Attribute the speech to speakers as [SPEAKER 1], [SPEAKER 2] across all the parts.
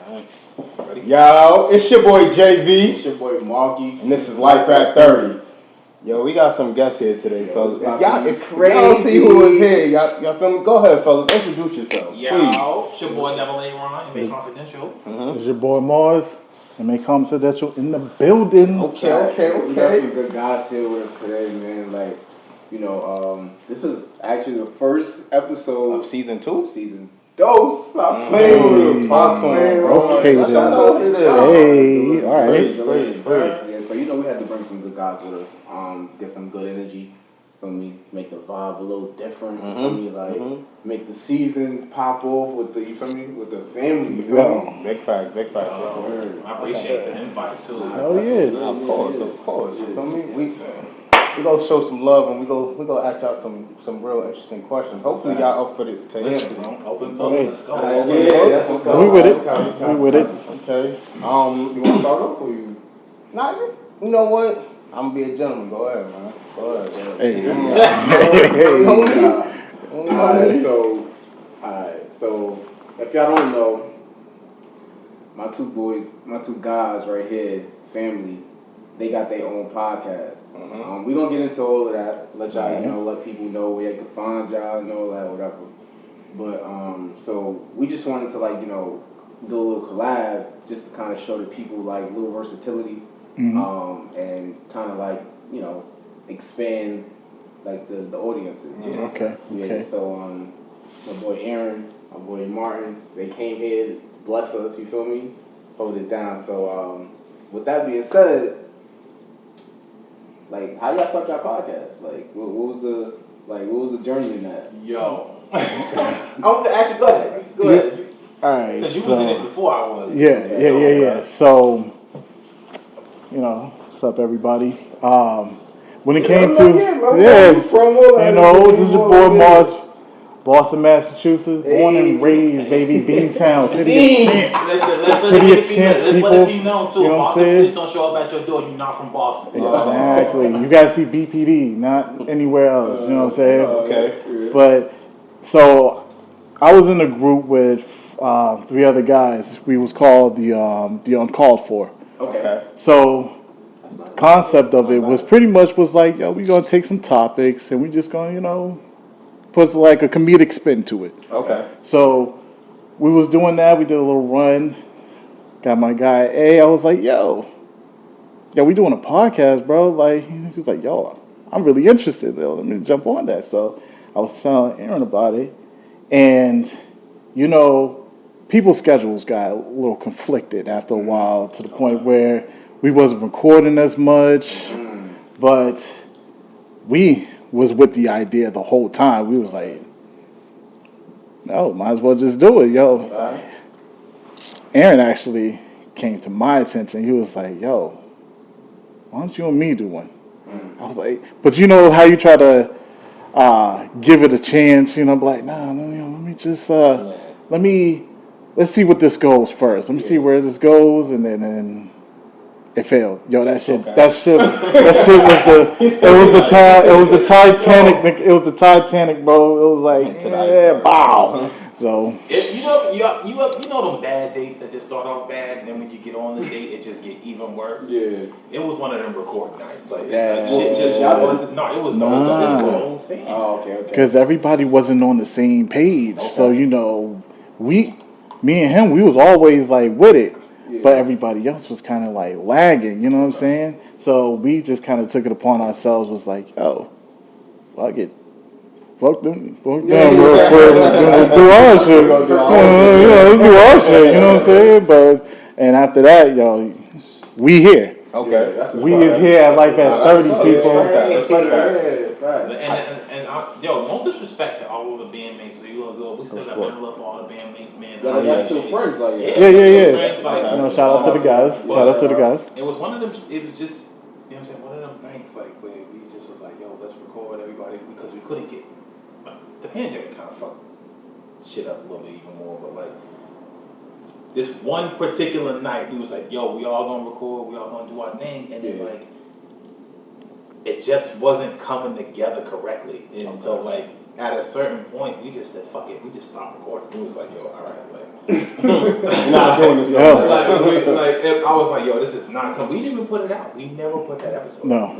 [SPEAKER 1] Ready?
[SPEAKER 2] Yo, it's your boy JV.
[SPEAKER 1] It's your boy Markie.
[SPEAKER 2] And this is Life at 30. Yo, we got some guests here today, fellas. If y'all see who is here, y'all feel me? Go ahead, fellas. Introduce yourself, please.
[SPEAKER 3] It's your boy Neverland Ron, MA Confidential.
[SPEAKER 4] It's your boy Mars, MA Confidential in the building.
[SPEAKER 2] Okay.
[SPEAKER 1] We got some good guys here with us today, man. Like, this is actually the first episode
[SPEAKER 2] Of season 2?
[SPEAKER 1] season dose. Stop playing with him.
[SPEAKER 2] Talk to him.
[SPEAKER 4] Okay, then.
[SPEAKER 2] Shout out to them.
[SPEAKER 4] Hey, all right.
[SPEAKER 2] Please.
[SPEAKER 1] Yeah, so we had to bring some good guys with us. Get some good energy. For me, make the vibe a little different. For me, make the season pop off with the with the family. You feel me?
[SPEAKER 2] Big fact.
[SPEAKER 3] I appreciate the invite too.
[SPEAKER 4] Oh yeah.
[SPEAKER 2] Of course. You feel me? We gonna show some love and we go ask y'all some real interesting questions. Hopefully y'all up for it to answer.
[SPEAKER 3] Open
[SPEAKER 4] Hey.
[SPEAKER 3] let's go.
[SPEAKER 1] Let's go.
[SPEAKER 4] We with it.
[SPEAKER 2] Okay.
[SPEAKER 4] We with it.
[SPEAKER 2] Okay.
[SPEAKER 1] You want to start off or you?
[SPEAKER 2] Nah, you know what? I'm gonna be a gentleman. Go ahead, man. Go ahead.
[SPEAKER 4] Hey.
[SPEAKER 1] Alright, so if y'all don't know, my two guys right here, family, they got their own podcast. We gonna get into all of that. Let y'all, let people know where they can find y'all and all that, whatever. But so we just wanted to do a little collab just to kind of show the people like little versatility, and kind of expand like the audiences. Yeah.
[SPEAKER 4] Okay.
[SPEAKER 1] Yeah. So my boy Aaron, my boy Martin, they came here, bless us. You feel me? Hold it down. So with that being said. Like, how y'all start your podcast? Like, what was the journey in that?
[SPEAKER 3] Yo.
[SPEAKER 1] Actually, go ahead.
[SPEAKER 4] All right.
[SPEAKER 3] Because you was in it before I was.
[SPEAKER 4] Yeah. So, what's up, everybody? When it came to this is your boy Mars, Boston, Massachusetts, born and raised, baby, Beantown, city of champs.
[SPEAKER 3] Let's let it be known too.
[SPEAKER 4] You know what I'm
[SPEAKER 3] Boston
[SPEAKER 4] saying?
[SPEAKER 3] police don't show up at your door. You're not from Boston.
[SPEAKER 4] Exactly. You gotta see BPD, not anywhere else. You know what I'm saying?
[SPEAKER 2] Okay.
[SPEAKER 4] But so I was in a group with 3 other guys. We was called the Uncalled For.
[SPEAKER 2] Okay.
[SPEAKER 4] So concept of it was pretty much was like, yo, we gonna take some topics and we just gonna put like a comedic spin to it.
[SPEAKER 2] Okay.
[SPEAKER 4] So we was doing that. We did a little run. Got my guy A. I was like, yo, we doing a podcast, bro. Like, he was like, yo, I'm really interested. Let me jump on that. So I was telling Aaron about it, and people's schedules got a little conflicted after a while to the point where we wasn't recording as much, but we was with the idea the whole time. We was like, no, might as well just do it, yo. Aaron actually came to my attention. He was like, yo, why don't you and me do one? I was like, but you know how you try to give it a chance, be like, nah, let me just, let's see what this goes first. Let me see where this goes, and then it failed. Yo, that shit was the Titanic. It was the Titanic, bro. It was like, bow. So
[SPEAKER 3] you know them bad dates that just start off bad, and then when you get on the date, it just get even worse. Yeah. It was one of them record nights. Like shit just wasn't. No, it was the whole thing.
[SPEAKER 1] Oh, okay.
[SPEAKER 4] Because everybody wasn't on the same page, so me and him, we was always like with it. Yeah. But everybody else was kind of like lagging, you know what I'm saying? So we just kind of took it upon ourselves, was like, yo, fuck it. Fuck them. We'll do our shit. Let's do our shit, you know what I'm saying? And after that, we here.
[SPEAKER 2] Okay.
[SPEAKER 4] We is here at like at 30 people.
[SPEAKER 3] And no disrespect to all of the bandmates. So we still got love for all the bandmates, man.
[SPEAKER 1] That's still friends, like
[SPEAKER 4] yeah. Friends, shout out to the guys.
[SPEAKER 3] It was one of them. It was just, you know what I'm saying, one of them nights like where we just was like, yo, let's record everybody because we couldn't get. The pandemic kind of fucked shit up a little bit even more, but like this one particular night, we was like, yo, we all gonna record, we all gonna do our thing, and then like it just wasn't coming together correctly, and so like at a certain point, we just said, fuck it, we just stopped recording. We was like, yo, all right, like
[SPEAKER 2] You're not doing this.
[SPEAKER 3] I was like, yo, this is not coming. We didn't even put it out. We never put that episode.
[SPEAKER 4] No,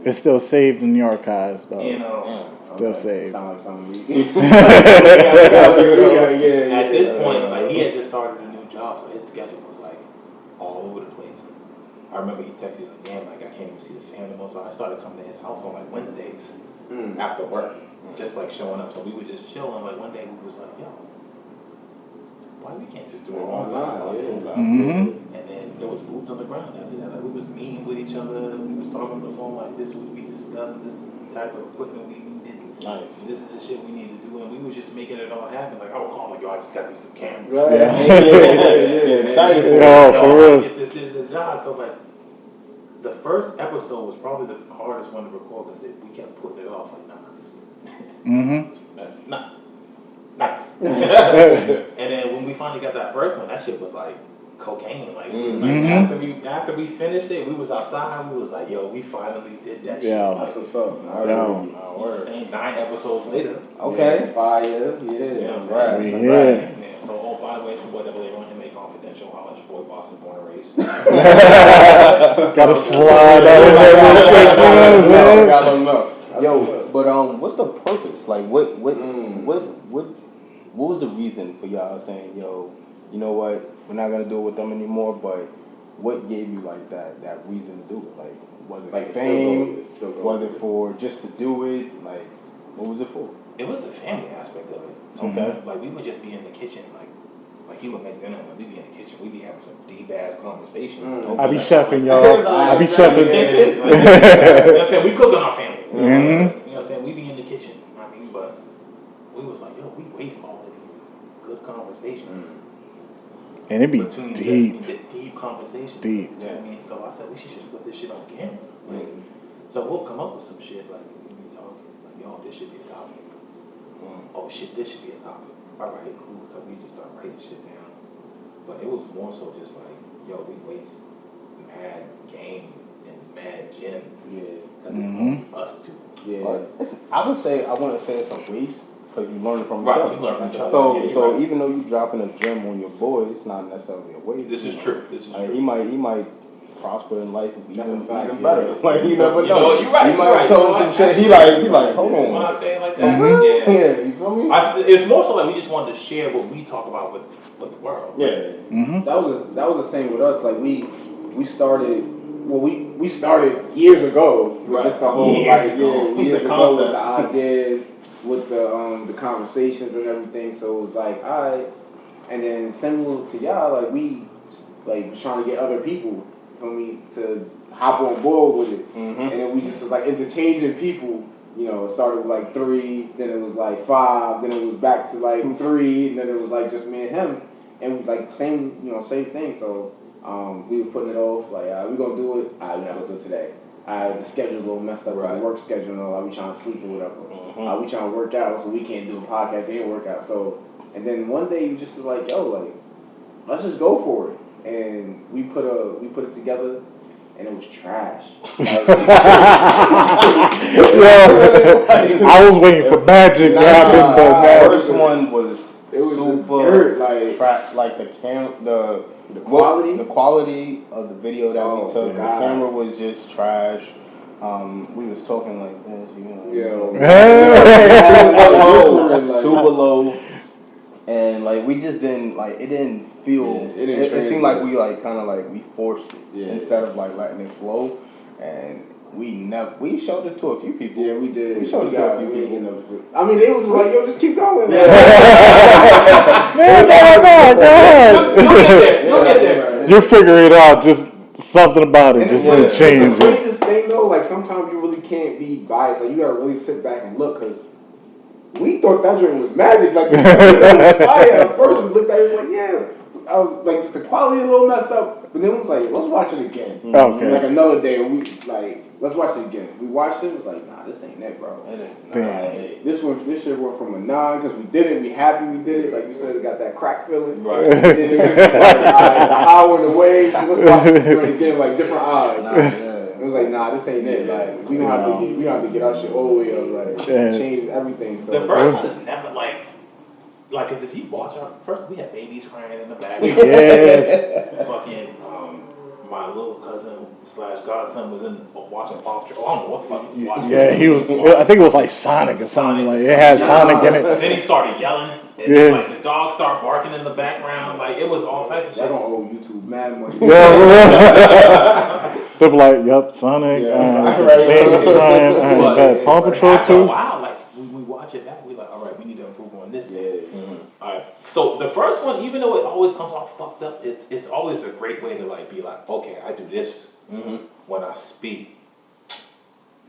[SPEAKER 4] it's still saved in the archives, though.
[SPEAKER 3] You know,
[SPEAKER 4] still saved.
[SPEAKER 1] Sound like something
[SPEAKER 3] At this point, like he had just started a new job, so his schedule was like all over the place. I remember he texted me like, damn, like I can't even see the family more. So I started coming to his house on like Wednesdays after work, just like showing up. So we would just chill, and like one day we was like, yo, why we can't just do it online? And then there was boots on the ground after that. Like we was meeting with each other, we was talking on the phone like this was we discussed, this is the type of equipment we needed.
[SPEAKER 2] Nice.
[SPEAKER 3] This is the shit we need to do, and we was just making it all happen. Like I would call like, yo, I just got these new cameras.
[SPEAKER 2] Excited.
[SPEAKER 4] For real.
[SPEAKER 3] Get this, so like, the first episode was probably the hardest one to record because we kept putting it off. Like, nah, this not. And then when we finally got that first one, that shit was like cocaine. Like, after we finished it, we was outside. We was like, yo, we finally did that shit.
[SPEAKER 1] That's
[SPEAKER 3] Like,
[SPEAKER 1] what's up.
[SPEAKER 3] you know what I'm saying? 9 episodes later.
[SPEAKER 2] Okay.
[SPEAKER 1] 5 years.
[SPEAKER 3] Right.
[SPEAKER 4] Yeah.
[SPEAKER 3] So, oh, by the way, it's your boy Double A on MA Confidential. I'll let your boy Boston born and raised.
[SPEAKER 4] Gotta slide out of there.
[SPEAKER 2] Gotta know. Yo, but what's the purpose? Like, what was the reason for y'all saying, yo, you know what, we're not gonna do it with them anymore? But what gave you like that reason to do it? Like, was it like fame? Was it for just to do it? Like, what was it for?
[SPEAKER 3] It was the family aspect of it.
[SPEAKER 2] Okay.
[SPEAKER 3] Like we would just be in the kitchen, like he would make dinner, and we'd be in the kitchen, we'd be having some deep ass conversations.
[SPEAKER 4] I be chefing, y'all. I be chefing.
[SPEAKER 3] You know what I'm saying? We cook in our family. You know what I'm saying? We be in the kitchen. I mean, but we was like, yo, we waste all of these good conversations.
[SPEAKER 4] And it be
[SPEAKER 3] between deep conversations.
[SPEAKER 4] Deep.
[SPEAKER 3] You know what I mean? So I said we should just put this shit on camera. Like, so we'll come up with some shit like we be talking, like, yo, this should be a topic. Oh shit, this should be a topic. Alright, cool. So we just start writing shit down. But it was more so just like, yo, we waste mad game and mad gems. Because it's only us two.
[SPEAKER 2] I wouldn't say it's a waste, because you learn from each
[SPEAKER 3] Right,
[SPEAKER 2] other.
[SPEAKER 3] you learn from each other.
[SPEAKER 2] So even though you dropping a gem on your boy, it's not necessarily a waste.
[SPEAKER 3] This is true.
[SPEAKER 2] He might prosper in life and be even better. Like, you never know.
[SPEAKER 3] You're right.
[SPEAKER 2] He might have told some shit. He like, hold on.
[SPEAKER 3] When I say it like that,
[SPEAKER 2] yeah, you feel me?
[SPEAKER 3] It's more so like we just wanted to share what we talk about with the world.
[SPEAKER 2] Yeah.
[SPEAKER 1] That was the same with us. Like we started. Well, we started years ago with just the whole years ago with the ideas, with the conversations and everything. So it was like, alright. And then similar to y'all, like we like trying to get other people, to hop on board with it. And then we just was like interchanging people. You know, it started with like 3, then it was like 5, then it was back to like 3, and then it was like just me and him, and like same thing. So we were putting it off, like we gonna do it. We're not gonna do it today. The schedule a little messed up, the work schedule and all. We trying to sleep or whatever. We trying to work out, so we can't do a podcast and work out. So, and then one day you just was like, yo, like let's just go for it. And we put it together, and it was trash.
[SPEAKER 4] I was waiting for magic to happen, but
[SPEAKER 2] the first one was super
[SPEAKER 1] dirt,
[SPEAKER 2] like the
[SPEAKER 1] quality
[SPEAKER 2] of the video that we took. The camera was just trash. We was talking like this, super low. And like we just didn't like it didn't feel it seemed like we like kind of like we forced it instead of like letting it flow. And we showed it to a few people.
[SPEAKER 1] Yeah, we did.
[SPEAKER 2] We showed it to a few people.
[SPEAKER 1] I mean, they was like, yo, just keep going.
[SPEAKER 4] Go get there. You figure it out. Just something about it. Just to change
[SPEAKER 1] the
[SPEAKER 4] it.
[SPEAKER 1] craziest thing though, like sometimes you really can't be biased. Like you gotta really sit back and look, because we thought that joint was magic. Like it was fire. At first we looked at it like, I was like, just the quality a little messed up. But then we was like, let's watch it again.
[SPEAKER 4] Okay.
[SPEAKER 1] Like another day, we like, let's watch it again. We watched it. It was like, nah, this ain't it, bro.
[SPEAKER 2] It is
[SPEAKER 1] This shit went from a 9 because we did it. We happy we did it. Like you said, it got that crack feeling.
[SPEAKER 2] Right.
[SPEAKER 1] And then it was like, the hour and the waves. Let's watch it again, like different eyes. It was like, nah, this ain't it. Like we gonna have to get our shit all the way up, like change everything. So
[SPEAKER 3] the first one is never like like, cause if you watch our first, we had babies crying in the back.
[SPEAKER 4] Yeah.
[SPEAKER 3] Fucking my little cousin / godson was in watching Paw Patrol. I don't know what the fuck he was watching.
[SPEAKER 4] Yeah, he was. I think it was like Sonic or something. Like it had Sonic in it.
[SPEAKER 3] Then he started yelling. And then, like the dogs start barking in the background. Like it was all types of shit.
[SPEAKER 1] Y'all gonna owe YouTube mad money.
[SPEAKER 4] They were like, "Yep, Sonic." Baby crying. Paw Patrol too.
[SPEAKER 3] Wow, like we watch it back, we like, all right, we need to improve on this. All right. So the first one, even though it always comes off fucked up, it's always a great way to like be like, okay, I do this when I speak.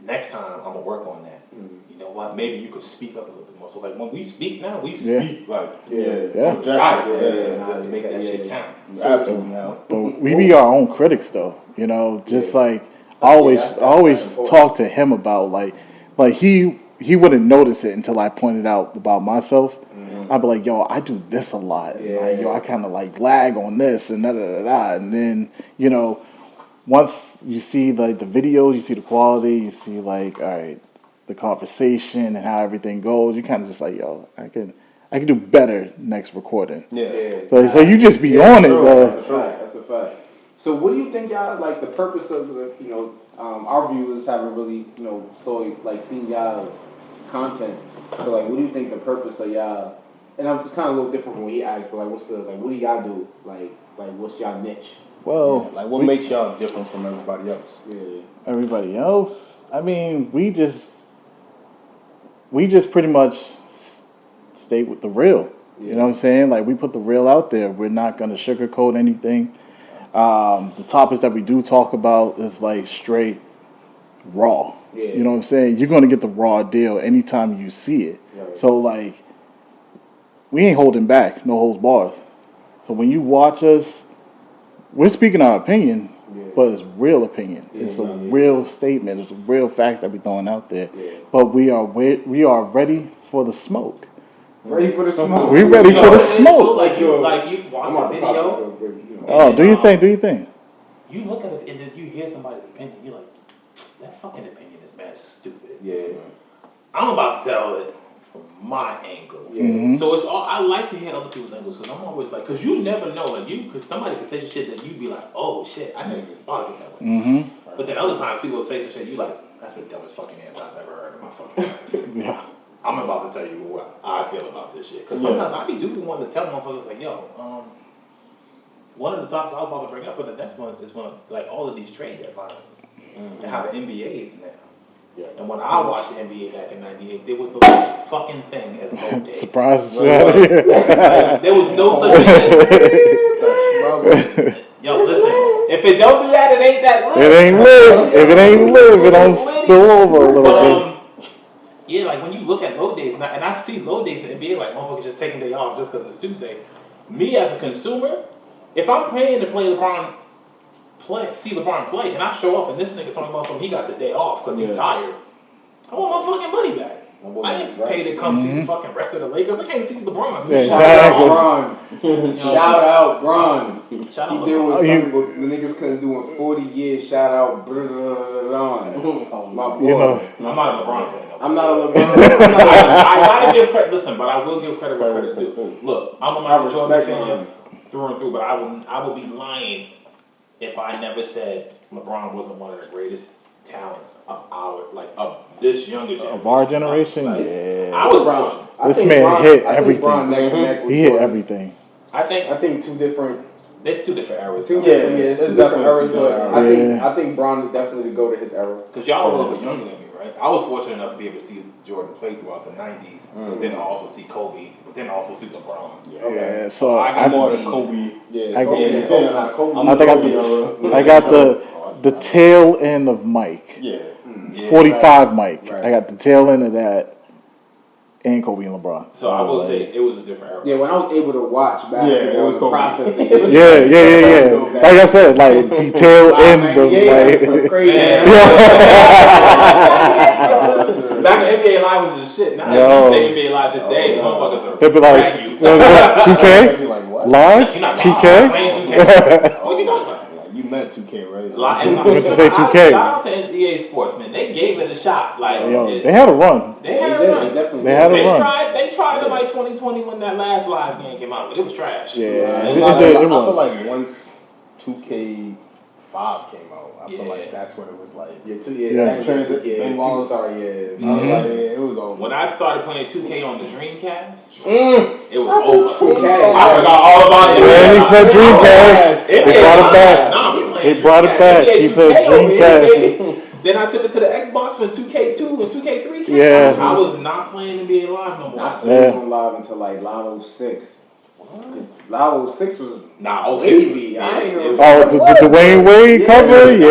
[SPEAKER 3] Next time I'm gonna work on that. You know what? Maybe you could speak up a little bit more. So like when we speak now, we speak like just to make that shit count.
[SPEAKER 4] But we be our own critics though, you know. Just like I always talk to him about like he wouldn't notice it until I pointed out about myself. I'd be like, yo, I do this a lot. Like, yo, I kind of like lag on this and and then you know. Once you see like the videos, you see the quality, you see like, all right, the conversation and how everything goes, you kind of just like, yo, I can do better next recording. So you just be on it, though.
[SPEAKER 1] That's a fact. So what do you think, y'all, like the purpose of the, our viewers haven't really, seen y'all content. So like, what do you think the purpose of y'all? And I'm just kind of a little different from what he asked, but like, what do y'all do? Like what's y'all niche?
[SPEAKER 4] Well,
[SPEAKER 2] like what makes y'all different from everybody else?
[SPEAKER 4] Everybody else? I mean, we just pretty much stay with the real. You know what I'm saying? Like we put the real out there. We're not gonna sugarcoat anything. The topics that we do talk about is like straight raw. You know what I'm saying? You're gonna get the raw deal anytime you see it. So like, we ain't holding back, no holds bars. So when you watch us, we're speaking our opinion, but it's real opinion. It's a real statement. It's real facts that we're throwing out there. But we are ready for the smoke.
[SPEAKER 1] Ready for the smoke.
[SPEAKER 4] We ready for the smoke.
[SPEAKER 3] Like you watch a video.
[SPEAKER 4] Oh, do you think?
[SPEAKER 3] You look at it and then you hear somebody's opinion. You're like, that fucking opinion is mad stupid. I'm about to tell it from my angle. So it's all, I like to hear other people's angles because I'm always like, because you never know, like because somebody could say some shit that you'd be like, oh shit, I never even thought of it that way. But then other times people will say some shit, you like, that's the dumbest fucking answer I've ever heard in my fucking life. I'm about to tell you what I feel about this shit. Because sometimes I be doing one to tell motherfuckers like, yo, one of the topics I was about to bring up in the next one is like all of these trade deadlines and how the NBA is now. And when I watched the NBA back in '98, there was the worst fucking thing as low days.
[SPEAKER 4] Surprise!
[SPEAKER 3] There was no such thing. Yo, listen. If it don't do that, it ain't that lit.
[SPEAKER 4] It ain't lit. If it ain't lit, it don't spill over a little bit.
[SPEAKER 3] Yeah, like when you look at low days, and I see low days in the NBA, like motherfuckers just taking a day off just because it's Tuesday. Me as a consumer, if I'm paying to see LeBron play, and I show up and this nigga talking about something, he got the day off because he's tired, I want my fucking money back. I didn't pay to come see the fucking rest of the Lakers. I came to see LeBron.
[SPEAKER 1] Shout out Bron. He did
[SPEAKER 3] LeBron.
[SPEAKER 1] something the niggas couldn't do in 40 years. Shout out Bron. My boy.
[SPEAKER 3] I'm not a LeBron fan.
[SPEAKER 1] I'm not a LeBron fan.
[SPEAKER 3] I gotta give credit. Listen, but I will give credit where credit due. Look, I'm a Michael Jordan fan through and through, but I would be lying if I never said LeBron wasn't one of the greatest talents of this younger generation.
[SPEAKER 4] Of our generation,
[SPEAKER 3] I was wrong.
[SPEAKER 4] This man hit everything. He hit everything.
[SPEAKER 3] I
[SPEAKER 1] think two different.
[SPEAKER 3] There's two different eras.
[SPEAKER 1] It's two different eras, but I think Bron is definitely the go to his era.
[SPEAKER 3] Because y'all are a little bit younger than me, right? I was fortunate enough to be able to see Jordan play throughout the '90s, but then also see Kobe, but then also see LeBron.
[SPEAKER 4] So
[SPEAKER 3] I got
[SPEAKER 2] more
[SPEAKER 3] to see
[SPEAKER 2] Kobe.
[SPEAKER 4] I got the tail end of Mike. 45 Mike. I got the tail end of that. And Kobe and LeBron.
[SPEAKER 3] So I will say it was a different era.
[SPEAKER 1] Yeah, when I was able to watch basketball,
[SPEAKER 2] it was
[SPEAKER 1] processing.
[SPEAKER 4] Yeah. Like I said, like the tail end of like.
[SPEAKER 1] Crazy.
[SPEAKER 3] Back in NBA Live was the shit. Now you say NBA Live today, motherfuckers are.
[SPEAKER 4] They'll be like,
[SPEAKER 3] you.
[SPEAKER 4] 2K? Live? 2K?
[SPEAKER 3] What are you talking about?
[SPEAKER 2] You meant 2K, right?
[SPEAKER 4] You meant to say 2K.
[SPEAKER 3] Shout out to NBA Sports, man. They gave it a shot. Like,
[SPEAKER 4] they had a run.
[SPEAKER 3] They had a run.
[SPEAKER 4] They had a run.
[SPEAKER 3] They tried in like 2012 2020 when that last live game came out, but it was trash.
[SPEAKER 4] Yeah,
[SPEAKER 2] I feel like once 2K5 came out, I feel like that's when it was like. It was over.
[SPEAKER 3] When I started playing 2K on the Dreamcast, it was over.
[SPEAKER 1] 2K.
[SPEAKER 3] I forgot all about it.
[SPEAKER 4] Yeah, he said Dreamcast. They brought it back. They brought it back. He said Dreamcast.
[SPEAKER 3] Then I took it to the Xbox when 2K2 and 2K3 came
[SPEAKER 4] out.
[SPEAKER 3] I was not playing NBA Live no more.
[SPEAKER 1] I still wasn't live until like Live 06. Live 06 was
[SPEAKER 3] wavy.
[SPEAKER 4] The Dwayne Wade cover?
[SPEAKER 3] Yeah,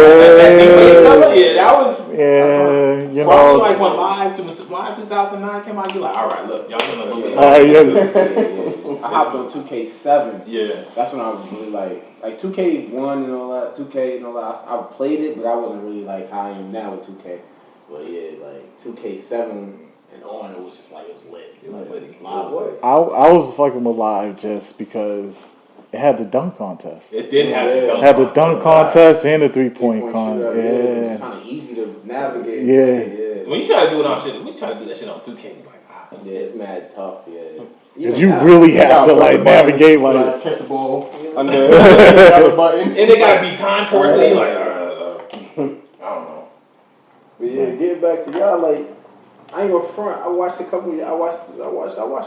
[SPEAKER 3] that was.
[SPEAKER 4] Yeah, you know.
[SPEAKER 3] Probably like when Live 2009 came out, you like, all right, look, y'all gonna look at
[SPEAKER 1] I hopped on 2K7.
[SPEAKER 3] Yeah.
[SPEAKER 1] That's when I was really like 2K1 and all that, 2K and all that. I played it, but I wasn't really like how I am now with 2K. But yeah, like 2K7 and on, it was just like, it was lit. It was lit.
[SPEAKER 4] I was fucking with Live just because it had the dunk contest.
[SPEAKER 3] It did
[SPEAKER 4] have the dunk contest and the 3-point contest.
[SPEAKER 1] It was kind of easy to navigate.
[SPEAKER 4] Yeah.
[SPEAKER 3] When you try to do it on shit, we try to do that shit on 2K.
[SPEAKER 1] Yeah, it's mad tough. Yeah.
[SPEAKER 4] Because you really have to like navigate like
[SPEAKER 2] catch the ball under the button,
[SPEAKER 3] and they gotta be timed correctly. I don't know.
[SPEAKER 1] But yeah, getting back to y'all, like I ain't gonna front. I watched a couple. I watched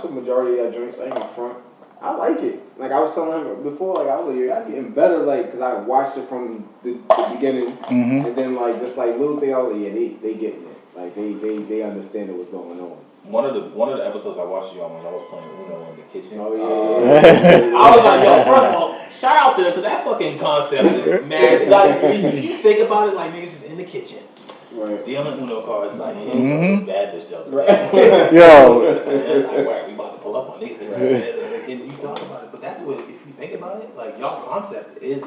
[SPEAKER 1] the majority of y'all drinks. I ain't gonna front. I like it. Like I was telling him before, like I was like, y'all getting better, like because I watched it from the beginning, and then like just like little things. I was like, yeah, they getting it. Like they understand what's going on.
[SPEAKER 3] One of the episodes I watched y'all when I was playing Uno in the kitchen.
[SPEAKER 1] Oh yeah.
[SPEAKER 3] I was like, yo, first of all, shout out to them because that fucking concept is mad. Like if you think about it, like niggas just in the kitchen.
[SPEAKER 1] Right.
[SPEAKER 3] Dealing Uno cards like bad bitch joke.
[SPEAKER 4] Yo.
[SPEAKER 3] Like, right, we about to pull up on these things. And you talk about it, but that's what if you think about it, like y'all concept is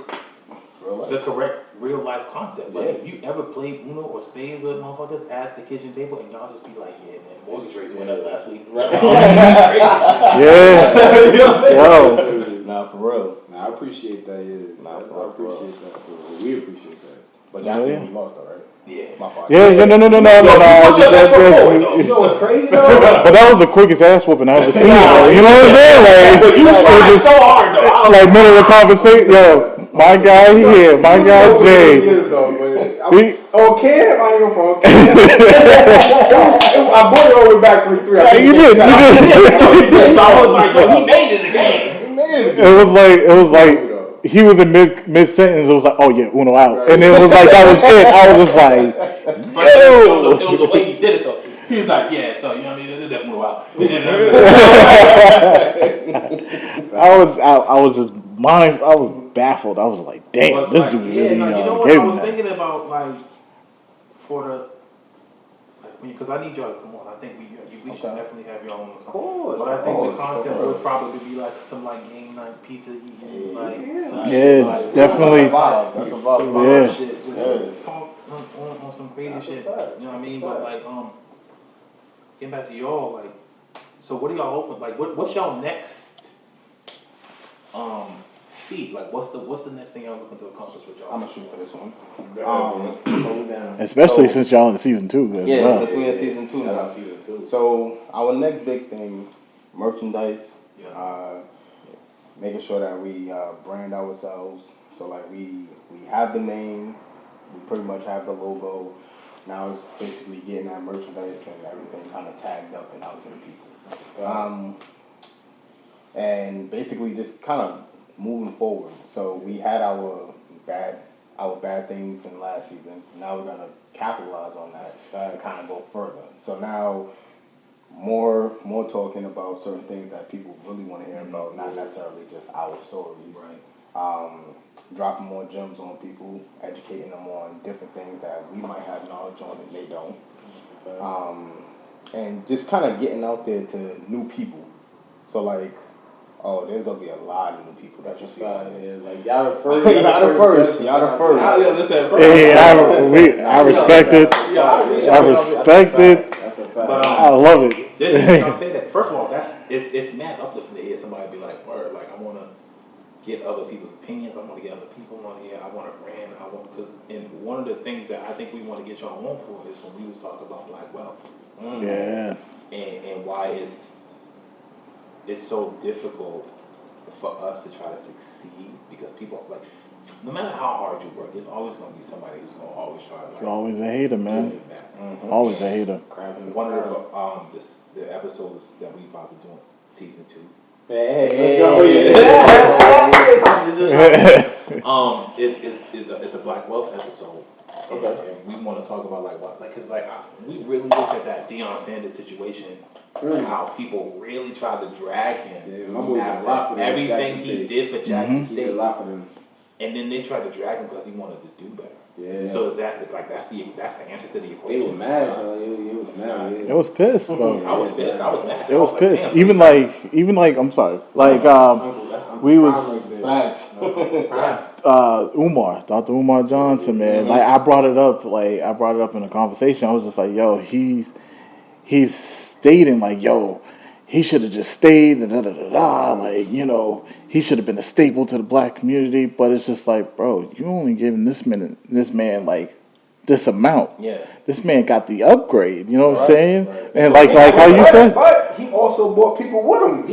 [SPEAKER 3] the correct real life concept. Like if you ever played Uno or stayed with motherfuckers at the kitchen table and y'all just be like, yeah man, mortgage rates went up last week.
[SPEAKER 4] Yeah.
[SPEAKER 3] You know what I'm saying?
[SPEAKER 4] Yo.
[SPEAKER 2] Nah, for real.
[SPEAKER 1] Nah, I appreciate that. Yeah.
[SPEAKER 2] Nah,
[SPEAKER 1] I appreciate that. We appreciate that.
[SPEAKER 2] But y'all see we lost, all right?
[SPEAKER 3] Yeah.
[SPEAKER 2] My fault.
[SPEAKER 4] No.
[SPEAKER 1] You know what's crazy though?
[SPEAKER 4] But that was the quickest ass whooping I ever seen. You know what I'm saying? Like,
[SPEAKER 3] you tried so hard though.
[SPEAKER 4] Like middle of the conversation, yo, my guy here, my guy Jay.
[SPEAKER 1] Cam, I ain't gonna phone Cam. I brought it all the way back 3-3.
[SPEAKER 4] Yeah, you did.
[SPEAKER 3] I was like, yo, he made it again.
[SPEAKER 4] It was like he was in mid sentence. It was like, oh yeah, Uno out, and it was like that was it. I was just like, yo.
[SPEAKER 3] It was the way he did it though. He was like, yeah, so you know what I mean? They did that Uno out.
[SPEAKER 4] I was just I was baffled. I was like, damn, this dude really
[SPEAKER 3] you know what
[SPEAKER 4] gave
[SPEAKER 3] I
[SPEAKER 4] him
[SPEAKER 3] was
[SPEAKER 4] that.
[SPEAKER 3] thinking about, like, for the, because I need y'all to come on. I think we should definitely have y'all on the call. Of course. But I think the concept would probably be like some like game night pizza eating, like
[SPEAKER 4] definitely.
[SPEAKER 2] That's a vibe.
[SPEAKER 4] Yeah.
[SPEAKER 3] Shit, just talk on some crazy shit. You know what I mean? But like, getting back to y'all, like, so what are y'all hoping? Like, what's y'all next feat? Like, what's the next thing y'all looking to accomplish with y'all?
[SPEAKER 2] I'm gonna shoot for this one.
[SPEAKER 4] Especially since y'all in season 2 as well.
[SPEAKER 2] Since we're in season 2 now. So our next big thing, merchandise. Making sure that we brand ourselves. So like we have the name, we pretty much have the logo. Now it's basically getting that merchandise and everything kind of tagged up and out to the people. And basically just kind of moving forward. So we had our bad things in last season. Now we're gonna capitalize on that and kind of go further. So now more talking about certain things that people really want to hear about, not necessarily just our stories.
[SPEAKER 3] Right.
[SPEAKER 2] Dropping more gems on people, educating them on different things that we might have knowledge on and they don't. And just kind of getting out there to new people. So like, there's gonna be a lot of new people that you see.
[SPEAKER 1] Like y'all the first.
[SPEAKER 4] I respect it. I respect it.
[SPEAKER 3] But
[SPEAKER 4] I love it.
[SPEAKER 3] This is I'll say that. First of all, it's mad uplifting to hear somebody be like, "Word, like I want to get other people's opinions. I want to get other people on here. I want to brand. Because one of the things that I think we want to get y'all on for is when we was talking about Black Wealth.
[SPEAKER 4] Yeah.
[SPEAKER 3] And why it's it's so difficult for us to try to succeed because people like, no matter how hard you work, it's always going to be somebody who's going to always try to. Like,
[SPEAKER 4] it's always a hater, man.
[SPEAKER 2] Mm-hmm.
[SPEAKER 4] Always a hater.
[SPEAKER 3] One of the episodes that we about to do in season 2.
[SPEAKER 1] Hey,
[SPEAKER 3] It's a Black Wealth episode.
[SPEAKER 1] Okay.
[SPEAKER 3] And we want to talk about like what, like, cause like we really looked at that Deion Sanders situation, how people really tried to drag him.
[SPEAKER 1] Yeah, my boy did a lot for them.
[SPEAKER 3] Everything he did for Jackson State.
[SPEAKER 1] He did a lot for them.
[SPEAKER 3] And then they tried to drag him because he wanted to do better.
[SPEAKER 1] Yeah.
[SPEAKER 3] So it's like that's the answer to the equation.
[SPEAKER 1] They were mad. It was mad.
[SPEAKER 4] It was pissed, bro.
[SPEAKER 3] I was pissed. I was mad.
[SPEAKER 4] It was pissed. Like, even like I'm sorry. Like we was Umar, Dr. Umar Johnson, man. Like I brought it up in a conversation. I was just like, yo, he's stating like, yo, he should have just stayed, like, you know, he should have been a staple to the black community. But it's just like, bro, you only giving this man like this amount.
[SPEAKER 3] Yeah.
[SPEAKER 4] This man got the upgrade. You know what I'm saying? Right. And like how you said.
[SPEAKER 1] But he also brought people with him.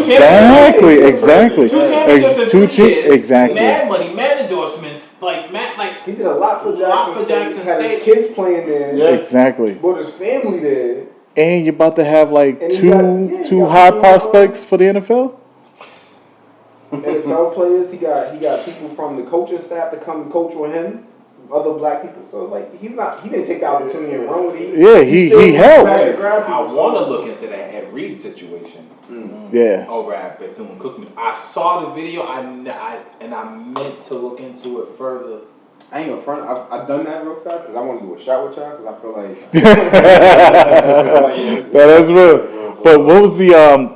[SPEAKER 4] Exactly.
[SPEAKER 3] Two championships.
[SPEAKER 4] Exactly.
[SPEAKER 3] Mad money, mad endorsements. Like
[SPEAKER 1] he did a lot for Jackson State. Had his kids playing there.
[SPEAKER 4] Yeah. Exactly.
[SPEAKER 1] Brought his family there.
[SPEAKER 4] And you're about to have like two high prospects for the NFL.
[SPEAKER 1] NFL players. He got people from the coaching staff to come coach with him. Other black people. So like he didn't take the opportunity and run with it.
[SPEAKER 4] He helped.
[SPEAKER 3] I want to look into that Ed Reed situation.
[SPEAKER 4] Yeah.
[SPEAKER 3] Over at Bethune-Cookman. I saw the video. I meant to look into it further.
[SPEAKER 1] I ain't gonna front. I've done that real fast because I want to do a shot with y'all because I feel like
[SPEAKER 4] that's real. But what was the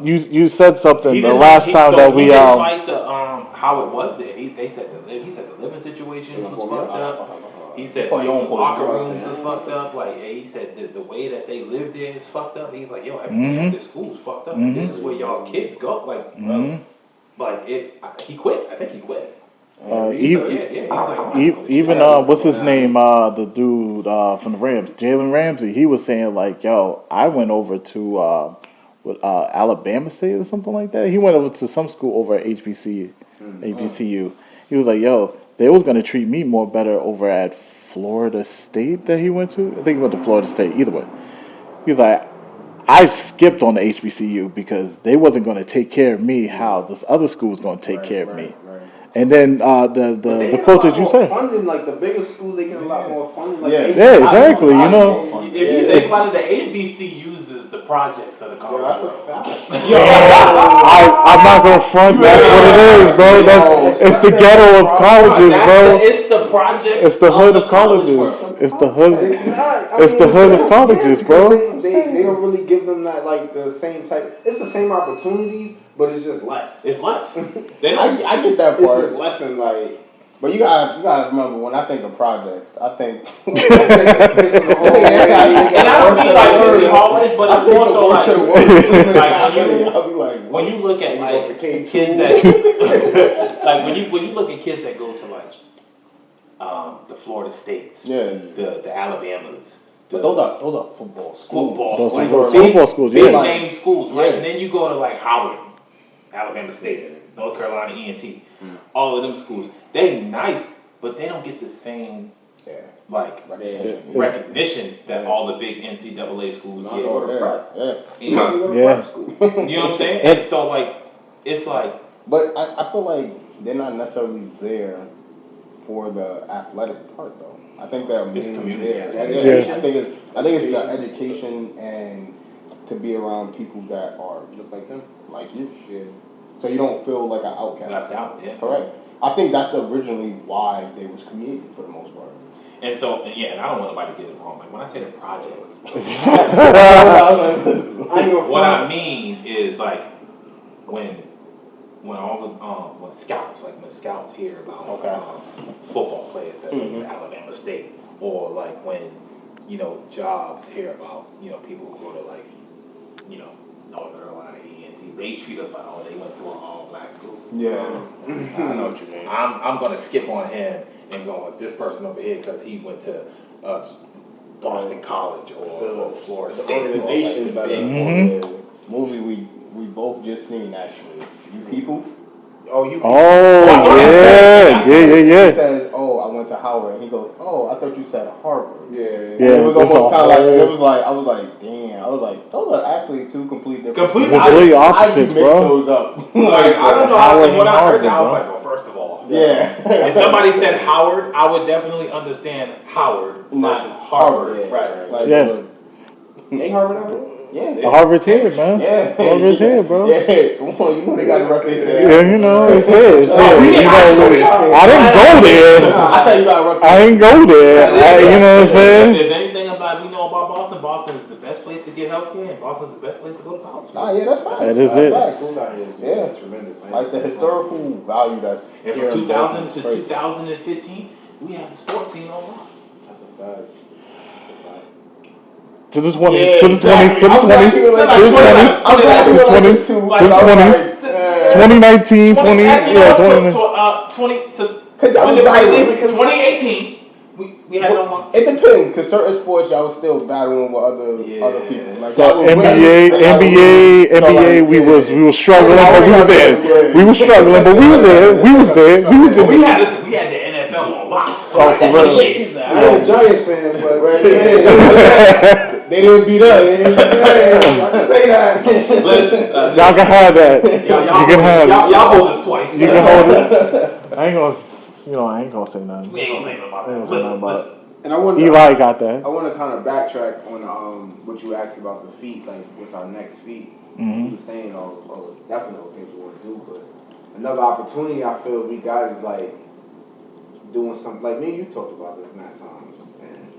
[SPEAKER 4] you said something the last time that we
[SPEAKER 3] like the how it was there. He said the living situation was fucked up. He said the locker rooms was fucked up. Like he said the way that they live there is fucked up. He's like, yo, everything at this school is fucked up. And this is where y'all kids go. Like, he quit. I think he quit.
[SPEAKER 4] Even what's his name? The dude from the Rams, Jalen Ramsey. He was saying like, "Yo, I went over to Alabama State or something like that. He went over to some school over at HBCU. He was like, yo, they was gonna treat me more better over at Florida State that he went to. I think he went to Florida State. Either way, he was like, I skipped on the HBCU because they wasn't gonna take care of me how this other school was gonna take care of me." And then the quote that you said.
[SPEAKER 1] Funding, like the bigger schools, they get a lot more funding. Like
[SPEAKER 4] exactly. You know,
[SPEAKER 3] if you think about it, the HBC uses the projects of the college.
[SPEAKER 4] I'm not gonna front. That's what it is, bro. It's the ghetto of colleges, bro.
[SPEAKER 3] It's the project.
[SPEAKER 4] It's the hood of colleges. It's the hood. It's the hood of colleges, bro.
[SPEAKER 1] They don't really give them that like the same type. It's the same opportunities, but it's just less.
[SPEAKER 3] It's less.
[SPEAKER 2] I get that part.
[SPEAKER 1] It's just less than like.
[SPEAKER 2] But you gotta remember, when I think of projects, I think.
[SPEAKER 3] And I don't mean like really always, but it's more so like when you look at like kids that like when you look at kids that go to like the Florida States, the Alabamas.
[SPEAKER 2] But those are football schools.
[SPEAKER 4] Football schools,
[SPEAKER 3] big name schools, right? And then you go to like Howard, Alabama State, North Carolina E&T, all of them schools. They nice, but they don't get the same recognition that all the big NCAA schools get.
[SPEAKER 1] You know
[SPEAKER 3] what I'm saying? And so like, it's like.
[SPEAKER 2] But I feel like they're not necessarily there for the athletic part though. I think they're mainly there. I think it's the education and to be around people that are just like them, like you. Yeah. So you don't feel like an outcast.
[SPEAKER 3] Left out, yeah.
[SPEAKER 2] Correct. I think that's originally why they was created for the most part.
[SPEAKER 3] And so, and I don't want nobody to get it wrong. Like when I say the projects, what I mean is like when all the when scouts hear about football players that go to Alabama State, or like when jobs hear about people who go to like North Carolina E&T, they treat us like they went to an all-black school.
[SPEAKER 2] Yeah, I know what you mean.
[SPEAKER 3] I'm gonna skip on him and go with this person over here because he went to Boston College or Florida State.
[SPEAKER 1] Organization,
[SPEAKER 2] movie we we both just seen actually. You people.
[SPEAKER 1] Oh, you.
[SPEAKER 4] Yeah.
[SPEAKER 2] He says, "Oh, I went to Howard," and he goes, "Oh, I thought you said Harvard."
[SPEAKER 1] Yeah.
[SPEAKER 2] It was almost kind of like it was like I was like, damn. I was like, those are actually two completely
[SPEAKER 4] opposites, bro.
[SPEAKER 2] Those up.
[SPEAKER 3] Like I don't know. When I heard that, I was like, well, first of all,
[SPEAKER 2] if
[SPEAKER 3] somebody said Howard, I would definitely understand Howard versus Harvard. Right.
[SPEAKER 2] Like,
[SPEAKER 1] Ain't Harvard out here?
[SPEAKER 4] Yeah. Harvard's here, man.
[SPEAKER 2] Yeah.
[SPEAKER 4] Harvard's here, bro.
[SPEAKER 2] Yeah. Come on, you know they got to rep their city.
[SPEAKER 4] Yeah, you know, it's here. I didn't go there. I didn't go there. You know what I'm saying?
[SPEAKER 3] If there's anything we know about Boston, Boston is the best place to get healthcare, and Boston's the best place to go to college.
[SPEAKER 2] Yeah, that's fine.
[SPEAKER 4] That is it.
[SPEAKER 2] Yeah,
[SPEAKER 1] tremendous.
[SPEAKER 2] Like the historical value that's
[SPEAKER 3] and from 2000 to 2015, we had the sports scene on lock.
[SPEAKER 1] That's a fact.
[SPEAKER 4] To the 20s,
[SPEAKER 2] yeah,
[SPEAKER 4] to the 20s, to the 20s, to the 20s, to the 20s, 2019, 20, yeah,
[SPEAKER 3] 2018. We had it on lock.
[SPEAKER 2] It depends, because certain sports y'all was still battling with other people. Like,
[SPEAKER 4] so NBA, we was struggling, but we were there. We were struggling, but we were there. We was there.
[SPEAKER 3] We had the NFL on lock.
[SPEAKER 1] I'm a Giants fan, but
[SPEAKER 2] they didn't beat us.
[SPEAKER 1] I can say that.
[SPEAKER 4] Y'all can have that. You can have it.
[SPEAKER 3] Y'all hold us twice.
[SPEAKER 4] You can hold it. I ain't gonna say nothing.
[SPEAKER 3] We ain't gonna say nothing about that. Listen.
[SPEAKER 1] And I want
[SPEAKER 4] Eli got that.
[SPEAKER 1] I want to kind of backtrack on what you asked about the feat, like what's our next feat. You were saying, definitely things we want to do, but another opportunity I feel we got is like doing something like me and you talked about this last time, and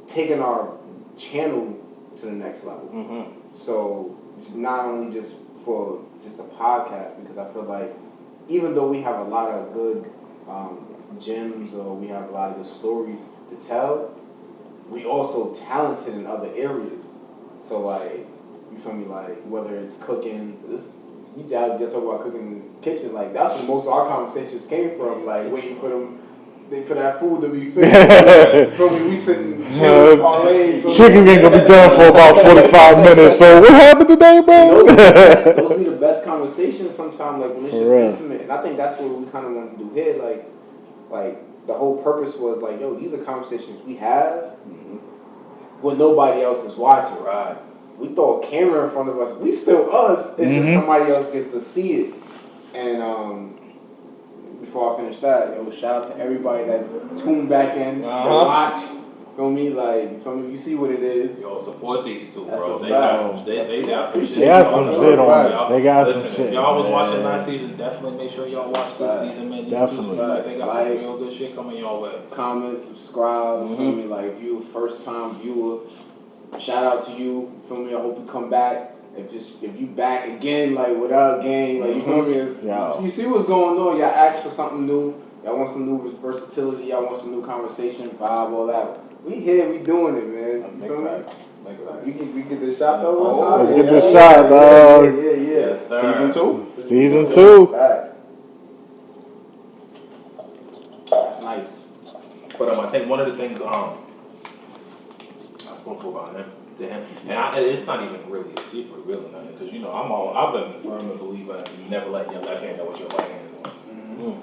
[SPEAKER 1] taking our channel to the next level. So not only just for just a podcast, because I feel like even though we have a lot of good gems or we have a lot of good stories to tell, we also talented in other areas. So like, you feel me, like whether it's cooking, you talk about cooking in the kitchen, like that's where most of our conversations came from, like waiting for that food to be finished. Feel me, we sitting chilling,
[SPEAKER 4] chicken ain't gonna be done for about 45 minutes, so what happened today, bro?
[SPEAKER 1] Those be the best conversations sometimes, like when it's just intimate, and I think that's what we kind of want to do here, like the whole purpose was like, yo, these are conversations we have when nobody else is watching.
[SPEAKER 3] Right.
[SPEAKER 1] We throw a camera in front of us. We still us. It's just somebody else gets to see it. And before I finish that, shout out to everybody that tuned back in and watch. Feel me? Like, you see what it is.
[SPEAKER 3] Yo, support these two, bro.
[SPEAKER 1] They
[SPEAKER 3] got some shit.
[SPEAKER 4] They got some shit on it. They got some shit.
[SPEAKER 3] If y'all was watching last season, definitely make sure y'all watch this season, man. These
[SPEAKER 4] definitely.
[SPEAKER 3] They got some real good shit coming y'all way.
[SPEAKER 1] Comment, subscribe. Feel me? Like, if you a first time viewer, shout out to you. Feel me? I hope you come back. If you back again, like without game, like you feel me? You see what's going on. Y'all ask for something new. Y'all want some new versatility. Y'all want some new conversation, vibe, all that. We here, we doing it, man. You feel me? We get this shot though.
[SPEAKER 4] Let's get this shot, dog.
[SPEAKER 1] Yeah.
[SPEAKER 3] Yes, sir.
[SPEAKER 4] Season 2.
[SPEAKER 3] That's nice. But I think one of the things I spoke about to him, and it's not even really a secret, really, because I've been a firm believer you never let your left hand know what your right hand is doing.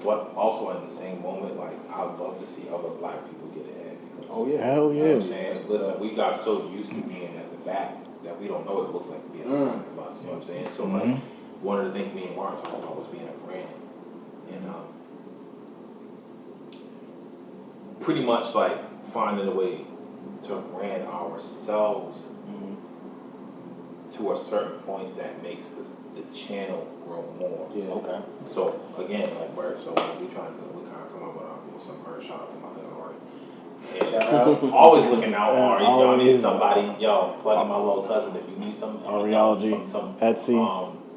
[SPEAKER 3] But also in the same moment, like I love to see other black people get ahead.
[SPEAKER 4] Hell yeah.
[SPEAKER 3] You know what I'm saying? Listen, we got so used to being at the back that we don't know what it looks like to be at the front of the bus. You know what I'm saying? So like one of the things me and Martin talked about was being a brand, and pretty much like finding a way to brand ourselves to a certain point that makes the channel grow more.
[SPEAKER 2] Yeah. Okay.
[SPEAKER 3] So again, like Bert, so we kind of come up with some merch. Shout out to my little Ari. And always looking out, Ari. Y'all need somebody. Yo, plugging my little cousin if you need some
[SPEAKER 4] Ariology,
[SPEAKER 3] some
[SPEAKER 4] Etsy.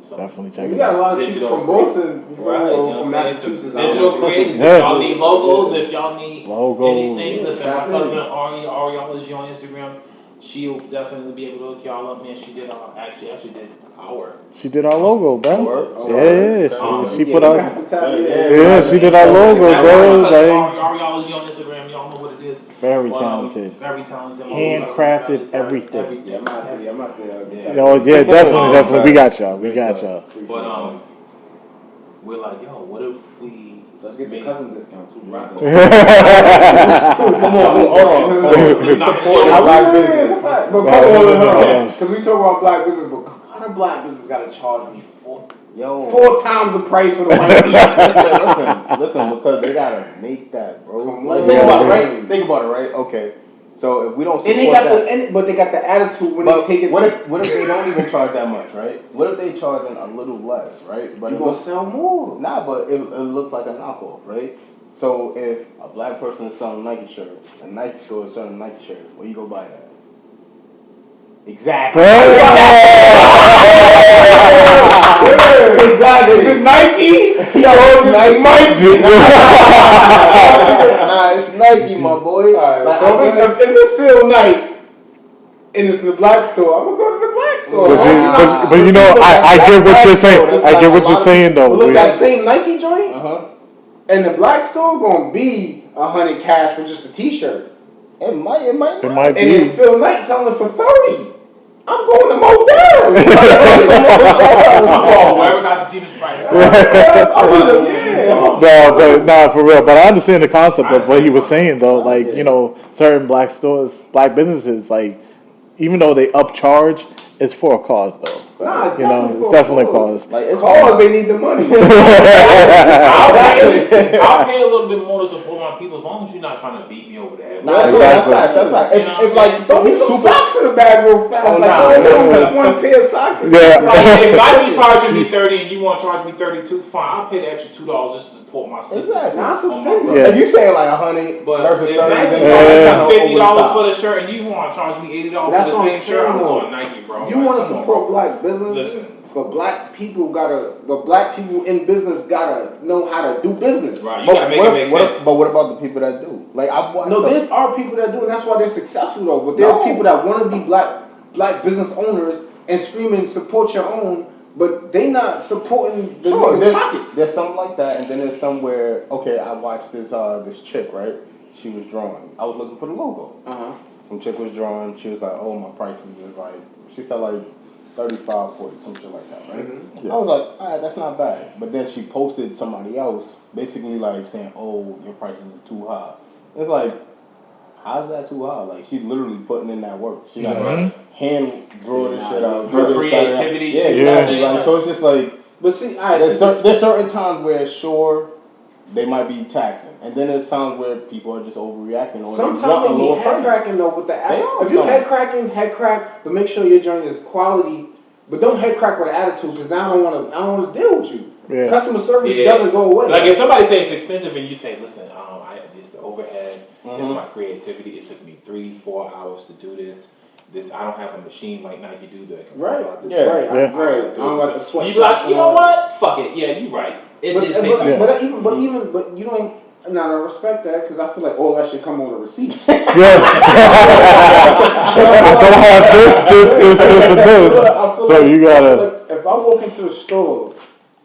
[SPEAKER 4] Definitely check it out.
[SPEAKER 1] We got a lot of people from Boston, from Massachusetts.
[SPEAKER 3] Digital creators. If y'all need logos, if y'all need anything, listen, my cousin Ariology on Instagram. She'll definitely be able to look y'all up, man. She did actually did our.
[SPEAKER 4] She did our logo, bro.
[SPEAKER 3] Yeah,
[SPEAKER 4] she put our. Yeah, she did our logo, bro.
[SPEAKER 3] Ariology on Instagram, y'all know what it this.
[SPEAKER 4] Very talented.
[SPEAKER 3] Very talented.
[SPEAKER 4] Handcrafted everything.
[SPEAKER 1] Yeah, I'm out there.
[SPEAKER 4] Yeah, definitely. We got y'all.
[SPEAKER 3] But we're like, yo, what if we?
[SPEAKER 1] Let's get the cousin discount too, right?
[SPEAKER 2] Come on, hold on. Support black business.
[SPEAKER 1] But hold on, because we talk about black business, but how the black business got to charge me 4 times the price for the white people?
[SPEAKER 2] Listen, because they gotta make that, bro. Like, think about it, right? Okay. So if we don't support
[SPEAKER 1] but they got the attitude when they take it.
[SPEAKER 2] What if they don't even charge that much, right? What if they charging a little less, right? But
[SPEAKER 1] you gonna sell more?
[SPEAKER 2] Nah, but it looks like a knockoff, right? So if a black person is selling a Nike shirt, a Nike store is selling a Nike shirt, where you go buy that? Exactly. Exactly.
[SPEAKER 1] Is it Nike?
[SPEAKER 2] It's Nike. Nah, it's Nike, my boy.
[SPEAKER 1] Right, like, so if it's Phil Knight and it's in the black store, I'm gonna go to the black store.
[SPEAKER 4] But you know, I get what you're saying. I get what you're saying, though.
[SPEAKER 1] But look, that same Nike joint, and the black store gonna be $100 cash for just a T-shirt.
[SPEAKER 2] It might be.
[SPEAKER 1] And then Phil Knight selling for $30. I'm going to Modell.
[SPEAKER 3] Whoever got the cheapest price.
[SPEAKER 4] No, for real. But I understand the concept of what he was saying, though. Like, you know, certain black stores, black businesses, like, even though they upcharge, it's for a cause, though.
[SPEAKER 1] Nah,
[SPEAKER 4] it's definitely a cause.
[SPEAKER 2] Like, it's
[SPEAKER 1] cause they need the money.
[SPEAKER 3] I'll pay a little bit more to support my people as long as you're not trying to beat me over the head.
[SPEAKER 2] That's right. If like,
[SPEAKER 1] don't be some socks in the bag real fast. One pair of socks.
[SPEAKER 3] If I be charging me 30 and you want to charge me 32, fine. I'll pay the extra $2 just to support my sister.
[SPEAKER 2] Exactly.
[SPEAKER 1] If
[SPEAKER 2] you saying like 100 versus 30,
[SPEAKER 3] then $50 for the shirt and you want to charge me $80 for the same shirt, I'm going Nike, bro.
[SPEAKER 1] You want to support black business, but black people in business gotta know how to do business.
[SPEAKER 3] Right, you gotta make it make sense.
[SPEAKER 2] But what about the people that do? Like,
[SPEAKER 1] there are people that do, and that's why they're successful though. But there are people that want to be black business owners and screaming support your own, but they not supporting the pockets.
[SPEAKER 2] There's something like that, and then there's somewhere. Okay, I watched this chick, right? She was drawing. I was looking for the logo. Some chick was drawing. She was like, "Oh, my prices is like," she said like 35, 40, some shit like that, right? I was like, all right, that's not bad. But then she posted somebody else, basically like saying, "Oh, your prices are too high." It's like, how's that too high? Like, she's literally putting in that work. She got hand draw this shit out.
[SPEAKER 3] Her creativity.
[SPEAKER 2] Yeah, exactly. Like, so it's just like,
[SPEAKER 1] but see,
[SPEAKER 2] there's certain times where sure they might be taxing, and then there's times where people are just overreacting. Or
[SPEAKER 1] sometimes they need head cracking though. With the if you head crack, but make sure your joint is quality. But don't head crack with an attitude, because now I don't want to deal with you.
[SPEAKER 4] Yeah.
[SPEAKER 1] Customer service doesn't go away.
[SPEAKER 3] Like if somebody says it's expensive and you say, listen, it's the overhead, it's my creativity. It took me 3-4 hours to do this. I don't have a machine like Nike do that can
[SPEAKER 1] right.
[SPEAKER 3] This
[SPEAKER 1] Right. I don't got the sweat.
[SPEAKER 3] You be like, you know what? Fuck it. Yeah, you're right. It did take you.
[SPEAKER 1] But you don't. Now I respect that because I feel like all that should come on a receipt.
[SPEAKER 4] I don't have this. So you gotta.
[SPEAKER 1] If I walk into the store,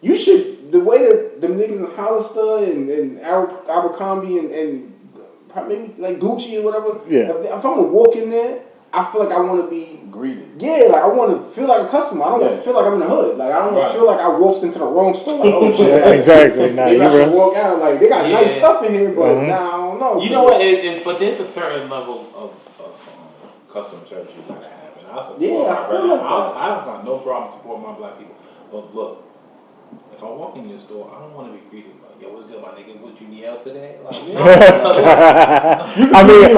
[SPEAKER 1] you should the way that the niggas in Hollister and Abercrombie and maybe like Gucci or whatever.
[SPEAKER 4] Yeah.
[SPEAKER 1] If I'm gonna walk in there, I feel like I want to be
[SPEAKER 2] greeted.
[SPEAKER 1] Yeah, like I want to feel like a customer. I don't want to feel like I'm in the hood. Like I don't want to feel like I walked into the wrong store. Like, oh shit.
[SPEAKER 4] Exactly. Nah,
[SPEAKER 1] maybe I should walk out like they got nice stuff in here, but now I don't know.
[SPEAKER 3] You know what? But there's a certain level of customer service you gotta have, and I support I don't got no problem supporting my black people. But look, if I walk in your store, I don't want to be greeted like, "Yo, what's good, my nigga? What you need help today?" Like,
[SPEAKER 4] I mean,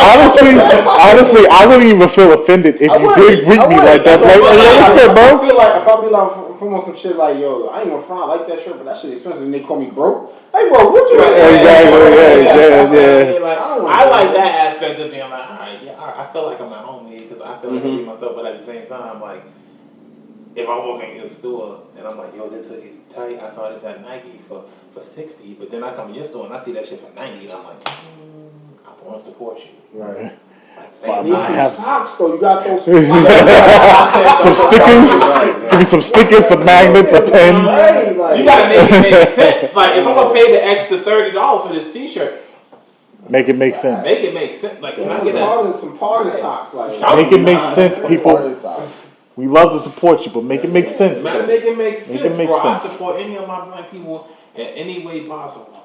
[SPEAKER 4] honestly, I wouldn't even feel offended if you did greet me like that. Like, what's good, bro?
[SPEAKER 1] I feel like if I be like from some shit like, "Yo, I ain't gonna front, I like that shirt, but that shit expensive," and they call me broke. Hey, bro, what you?
[SPEAKER 4] Exactly.
[SPEAKER 3] I like that aspect of being like, all right, I feel like I'm at home here because I feel like I be myself, but at the same time, like. If I walk in your store and I'm like, yo, this hoodie's tight. I saw this at Nike for 60, but then I come in your store and I see that shit for 90, and I'm like, I want to support you.
[SPEAKER 1] Right.
[SPEAKER 3] Like,
[SPEAKER 1] need some socks though. You got those.
[SPEAKER 4] Some stickers. Give me some stickers, some magnets, a pen.
[SPEAKER 3] You gotta make it make sense. Like if I'm gonna pay the extra $30 for this T-shirt,
[SPEAKER 4] Make it make sense.
[SPEAKER 3] Make it make sense. Like, can I get
[SPEAKER 1] some party socks? Like,
[SPEAKER 4] make it make sense, people. We love to support you, but make it make sense.
[SPEAKER 3] Make it make sense,
[SPEAKER 4] make it make
[SPEAKER 3] bro.
[SPEAKER 4] sense.
[SPEAKER 3] I support any of my black people in any way possible.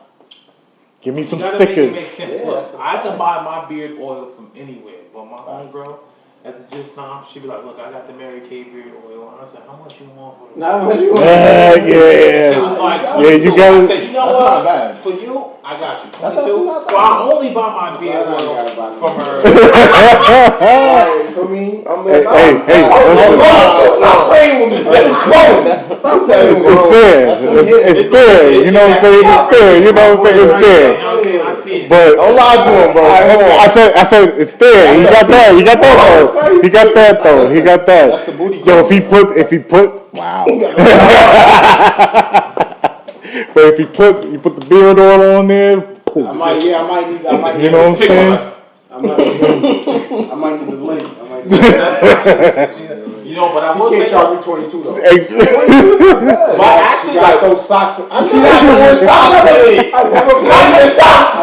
[SPEAKER 4] Give me some stickers.
[SPEAKER 3] Make it make sense. Yeah, look, I can buy my beard oil from anywhere, but my homegirl at the gist now, she be like, look, I got the Mary Kay beard oil. And I said, how much you want for it?
[SPEAKER 1] How much you want?
[SPEAKER 4] Yeah.
[SPEAKER 3] She was like, 22.
[SPEAKER 4] Yeah, you got it.
[SPEAKER 3] I said, you know what? For you, I got you. 22. So I only buy my beard oil from her.
[SPEAKER 1] For me, I'm
[SPEAKER 4] hey.
[SPEAKER 1] Stop playing with me. Stop playing with me.
[SPEAKER 4] It's fair. You know what I'm saying? It's fair. You know what I'm saying? It's fair. But don't lie to him, bro. I said it's fair. He got that. He got that though. He got that.
[SPEAKER 2] That's the booty.
[SPEAKER 4] Yo, if he put wow. But if you put the beard oil on there,
[SPEAKER 1] I might need.
[SPEAKER 4] You know what I'm saying?
[SPEAKER 1] I might need the link.
[SPEAKER 3] You know, but I will
[SPEAKER 1] say,
[SPEAKER 3] say,
[SPEAKER 1] charge me 22 though.
[SPEAKER 3] But actually,
[SPEAKER 1] got those socks.
[SPEAKER 2] She not doing socks.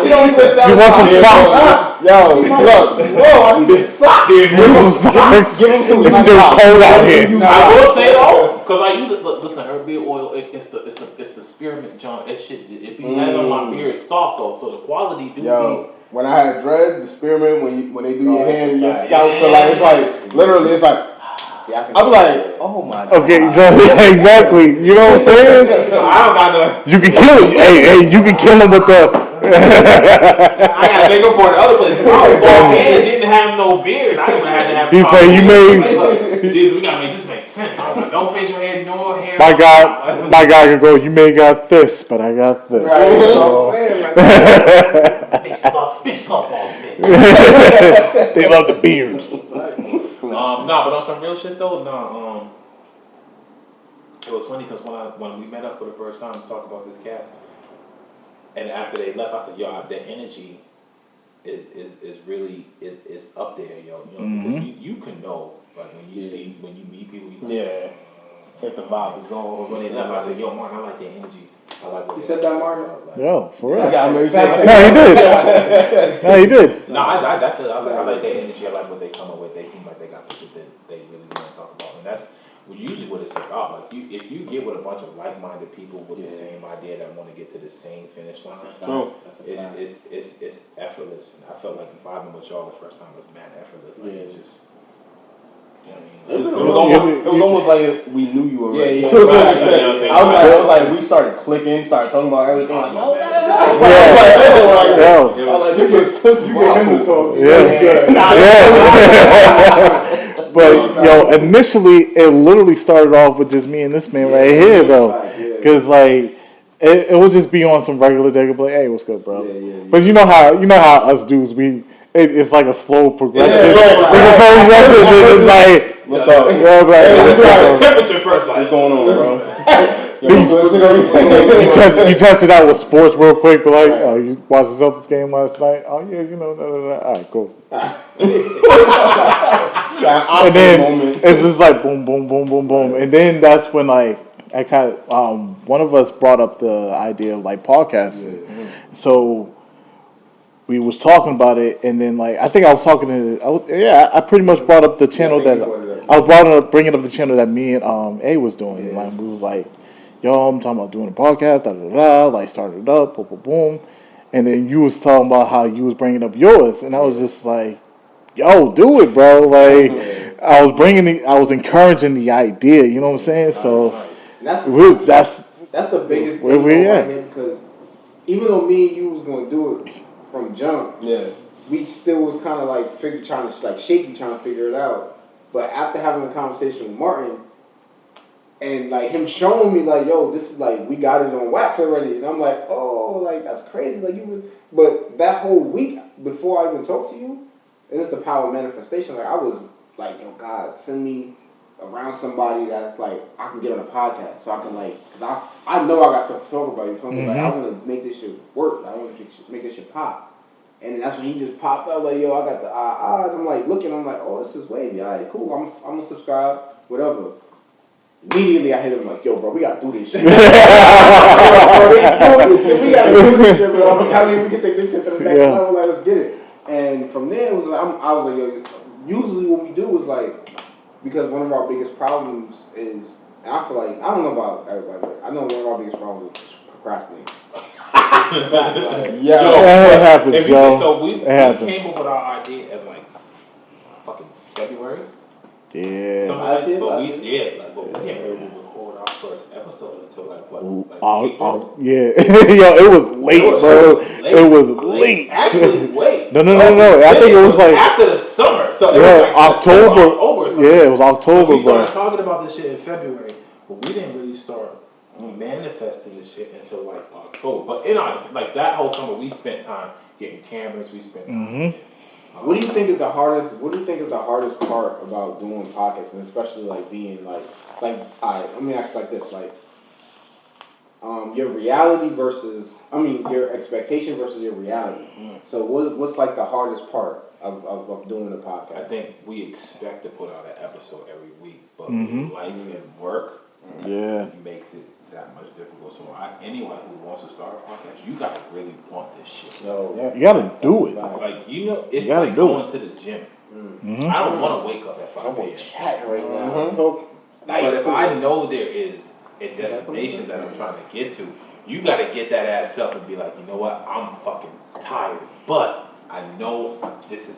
[SPEAKER 2] She don't even sell.
[SPEAKER 4] You want some socks?
[SPEAKER 2] Yo, look.
[SPEAKER 1] Whoa, I need the socks.
[SPEAKER 4] Give him some. It's still cold out here.
[SPEAKER 3] I will say though, because I use it. Listen, her beard oil, it's the spearmint John. It be nice on my beard, soft though, so the quality do be.
[SPEAKER 2] When I had dread, the spearmint, when they do your hand and your scalp, feel like it's like literally, it's like. I'm like, oh my god.
[SPEAKER 4] Okay, exactly. You know what I'm saying?
[SPEAKER 3] I don't got no.
[SPEAKER 4] You can kill him. Hey, you can kill him with the.
[SPEAKER 3] I gotta make up for the other place. I was bald head, didn't have no beard. I didn't have to have.
[SPEAKER 4] He said you made.
[SPEAKER 3] Jesus, we gotta make this make sense. I was like, no facial hair, no hair.
[SPEAKER 4] My guy can go. You may got this, but I got this.
[SPEAKER 1] Right, you know what I'm saying?
[SPEAKER 3] Bitch love bald men.
[SPEAKER 4] They love the beards.
[SPEAKER 3] But on some real shit though, it was funny because when we met up for the first time to talk about this cast, and after they left, I said, yo, their energy is really up there, yo. You know, you can know, like when you meet people, you can
[SPEAKER 2] if the vibe is gone.
[SPEAKER 3] When they left, I said, yo, Mark, I like their energy. I like what
[SPEAKER 1] You said that, Mark?
[SPEAKER 4] Yo, for real.
[SPEAKER 2] Yeah,
[SPEAKER 4] No, he did.
[SPEAKER 3] No, I definitely, I like their energy. I like what they come up with. They seem like they got some shit that they really want to talk about, and that's usually what it's about. Like if you get with a bunch of like-minded people with the same idea that want to get to the same finish line, it's effortless. And I felt like vibing with y'all the first time was mad effortless. Like it just. You know what I mean?
[SPEAKER 2] It was almost like we knew you already.
[SPEAKER 1] Yeah.
[SPEAKER 2] I was like, we started clicking, started talking about everything. Like,
[SPEAKER 1] I was like, you get him to talk.
[SPEAKER 4] But yo, initially it literally started off with just me and this man right here though, because like it would just be on some regular day, like, hey, what's good, bro? But you know how us dudes it's like a slow progression. It's like,
[SPEAKER 2] what's up?
[SPEAKER 3] Temperature first.
[SPEAKER 2] What's going on, bro?
[SPEAKER 4] You tested out with sports real quick, but like, oh, you watched the Celtics game last night? Oh yeah, you know, all right, cool. And then it's just like boom, boom, boom, boom, boom, and then that's when like I kind of one of us brought up the idea of like podcasting, so. We was talking about it, and then like I think I was talking to I pretty much brought up the channel bringing up the channel that me and A was doing. Like we was like, yo, I'm talking about doing a podcast, like started it up, boom, boom, boom, and then you was talking about how you was bringing up yours, and I was just like, yo, do it, bro. Like I was encouraging the idea, you know what I'm saying? So
[SPEAKER 1] that's the biggest thing because even though me and you was gonna do it. From jump, we still was kind of like trying to figure it out. But after having a conversation with Martin, and like him showing me like, yo, this is like we got it on wax already, and I'm like, oh, like that's crazy. Like but that whole week before I even talked to you, and it's the power of manifestation. Like I was like, yo, God, send me around somebody that's like I can get on a podcast, so I can like, cause I know I got stuff to talk about. You feel me? Like I want to make this shit work. I want to make this shit pop. And that's when he just popped up like, yo, I got the and I'm like looking, I'm like, oh, this is wavy. All right, cool. I'm gonna subscribe, whatever. Immediately I hit him like, yo, bro, we gotta do this shit. We gotta doing this shit, bro. I'm telling you, we can take this shit to the next level. Like, let's get it. And from there, it was like, I was like, yo, usually what we do is like, because one of our biggest problems is, and I feel like, I don't know about everybody, but I know one of our biggest problems is procrastinating.
[SPEAKER 4] It happens, Joe.
[SPEAKER 3] So we came up with our idea at like fucking February.
[SPEAKER 4] Yeah.
[SPEAKER 3] But we didn't really record our first episode until like April?
[SPEAKER 4] Yeah. Yo, it was late, bro. It was late.
[SPEAKER 3] Actually, wait.
[SPEAKER 4] No. I think it was like
[SPEAKER 3] after the summer. So it
[SPEAKER 4] was
[SPEAKER 3] like
[SPEAKER 4] October. Yeah, it was October,
[SPEAKER 3] so we started talking about this shit in February, but we didn't really start manifesting this shit until like October. But in our like that whole summer, we spent time getting cameras. We spent time.
[SPEAKER 1] What do you think is the hardest? What do you think is the hardest part about doing podcasts, and especially like being like? Let me ask like this, like, your reality versus, your expectation versus your reality. So what's like the hardest part of doing a podcast?
[SPEAKER 3] I think we expect to put out an episode every week, but life and work makes it that much difficult. So anyone who wants to start a podcast, you gotta really want this shit.
[SPEAKER 4] You gotta do it.
[SPEAKER 3] Like it's like going to the gym. I don't want to wake up at 5 a.m.
[SPEAKER 1] chat right now.
[SPEAKER 3] But if I know there is a destination that I'm trying to get to, you got to get that ass up and be like, you know what, I'm fucking tired, but I know this is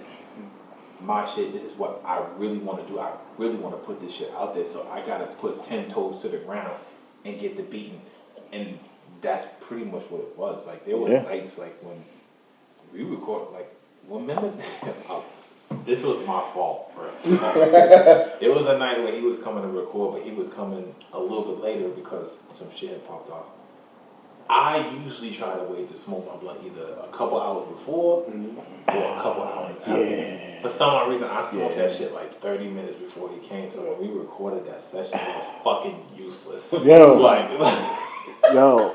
[SPEAKER 3] my shit. This is what I really want to do. I really want to put this shit out there, so I got to put 10 toes to the ground and get the beating. And that's pretty much what it was. Like there was nights like when we recorded, like remember. This was my fault, first of all. There was a night where he was coming to record, but he was coming a little bit later because some shit had popped off. I usually try to wait to smoke my blunt either a couple hours before or a couple hours after. For some odd reason, I smoked that shit like 30 minutes before he came. So when we recorded that session, it was fucking useless.
[SPEAKER 4] Yo,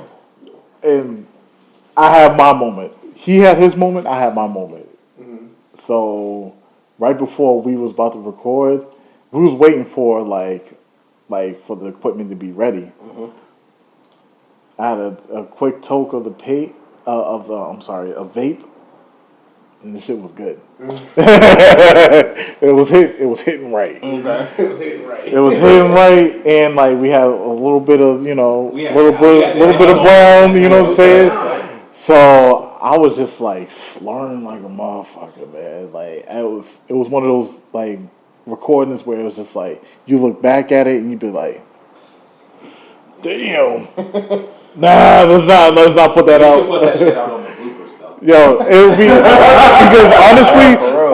[SPEAKER 4] and I have my moment. He had his moment. I had my moment. So right before we was about to record, we was waiting for like for the equipment to be ready. I had a quick toke of the a vape, and the shit was good. It was hitting right.
[SPEAKER 1] It was hitting right.
[SPEAKER 4] It was hitting right, and like we had a little bit of little bit of brown. You know what I'm saying? So I was just like slurring like a motherfucker, man. Like it was one of those like recordings where it was just like you look back at it and you'd be like, damn. Nah, let's not put that out.
[SPEAKER 3] Put that shit out on the bloopers though.
[SPEAKER 4] Yo, it would be because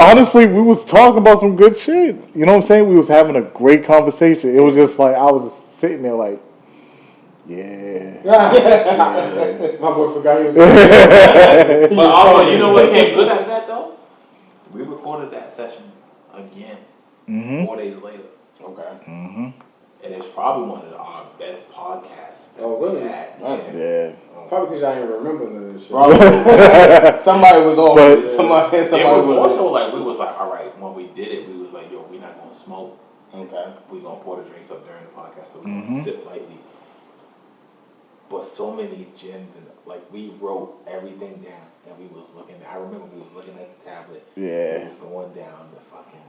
[SPEAKER 4] honestly, we was talking about some good shit. You know what I'm saying? We was having a great conversation. It was just like I was just sitting there like, yeah.
[SPEAKER 1] My boy forgot he was.
[SPEAKER 3] But also, you know what came good at that though? We recorded that session again 4 days later.
[SPEAKER 2] Okay.
[SPEAKER 3] And it's probably one of our best podcasts.
[SPEAKER 1] Oh, really?
[SPEAKER 4] Yeah.
[SPEAKER 1] Probably because I didn't remember none of this shit.
[SPEAKER 2] Somebody was off. Somebody
[SPEAKER 3] it was more so like we was like, all right, when we did it, we was like, yo, we're not gonna smoke.
[SPEAKER 2] Okay.
[SPEAKER 3] We gonna pour the drinks up during the podcast, so we gonna sip lightly. But so many gems, and like we wrote everything down, and we was looking. I remember we was looking at the tablet.
[SPEAKER 4] Yeah.
[SPEAKER 3] It was going down the fucking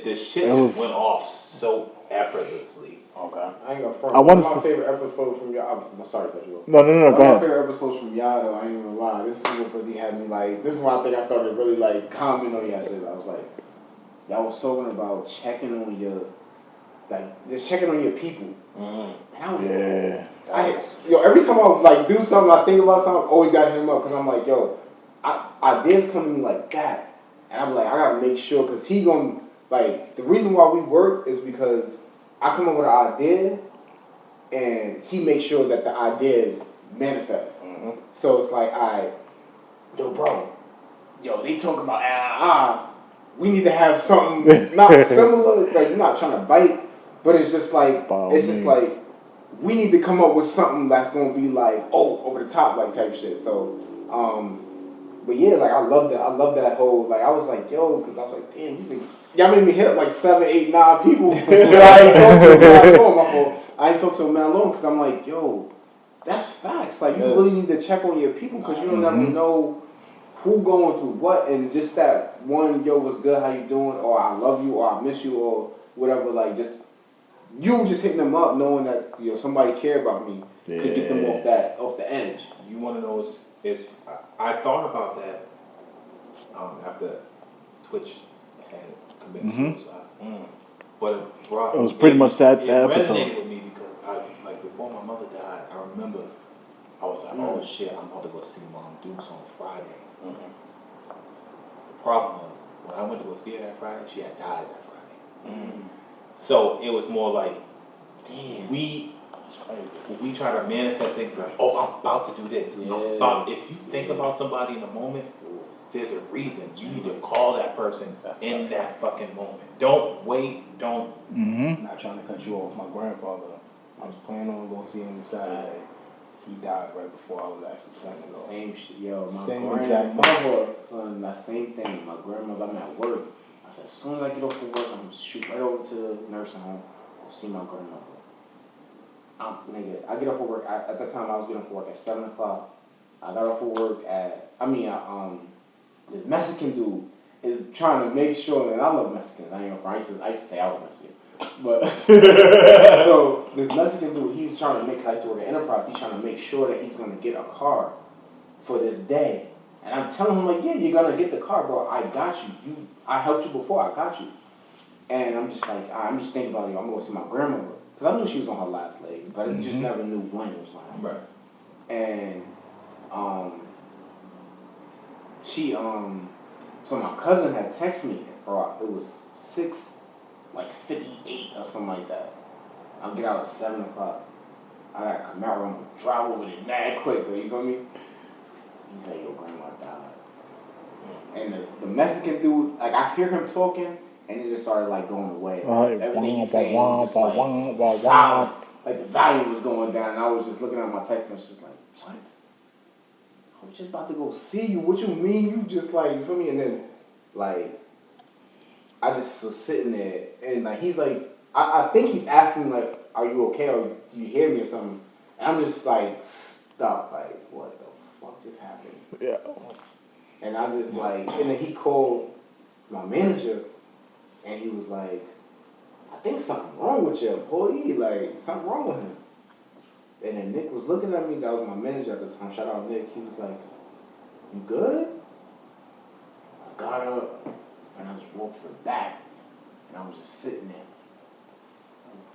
[SPEAKER 3] the shit just went off so effortlessly.
[SPEAKER 2] Okay.
[SPEAKER 1] I ain't gonna front. My favorite episode from y'all. I'm sorry, cut you off.
[SPEAKER 4] No, go ahead.
[SPEAKER 1] My favorite episodes from y'all, though, I ain't gonna lie. This is what really had me like. This is why I think I started really like commenting on y'all shit. I was like, y'all was talking about checking on your, like, just checking on your people. And I was every time I like do something, I think about something, I always gotta hit him up because I'm like, yo, ideas come to me like that. And I'm like, I gotta make sure, because he gonna, like, the reason why we work is because I come up with an idea, and he makes sure that the idea manifests. So it's like, yo, bro, they talk about, we need to have something not similar, like, you're not trying to bite, but it's just like, just like, we need to come up with something that's gonna be like, over the top, like, type shit. So, but yeah, like I love that. I love that whole, like, I was like, yo, because I was like, damn, y'all made me hit up like 7, 8, 9 people. But I ain't talked to a man alone. I ain't talked to a man alone because I'm like, yo, That's facts. Like, you really need to check on your people because you don't never know who going through what, and just that one, yo, what's good, how you doing, or I love you, or I miss you, or whatever. Like, just you just hitting them up, knowing that somebody care about me, could get them off the edge.
[SPEAKER 3] You want to know is I thought about that after Twitch had committed suicide, but
[SPEAKER 4] it was pretty much that episode.
[SPEAKER 3] It resonated with me because before my mother died, I remember I was like, oh shit, I'm about to go see Mom Dukes on Friday. The problem was when I went to go see her that Friday, she had died that Friday. So it was more like, damn, we try to manifest things like, oh, I'm about to do this. If you think about somebody in a moment, there's a reason. You need to call that person in that fucking moment. Don't wait. Don't.
[SPEAKER 2] Not trying to cut you off. My grandfather, I was planning on going to see him Saturday. He died right before I was actually planning to go.
[SPEAKER 1] Same shit, yo. My grandmother, son, that same thing. My grandmother, I'm at work. I said, as soon as I get off of work, I'm gonna shoot right over to the nursing home, go see my grandmother. Nigga, I get off of work. At that time, I was getting off of work at 7 o'clock. I got off of work this Mexican dude is trying to make sure, and I love Mexicans. I ain't gonna front. I used to say I was Mexican. But so this Mexican dude, he's trying to make. I used to work at Enterprise. He's trying to make sure that he's gonna get a car for this day. And I'm telling him like, yeah, you're gonna get the car, bro. I got you. I helped you before. I got you. And I'm just like, I'm just thinking about I'm gonna go see my grandmother because I knew she was on her last leg, but I just never knew when it was gonna happen.
[SPEAKER 3] Right.
[SPEAKER 1] And so my cousin had texted me, bro. It was 6:58 or something like that. I'll get out at 7 o'clock. I got a Camaro. I'm gonna drive over there mad quick, though. You feel me? He's like, yo, grandma died. And the Mexican dude, like, I hear him talking, and it just started like going away. Everything he's saying was just like silent. Like the volume was going down, and I was just looking at my text messages like, what? I was just about to go see you. What you mean? You just like, you feel me? And then, like, I just was sitting there, and like, he's like, I think he's asking like, are you okay, or do you hear me or something? And I'm just like stuck, like, what the fuck just happened?
[SPEAKER 4] Yeah.
[SPEAKER 1] And I just like, and then he called my manager, and he was like, I think something wrong with your employee, like something wrong with him. And then Nick was looking at me, that was my manager at the time, shout out Nick, he was like, you good? I got up, and I just walked to the back, and I was just sitting there.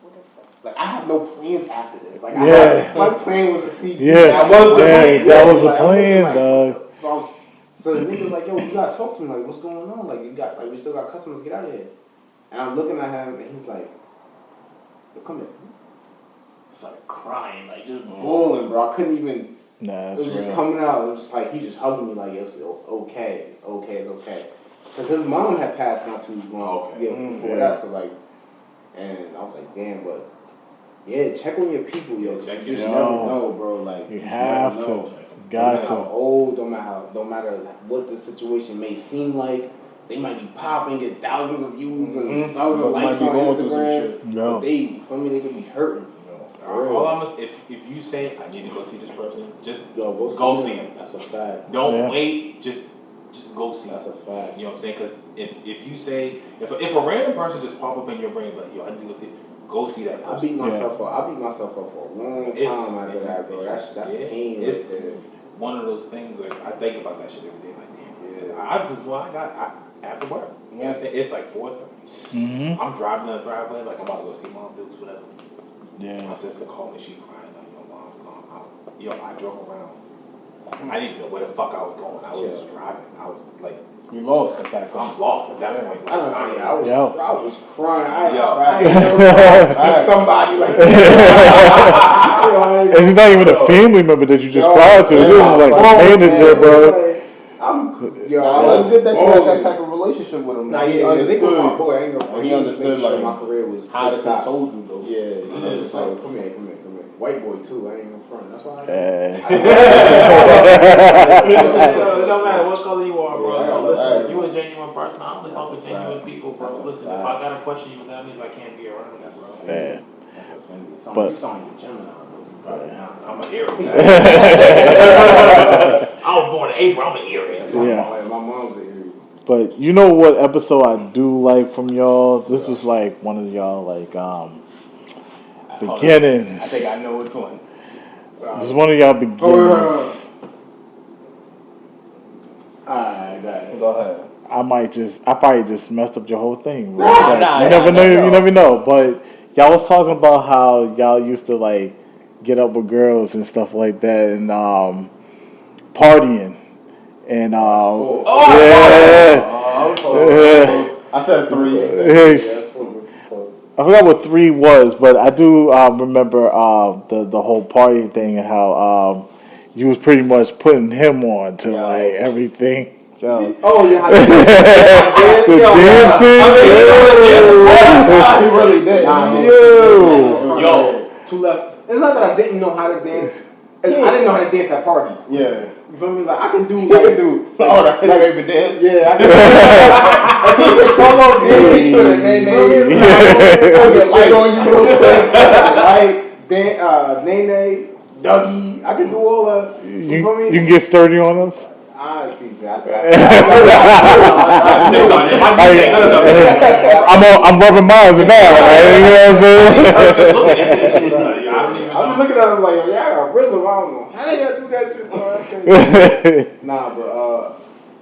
[SPEAKER 1] What the fuck? Like, I have no plans after this. Like, my plan was to see you.
[SPEAKER 4] That was the plan. That was the plan, dog.
[SPEAKER 1] So the nigga was like, yo, you gotta talk to me. Like, what's going on? Like, we still got customers. Get out of here. And I'm looking at him, and he's like, yo, come here. I started crying, like, just bawling, bro. I couldn't even.
[SPEAKER 4] Nah,
[SPEAKER 1] it was just coming out. It was just like, he just hugged me, like, it's okay. It's okay. It's okay. Because his mom had passed not too long before that, so, like, and I was like, damn, but, yeah, check on your people, yo. You just never know, bro. Like,
[SPEAKER 4] you have to.
[SPEAKER 1] Got to. How old, don't matter what the situation may seem like, they might be popping, get thousands of views and thousands of likes on Instagram. But they could be hurting.
[SPEAKER 3] All I must, if you say I need to go see this person, just go see him.
[SPEAKER 1] That's a fact.
[SPEAKER 3] Don't wait. Just go see him.
[SPEAKER 1] That's a fact.
[SPEAKER 3] You know what I'm saying? Because if you say if a random person just pop up in your brain like, yo, I need to go see that person.
[SPEAKER 1] I beat myself up for a long time after that, bro. That's pain.
[SPEAKER 3] It's one of those things. Like, I think about that shit every day. Like, damn. I after work. You know what I'm saying? It's like 4:30. I'm driving down the driveway like I'm about to go see Mom Dukes, whatever.
[SPEAKER 4] Yeah.
[SPEAKER 3] My sister called me, she crying, like, yo, Mom's gone out. Yo, I drove around. I didn't even know where the fuck I was going. I was just driving. I was like,
[SPEAKER 2] you lost at that point.
[SPEAKER 3] I'm lost at that point.
[SPEAKER 1] I was crying. Somebody like
[SPEAKER 4] and it's not even a family member that you just cried to. This is like a manager, bro.
[SPEAKER 2] I was good that you had that type of relationship with him.
[SPEAKER 1] Nah, he understood. My boy, I ain't gonna
[SPEAKER 2] he understood like
[SPEAKER 1] my career was
[SPEAKER 2] how to console you though.
[SPEAKER 1] Yeah, you know, just like come here. White boy too. I ain't even front. That's why.
[SPEAKER 3] It don't matter what color you are, bro. Listen, you a genuine person. I'm gonna help with genuine people, bro. Listen, if I got a question, that means I can't be around you, bro.
[SPEAKER 4] Yeah.
[SPEAKER 1] But you sound like a Gemini, bro.
[SPEAKER 3] I'm an Aries. I was born in April. I'm an Aries.
[SPEAKER 1] Yeah. My mom's an Aries.
[SPEAKER 4] But you know what episode I do like from y'all? This was like one of y'all like beginnings.
[SPEAKER 2] I think I know which one.
[SPEAKER 4] This is one of y'all beginnings.
[SPEAKER 1] Alright,
[SPEAKER 2] go ahead.
[SPEAKER 4] I probably just messed up your whole thing.
[SPEAKER 2] You
[SPEAKER 4] never know. But y'all was talking about how y'all used to like get up with girls and stuff like that and partying and
[SPEAKER 2] I said 3.
[SPEAKER 4] I forgot what 3 was, but I do remember the whole party thing and how you was pretty much putting him on to like everything. Yo.
[SPEAKER 1] Oh yeah,
[SPEAKER 4] the dancing.
[SPEAKER 2] He really did.
[SPEAKER 3] Yo,
[SPEAKER 1] 2 left. It's not that I didn't know how to dance. I didn't know how to dance at parties.
[SPEAKER 2] Yeah.
[SPEAKER 1] You feel me? Like I can do.
[SPEAKER 2] That's his favorite dance.
[SPEAKER 1] Yeah. I can do solo dance.
[SPEAKER 2] Light on you real quick.
[SPEAKER 1] Like Nene, Dougie. I can do all that. You feel me?
[SPEAKER 4] You can get sturdy on us.
[SPEAKER 1] I see that.
[SPEAKER 4] I'm rubbing mines now, right? You know what I'm saying?
[SPEAKER 1] I've been looking at him like, yo, yeah, I got rhythm. I don't know how y'all do that shit, bro. Nah, but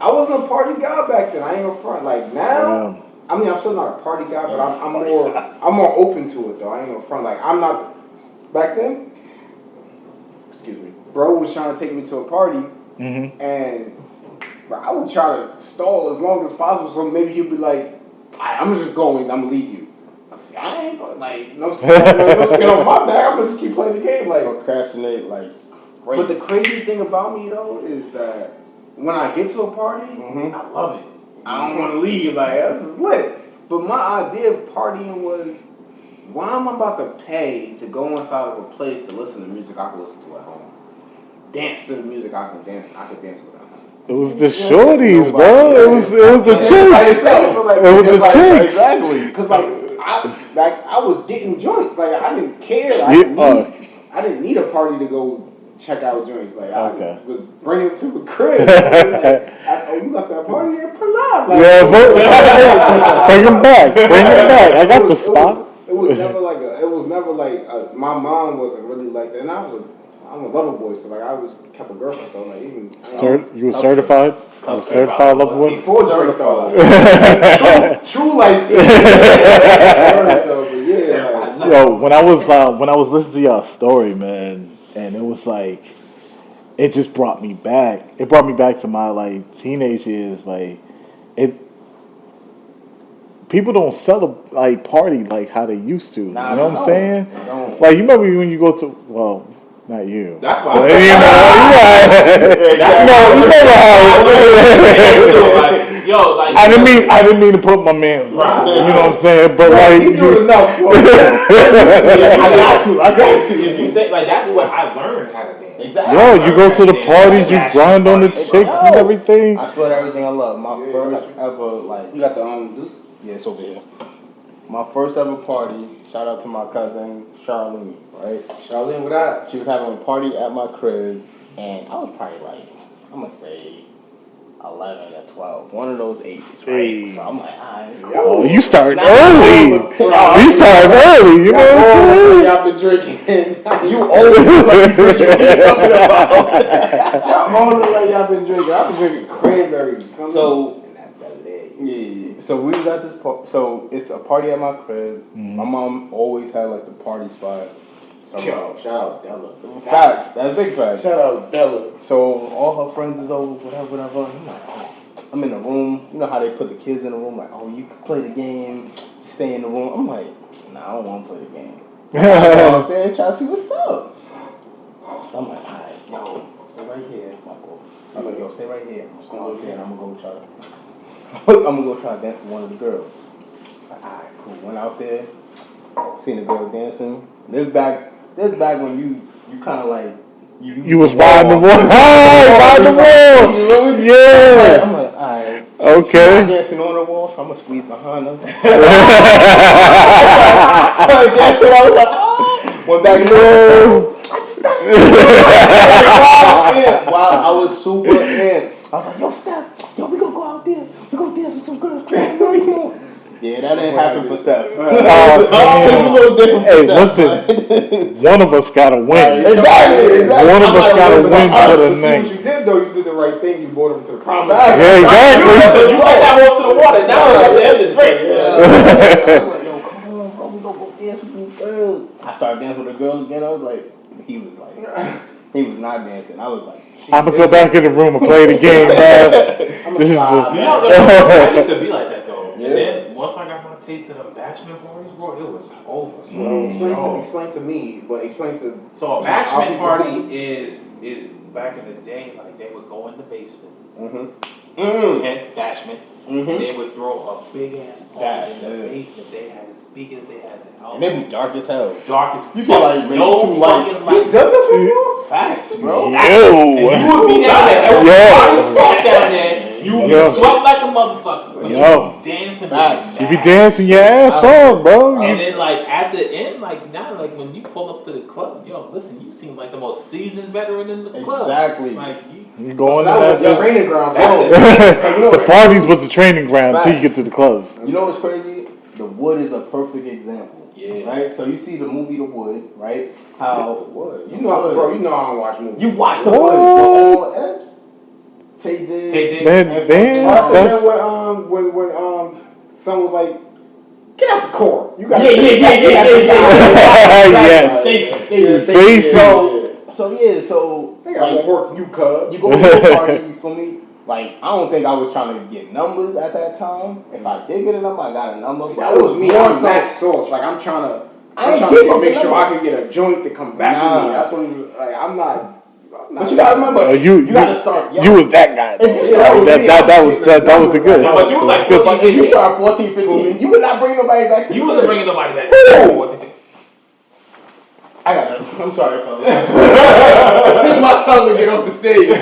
[SPEAKER 1] I wasn't a party guy back then. I ain't gonna front. Like now, I mean, I'm still not a party guy, but I'm more open to it though. I ain't gonna front. Like I'm not. Back then, excuse me, bro was trying to take me to a party.
[SPEAKER 4] Mm-hmm.
[SPEAKER 1] And bro, I would try to stall as long as possible, so maybe he'd be like, I'm just going, I'm gonna leave you. I ain't like no skin on my back, I'm gonna just keep playing the game. Like
[SPEAKER 2] procrastinate like
[SPEAKER 1] crazy. But the craziest thing about me though is that when I get to a party, I love it. I don't wanna leave, like this is lit. But my idea of partying was, why am I about to pay to go inside of a place to listen to music I can listen to at home? Dance to the music I could dance with them.
[SPEAKER 4] It was the shorties, bro. It was the chicks. It was the chicks.
[SPEAKER 1] Exactly. Because I was getting joints. Like I didn't care. I didn't need a party to go check out joints. Like I was bringing them to the crib. You left that party at collab. Like,
[SPEAKER 4] bring them back. I got the spot.
[SPEAKER 1] It was never like my mom wasn't really like that, and I'm a lover boy, so like I was kept a girlfriend, so like even
[SPEAKER 4] you were certified? You were certified lover boy?
[SPEAKER 1] Before certified. True light skin.
[SPEAKER 4] Yo, when I was listening to y'all story, man, and it was like it just brought me back. It brought me back to my like teenage years, like it. People don't celebrate party like how they used to. You know what I'm saying? Like you remember when you go to not you.
[SPEAKER 3] That's why.
[SPEAKER 4] You know how. I didn't mean to put my man. Right. You know what I'm saying? But like,
[SPEAKER 1] he doing enough.
[SPEAKER 3] I got you. If you think like that's what I learned how to dance.
[SPEAKER 2] Exactly.
[SPEAKER 4] Yo, you go to the parties, you grind on the chicks and everything.
[SPEAKER 2] I swear everything I love. My first ever like.
[SPEAKER 1] You got the this.
[SPEAKER 2] Yeah, it's over here. My first ever party, shout out to my cousin Charlene, right?
[SPEAKER 1] Charlene, what up?
[SPEAKER 2] She was having a party at my crib, and I was probably like, I'm gonna say 11 or 12, one of those ages, right? Hey. So I'm like, alright.
[SPEAKER 4] Oh, you started early. You started early, you know what I'm saying?
[SPEAKER 1] Y'all been drinking.
[SPEAKER 2] You always look like you drinking.
[SPEAKER 1] Y'all always look like y'all been drinking. I've been drinking cranberry.
[SPEAKER 2] Yeah, so we was at this so it's a party at my crib. My mom always had like the party spot.
[SPEAKER 1] Yo, shout out Della.
[SPEAKER 2] Facts, that's big facts.
[SPEAKER 1] Shout out Della.
[SPEAKER 2] So all her friends is over, whatever. I'm like, I'm in the room. You know how they put the kids in the room, like, you can play the game, stay in the room. I'm like, nah, I don't want to play the game. I go out there and try to see what's up. So I'm like, alright, yo, stay right here. I'm like, yo, stay right here. I'm gonna go out there and I'm gonna go try to dance with one of the girls. It's like, alright, cool. Went out there, seen a girl dancing. This back when you kind of like you
[SPEAKER 4] was riding the wall. Riding the wall. Yeah.
[SPEAKER 2] I'm like, alright.
[SPEAKER 4] Okay.
[SPEAKER 2] She's not dancing on the wall, so I'm gonna squeeze behind her. Went back in the room. Wow, I was super in. I was like, yo, Steph, yo, we gonna go out there. We gonna dance with some girls. Come on. Yeah, that didn't happen for Steph. It's a little different for Steph.
[SPEAKER 4] Listen, one of us gotta win.
[SPEAKER 2] Exactly.
[SPEAKER 4] One of us gotta win for the next.
[SPEAKER 1] What you did though, you did the right thing. You brought him to the promise.
[SPEAKER 4] Yeah, exactly.
[SPEAKER 3] You let that horse to the water. Now we have to end the drink.
[SPEAKER 2] I was like, yo, come on, bro, we gonna go dance with these girls. I started dancing with the girls again. I was like, he was not dancing. I was like,
[SPEAKER 4] I'm gonna go back in the room and play the game, man. This is
[SPEAKER 3] I used to be like that though. Yeah. And then once I got my taste of the bachelor parties, bro, it was over.
[SPEAKER 1] So explain to me, but explain to.
[SPEAKER 3] So a bachelor party is back in the day, like they would go in the basement. Hence bashment. And they would throw a big ass party in the basement. They had the speakers, they had the album.
[SPEAKER 2] And they be dark as hell.
[SPEAKER 3] Dark as
[SPEAKER 2] you get like
[SPEAKER 3] no fucking light.
[SPEAKER 1] You done this before?
[SPEAKER 2] Facts, bro.
[SPEAKER 4] Yo.
[SPEAKER 3] And you would be down there. Everybody down there. You would be swept like a motherfucker.
[SPEAKER 4] Yo.
[SPEAKER 3] You be dancing.
[SPEAKER 2] Facts.
[SPEAKER 4] You be dancing your ass off, bro.
[SPEAKER 3] And then like at the end, like now, like when you pull up to the club, yo, listen, you seem like the most seasoned veteran in the club.
[SPEAKER 2] Exactly.
[SPEAKER 3] Like
[SPEAKER 4] you going
[SPEAKER 1] to
[SPEAKER 4] to
[SPEAKER 1] that training ground.
[SPEAKER 4] The parties was the training ground until you get to the clubs.
[SPEAKER 2] You know what's crazy? The Wood is a perfect example.
[SPEAKER 3] Yeah.
[SPEAKER 2] Right? So you see the movie The Wood, right? How
[SPEAKER 1] Wood. You know, bro, you know I don't watch movies.
[SPEAKER 2] You watch The Wood. All Epps. Tay Diggs. When
[SPEAKER 1] son was like, get out the court. You got
[SPEAKER 2] So
[SPEAKER 1] they got more work than you, cuz.
[SPEAKER 2] You go to a party, you feel me? Like, I don't think I was trying to get numbers at that time. If I did get a number, I got a number.
[SPEAKER 1] See, that was me. I'm that source. Like, I'm trying to make sure I can get a joint to come back to me. That's what, like, I'm not.
[SPEAKER 2] But you gotta remember, you gotta start young.
[SPEAKER 4] You was that guy. That was the good.
[SPEAKER 3] But you was like 14, 15.
[SPEAKER 2] You start 14, 15. You would not bring nobody back to
[SPEAKER 3] you wasn't bringing nobody back.
[SPEAKER 2] I got it. I'm sorry, fellas. It's my tongue to get off the stage.
[SPEAKER 4] I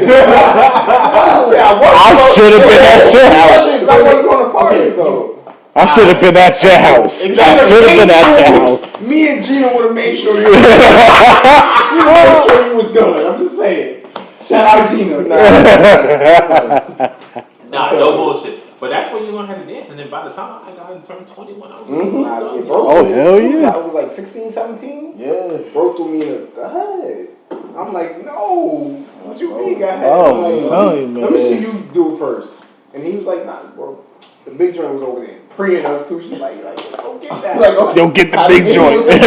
[SPEAKER 4] should have been at your house.
[SPEAKER 1] I wasn't going to parties though.
[SPEAKER 4] I should have been at your house. I should have been at your house.
[SPEAKER 1] Me and Gina would have made sure you was good. I'm just saying. Shout out Gina.
[SPEAKER 3] Nah, no bullshit. But that's when you learn how to dance. And then by the time I got turned 21, I was
[SPEAKER 4] oh, hell yeah.
[SPEAKER 1] I was like 16, 17.
[SPEAKER 2] Yeah.
[SPEAKER 1] Bro threw me in the head. I'm like, no. What you mean, go ahead?
[SPEAKER 4] Oh, I'm telling you, man.
[SPEAKER 1] Let me see you do it first. And he was like, nah, bro. The big joint was over there. Preying us too. She's like, go get that.
[SPEAKER 2] Like, okay.
[SPEAKER 4] Go get the big joint.
[SPEAKER 3] Big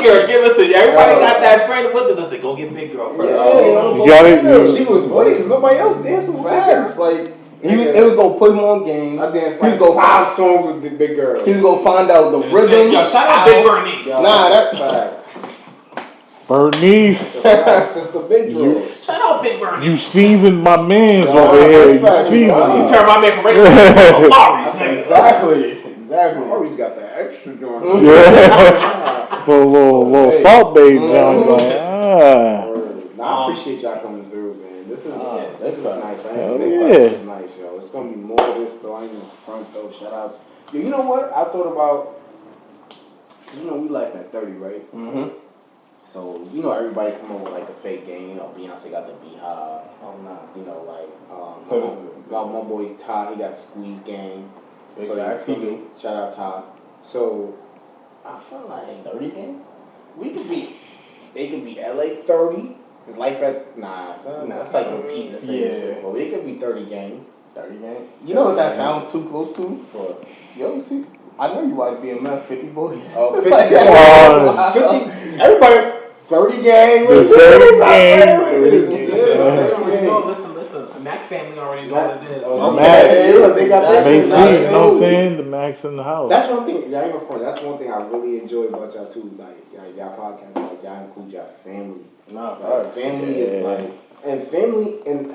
[SPEAKER 3] girl, listen, everybody got that friend with it. Listen, go get big girl first.
[SPEAKER 2] Yeah,
[SPEAKER 1] she was funny because nobody else dancing with
[SPEAKER 2] facts. Like, it was gonna put him on game.
[SPEAKER 1] I danced like 5 songs with the big girl.
[SPEAKER 2] He was gonna find out the rhythm.
[SPEAKER 3] Yo, shout out Big Bernice.
[SPEAKER 2] Nah, that's fact.
[SPEAKER 4] Bernice.
[SPEAKER 1] Sister Big Girl.
[SPEAKER 3] Shout out Big Bernice.
[SPEAKER 4] You seasoned my mans over here. You seasoned.
[SPEAKER 3] You turn my man from regular to Lawry's.
[SPEAKER 2] Exactly.
[SPEAKER 1] Lawry's got that extra joint.
[SPEAKER 4] Yeah. little salt babe joint.
[SPEAKER 1] I appreciate y'all coming through, man. This is nice, man.
[SPEAKER 4] This
[SPEAKER 1] is nice, yo. It's gonna be more of this though. I ain't in front though. Shout out. Yo, you know what? I thought about. We life at 30, right?
[SPEAKER 2] Mm-hmm.
[SPEAKER 1] So, everybody come up with like a fake game. Beyonce got the Beehive.
[SPEAKER 2] Oh, nah.
[SPEAKER 1] My boy's Todd, he got the Squeeze Gang.
[SPEAKER 2] Exactly.
[SPEAKER 1] Shout out Todd. So, I feel like
[SPEAKER 2] 30 game?
[SPEAKER 1] They could be LA 30. Is life at, that's like repeating the same shit. But it could be 30 game.
[SPEAKER 2] 30 game? You know what that sounds too close to? What? Yo, you see? I know you want to be a man, 50 boys.
[SPEAKER 1] Oh, 50 50. Everybody, 30 gang.
[SPEAKER 4] 30 gang.
[SPEAKER 3] Listen. Mac family already know what it is.
[SPEAKER 1] Mac, they got that.
[SPEAKER 4] You know what I'm saying? The Mac's in the house.
[SPEAKER 1] That's one thing. Y'all ain't gonna front. That's one thing I really enjoy about y'all too. Like y'all podcast, like y'all include y'all family. Family is like, and family and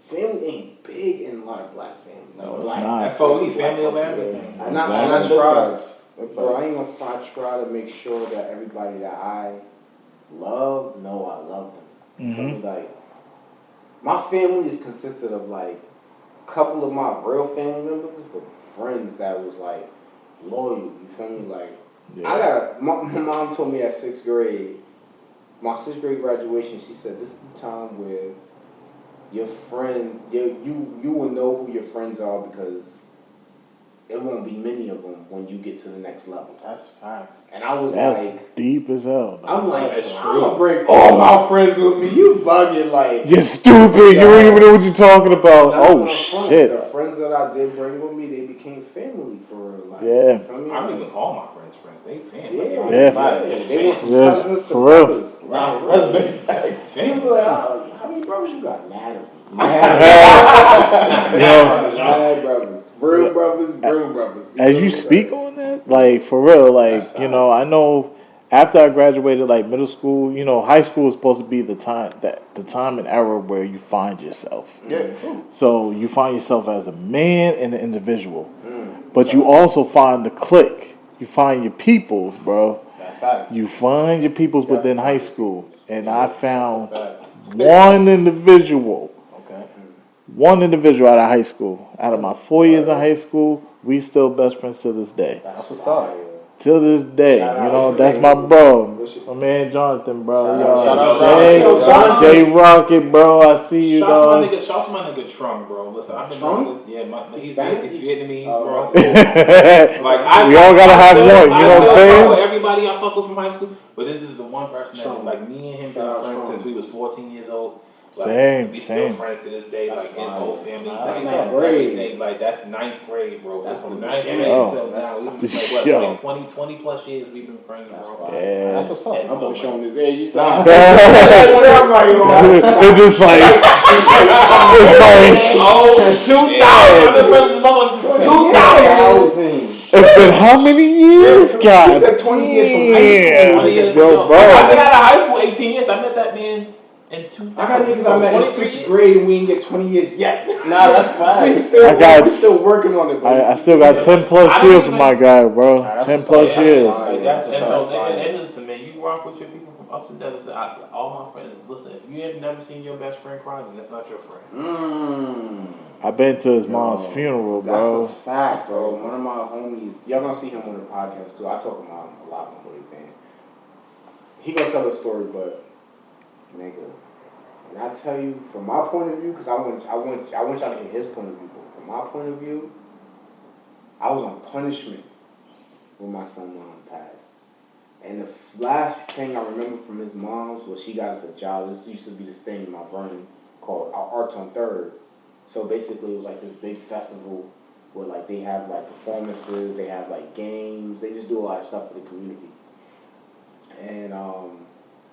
[SPEAKER 1] family ain't big in a lot of black families.
[SPEAKER 4] No, it's not.
[SPEAKER 3] FOE, family over everything.
[SPEAKER 1] And I try, bro, I ain't gonna try to make sure that everybody that I love know I love them.
[SPEAKER 4] Mm-hmm.
[SPEAKER 1] Like, my family is consisted of like a couple of my real family members, but friends that was like loyal. You feel me? Like Yeah. My mom told me at 6th grade, my 6th grade graduation, she said, this is the time where your friend, you will know who your friends are because it won't be many of them when you get to the next level.
[SPEAKER 2] That's facts.
[SPEAKER 1] And I was
[SPEAKER 4] That's deep as hell.
[SPEAKER 1] I'm like, I'm gonna bring all my friends with me. You bugging like.
[SPEAKER 4] You're stupid. You don't even know what you're talking about. Shit.
[SPEAKER 1] The friends that I did bring with me, they became family for real. Like,
[SPEAKER 4] yeah.
[SPEAKER 3] I don't even call my friends friends. They family.
[SPEAKER 1] Yeah. They went from cousins to brothers.
[SPEAKER 2] Wow, that's big.
[SPEAKER 1] People like, how many brothers you got? Mad brothers. Real brothers.
[SPEAKER 4] As you speak on that, like for real, like I know after I graduated, like middle school, high school is supposed to be the time and era where you find yourself.
[SPEAKER 2] Yeah.
[SPEAKER 4] So you find yourself as a man and an individual, but you also find the clique. You find your peoples, bro.
[SPEAKER 2] That's facts.
[SPEAKER 4] You find your peoples within high school, and I found one individual. One individual out of high school. Out of my 4 years in high school, we still best friends to this day.
[SPEAKER 2] That's what's up.
[SPEAKER 4] Till this day, that's my bro. My man Jonathan, bro.
[SPEAKER 2] Shout out
[SPEAKER 4] J Rocket, bro. I see you, dog.
[SPEAKER 3] Shout my nigga Trump, bro. Listen, I've been doing this. Yeah, he's Vietnamese, bro.
[SPEAKER 4] We all gotta have one. You know what I'm saying?
[SPEAKER 3] Everybody I fuck with from high school, but this is the one person that like me and him been friends since we was 14 years old. Like, we still friends to this day, like his whole family. That's ninth grade. Like that's 9th grade, bro. That's from 9th grade until now. We've been like 20 plus years we've been friends, bro.
[SPEAKER 4] Yeah.
[SPEAKER 2] That's what's up.
[SPEAKER 1] I'm gonna show him this age. You said,
[SPEAKER 4] it's just like, it's been how many years, God?
[SPEAKER 1] 20 years from high school.
[SPEAKER 3] 20 years
[SPEAKER 4] Yo,
[SPEAKER 3] ago.
[SPEAKER 4] bro.
[SPEAKER 3] I've been out of high school 18 years. I met that man in 2000.
[SPEAKER 1] I got niggas I met in 6th grade and we ain't get 20 years yet.
[SPEAKER 2] Nah, that's fine.
[SPEAKER 1] We're still working on it, bro.
[SPEAKER 4] I still got 10 plus years with my guy, bro. 10 plus years.
[SPEAKER 3] And listen, man, you rock with your people from ups and downs. All my friends, listen, if you have never seen your best friend cry, then that's not your friend.
[SPEAKER 4] I've been to his mom's funeral, bro.
[SPEAKER 1] That's a fact, bro. One of my homies, y'all gonna see him on the podcast too. I talk about him a lot on the thing. He gonna tell a story, but nigga, and I tell you from my point of view, because I want y'all to hear his point of view. But from my point of view, I was on punishment when my son mom passed. And the last thing I remember from his mom's was she got us a job. This used to be this thing in Mount Vernon called Arts on 3rd. So basically it was like this big festival where like they have like performances, they have like games, they just do a lot of stuff for the community. And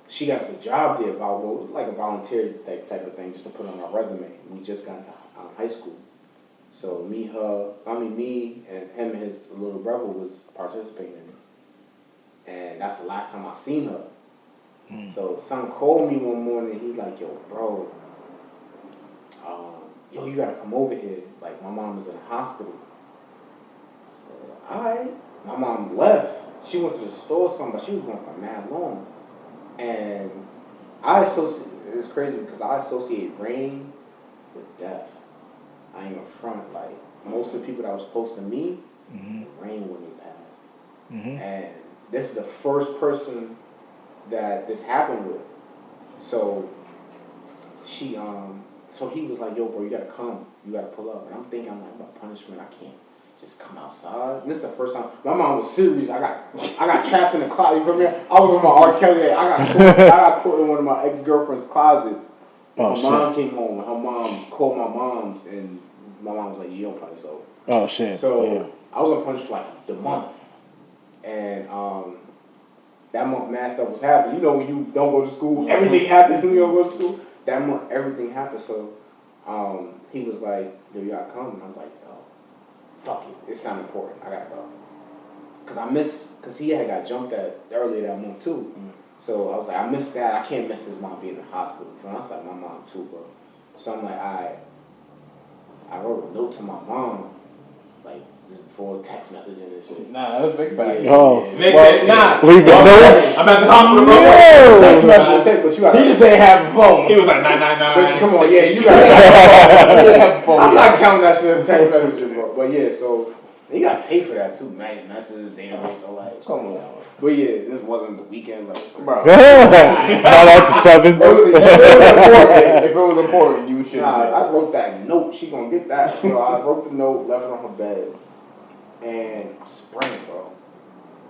[SPEAKER 1] she got us a job there, like a volunteer type of thing, just to put on our resume. We just got into high school. So me and him and his little brother was participating in it. And that's the last time I seen her. So son called me one morning, he's like, yo, bro, you gotta come over here. Like, my mom is in the hospital. So, alright. My mom left. She went to the store or something, but she was going for mad long. And it's crazy because I associate rain with death. I ain't gonna front. Like, most of the people that was close to me, rain when they passed. And this is the first person that this happened with. So so he was like, yo, bro, you gotta come. You gotta pull up. And I'm thinking, about punishment. I can't just come outside. And this is the first time. My mom was serious. I got trapped in the closet. You feel me? I was on my R. Kelly. I got caught in one of my ex-girlfriend's closets. My mom came home. Her mom called my mom's. And my mom was like, you don't punish over.
[SPEAKER 4] Oh, shit.
[SPEAKER 1] So I was on punish for like the month. And that month, mad stuff was happening. You know, when you don't go to school, everything happens when you don't go to school. That month, everything happened. So he was like, yo, you gotta come. And I'm like, oh, fuck it. It sounded important. I gotta go. Because he had got jumped at earlier that month too. So I was like, I missed that. I can't miss his mom being in the hospital. So I was like, my mom too, bro. So I'm like, I wrote a note to my mom, like, just before text messaging and shit.
[SPEAKER 2] Nah, that's big fact.
[SPEAKER 4] Leave the
[SPEAKER 3] notes. I'm at the hospital.
[SPEAKER 1] But you gotta.
[SPEAKER 2] He just ain't have a phone.
[SPEAKER 3] He was like 999.
[SPEAKER 1] Come on, you gotta. I'm not counting that shit as text messaging, bro. But yeah, so You gotta pay for that too, man. Messages, database, all that.
[SPEAKER 2] Come on.
[SPEAKER 1] But yeah, this wasn't the weekend, like,
[SPEAKER 2] Bro.
[SPEAKER 4] Not at the 7th.
[SPEAKER 2] If it was important, you should.
[SPEAKER 1] Nah, I wrote that note. She gonna get that. So I wrote the note, left it on her bed, and spring, bro.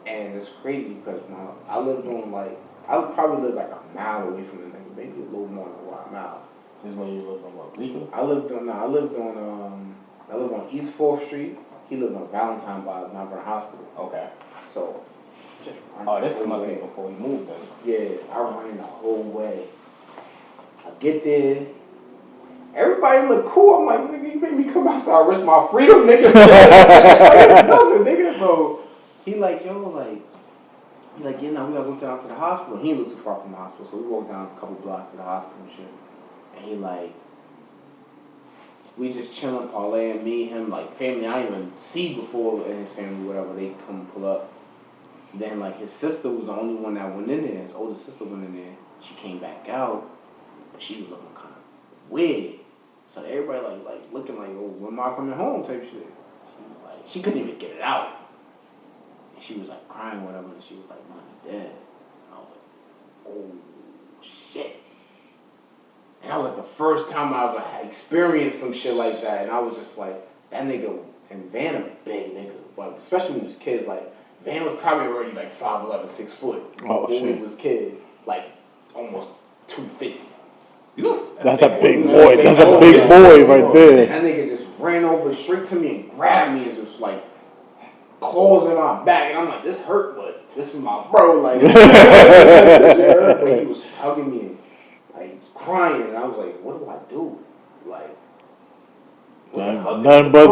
[SPEAKER 1] And it's crazy because I lived on like I would probably live like a mile away from the nigga, maybe a little more than a mile.
[SPEAKER 2] This is when you lived on what? Bleecker?
[SPEAKER 1] I lived on East 4th Street. He lived on Valentine by Mount Vernon Hospital.
[SPEAKER 2] Okay.
[SPEAKER 1] So, just
[SPEAKER 2] this must be before he moved then.
[SPEAKER 1] Yeah, I ran the whole way. I get there. Everybody look cool. I'm like, nigga, you made me come outside, risk my freedom, nigga. Nothing, nigga. So he like, yo, like, yeah, now we gotta go down to the hospital. He didn't live too far from the hospital, so we walked down a couple blocks to the hospital and shit. And he like, we just chilling, parlaying, me, him, like family I didn't even see before, and his family, whatever, they come pull up. And then like his sister was the only one that went in there. His older sister went in there. She came back out, but she was looking kind of weird. So everybody like looking like, oh, when am I coming home type shit. She was like, she couldn't even get it out. And she was like crying, whatever, and she was like, Mommy, Dad. And I was like, oh shit. And that was like the first time I ever had experienced some shit like that. And I was just like, that nigga and Van a big nigga. But especially when we was kids, like Van was probably already like 5'11", 6 foot.
[SPEAKER 4] Oh,
[SPEAKER 1] when
[SPEAKER 4] shit.
[SPEAKER 1] we was kids, like almost 250.
[SPEAKER 4] That's a big boy. That's a big boy right there.
[SPEAKER 1] That nigga just ran over straight to me and grabbed me and just like claws in my back. And I'm like, this hurt, but this is my bro. Like, this shit hurt. But he was hugging me and like crying. And I was like, what do I do? Like,
[SPEAKER 4] nothing but